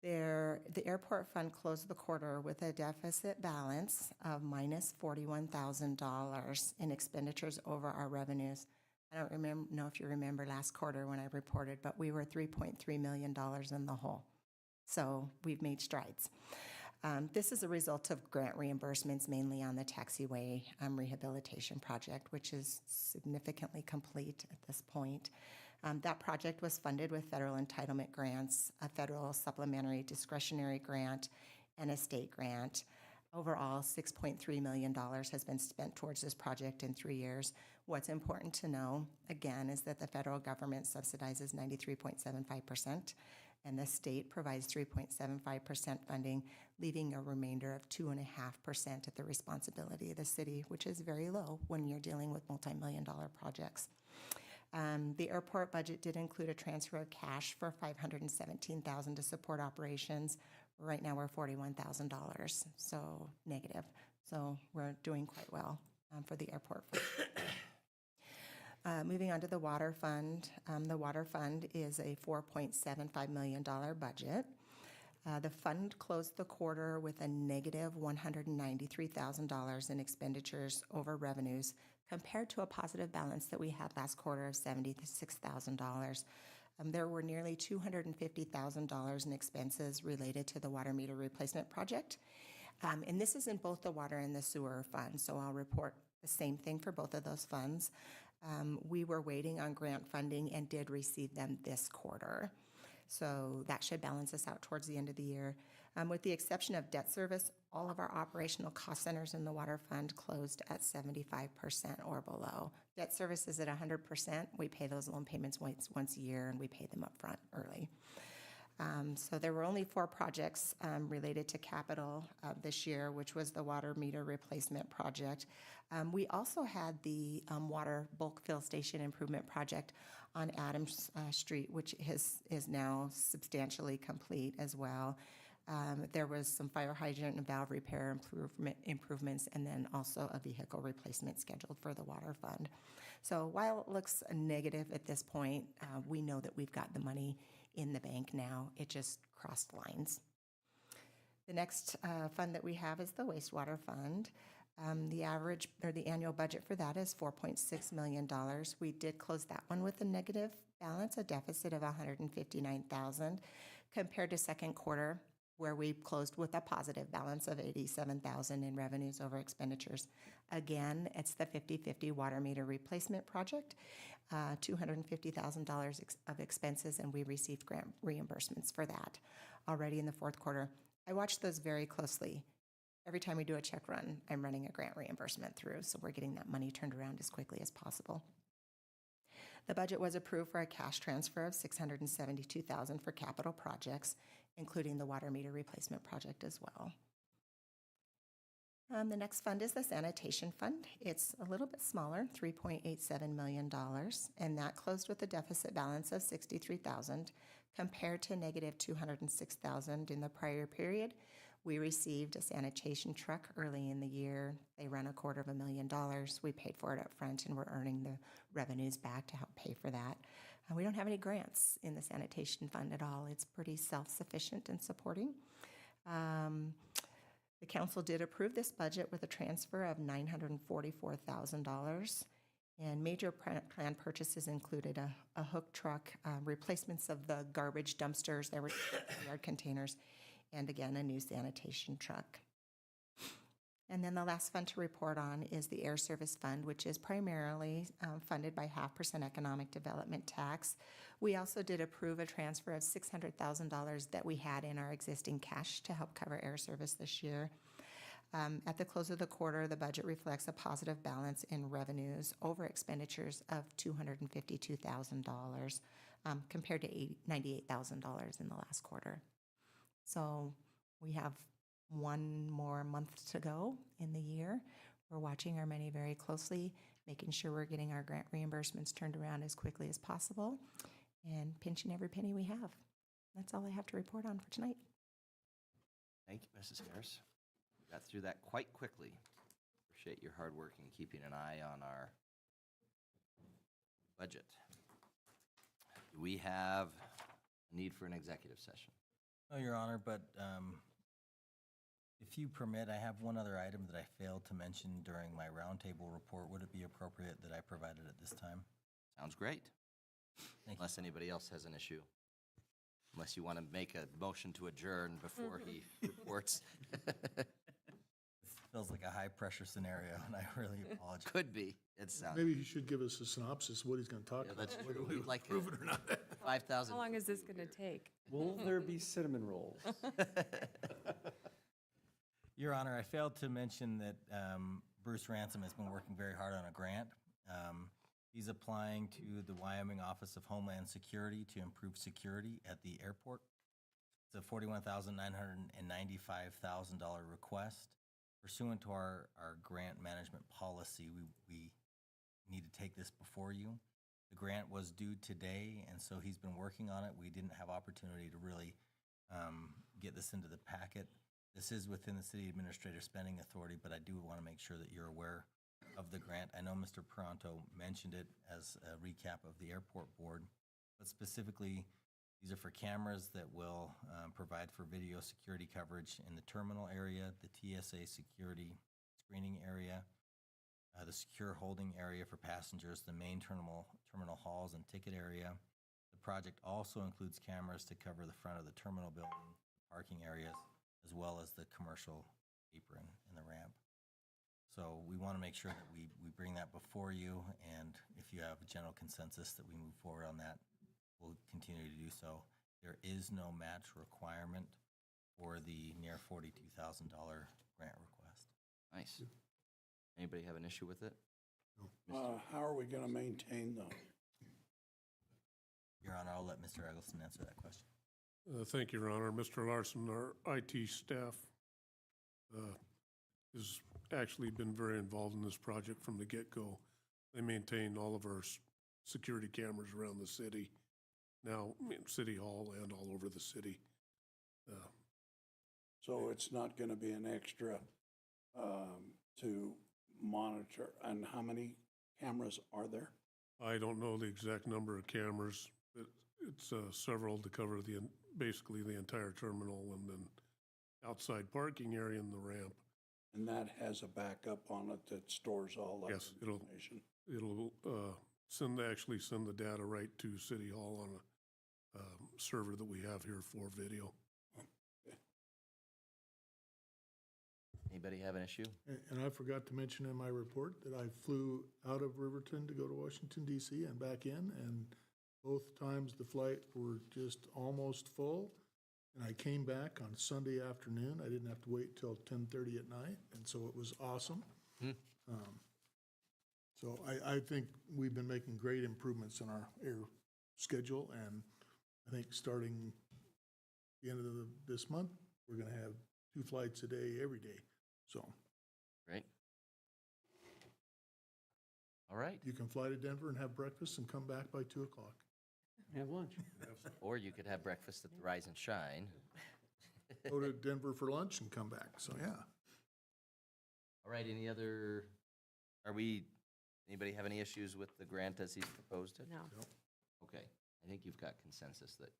The airport fund closed the quarter with a deficit balance of minus $41,000 in expenditures over our revenues. I don't know if you remember last quarter when I reported, but we were $3.3 million in the hole. So we've made strides. This is a result of grant reimbursements, mainly on the taxiway rehabilitation project, which is significantly complete at this point. That project was funded with federal entitlement grants, a federal supplementary discretionary grant, and a state grant. Overall, $6.3 million has been spent towards this project in 3 years. What's important to know, again, is that the federal government subsidizes 93.75%, and the state provides 3.75% funding, leaving a remainder of 2.5% at the responsibility of the city, which is very low when you're dealing with multi-million-dollar projects. The airport budget did include a transfer of cash for $517,000 to support operations. Right now, we're $41,000, so negative. So we're doing quite well for the airport fund. Moving on to the water fund. The water fund is a $4.75 million budget. The fund closed the quarter with a negative $193,000 in expenditures over revenues, compared to a positive balance that we had last quarter of $76,000. There were nearly $250,000 in expenses related to the water meter replacement project. And this is in both the water and the sewer fund, so I'll report the same thing for both of those funds. We were waiting on grant funding and did receive them this quarter. So that should balance us out towards the end of the year. With the exception of debt service, all of our operational cost centers in the water fund closed at 75% or below. Debt service is at 100%. We pay those loan payments once a year, and we pay them up front early. So there were only 4 projects related to capital this year, which was the water meter replacement project. We also had the water bulk fill station improvement project on Adams Street, which is now substantially complete as well. There was some fire hydrant and valve repair improvements, and then also a vehicle replacement scheduled for the water fund. So while it looks negative at this point, we know that we've got the money in the bank now. It just crossed lines. The next fund that we have is the wastewater fund. The annual budget for that is $4.6 million. We did close that one with a negative balance, a deficit of $159,000, compared to second quarter, where we closed with a positive balance of $87,000 in revenues over expenditures. Again, it's the 50/50 water meter replacement project, $250,000 of expenses, and we received grant reimbursements for that already in the fourth quarter. I watch those very closely. Every time we do a check run, I'm running a grant reimbursement through, so we're getting that money turned around as quickly as possible. The budget was approved for a cash transfer of $672,000 for capital projects, including the water meter replacement project as well. The next fund is the sanitation fund. It's a little bit smaller, $3.87 million, and that closed with a deficit balance of $63,000 compared to negative $206,000 in the prior period. We received a sanitation truck early in the year. They run $250,000. We paid for it up front, and we're earning the revenues back to help pay for that. We don't have any grants in the sanitation fund at all. It's pretty self-sufficient and supporting. The council did approve this budget with a transfer of $944,000, and major planned purchases included a hook truck, replacements of the garbage dumpsters, there were yard containers, and again, a new sanitation truck. And then the last fund to report on is the Air Service Fund, which is primarily funded by 0.5% economic development tax. We also did approve a transfer of $600,000 that we had in our existing cash to help cover air service this year. At the close of the quarter, the budget reflects a positive balance in revenues over expenditures of $252,000 compared to $98,000 in the last quarter. So we have one more month to go in the year. We're watching our money very closely, making sure we're getting our grant reimbursements turned around as quickly as possible, and pinching every penny we have. That's all I have to report on for tonight. Thank you, Mrs. Harris. Got through that quite quickly. Appreciate your hard work in keeping an eye on our budget. Do we have a need for an executive session? No, Your Honor, but if you permit, I have one other item that I failed to mention during my roundtable report. Would it be appropriate that I provide it at this time? Sounds great. Thank you. Unless anybody else has an issue. Unless you want to make a motion to adjourn before he reports. This feels like a high-pressure scenario, and I really apologize. Could be. It sounds. Maybe he should give us a synopsis of what he's going to talk Yeah, about. that's true. Whether we We'd like approve it or not. 5,000. How long is this going to take? Will there be cinnamon rolls? Your Honor, I failed to mention that Bruce Ransom has been working very hard on a grant. He's applying to the Wyoming Office of Homeland Security to improve security at the airport. It's a $41,995,000 request. Pursuant to our grant management policy, we need to take this before you. The grant was due today, and so he's been working on it. We didn't have opportunity to really get this into the packet. This is within the City Administrator Spending Authority, but I do want to make sure that you're aware of the grant. I know Mr. Pronto mentioned it as a recap of the airport board, but specifically, these are for cameras that will provide for video security coverage in the terminal area, the TSA security screening area, the secure holding area for passengers, the main terminal halls and ticket area. The project also includes cameras to cover the front of the terminal building, parking areas, as well as the commercial apron and the ramp. So we want to make sure that we bring that before you, and if you have a general consensus that we move forward on that, we'll continue to do so. There is no match requirement for the near $42,000 grant request. Nice. Anybody have an issue with it? How are we going to maintain those? Your Honor, I'll let Mr. Eggleston answer that question. Thank you, Your Honor. Mr. Larson, our IT staff has actually been very involved in this project from the get-go. They maintain all of our security cameras around the city, now in City Hall and all over the city. So it's not going to be an extra to monitor. And how many cameras are there? I don't know the exact number of cameras, but it's several to cover basically the entire terminal and then outside parking area and the ramp. And that has a backup on it that stores all that Yes, information. It'll actually send the data right to City Hall on a server that we have here for video. Anybody have an issue? And I forgot to mention in my report that I flew out of Riverton to go to Washington, D.C. and back in, and both times the flight were just almost full. And I came back on Sunday afternoon. I didn't have to wait till 10:30 at night, and so it was awesome. So I think we've been making great improvements in our air schedule, and I think starting the end of this month, we're going to have 2 flights a day every day. So right. You can fly to Denver and have breakfast and come back by 2 o'clock. Have lunch. Or you could have breakfast at the Rise and Shine. Go to Denver for lunch and come back, so yeah. All right, anybody have any issues with the grant as he's proposed it? No. Okay, I think you've got consensus that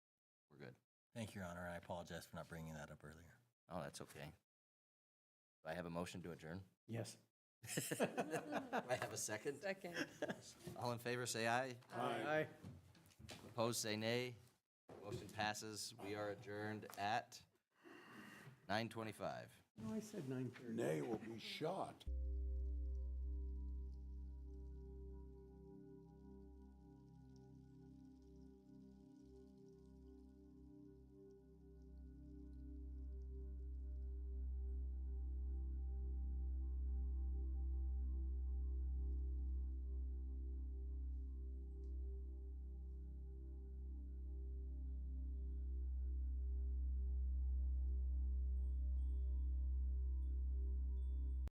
we're good. Thank you, Your Honor. I apologize for not bringing that up earlier. Oh, that's okay. Do I have a motion to adjourn? Yes. Do I have a second? Second. All in favor, say aye. Aye. Opposed, say nay. Motion passes. We are adjourned at 9:25. No, I said 9:30. Nay will be shot.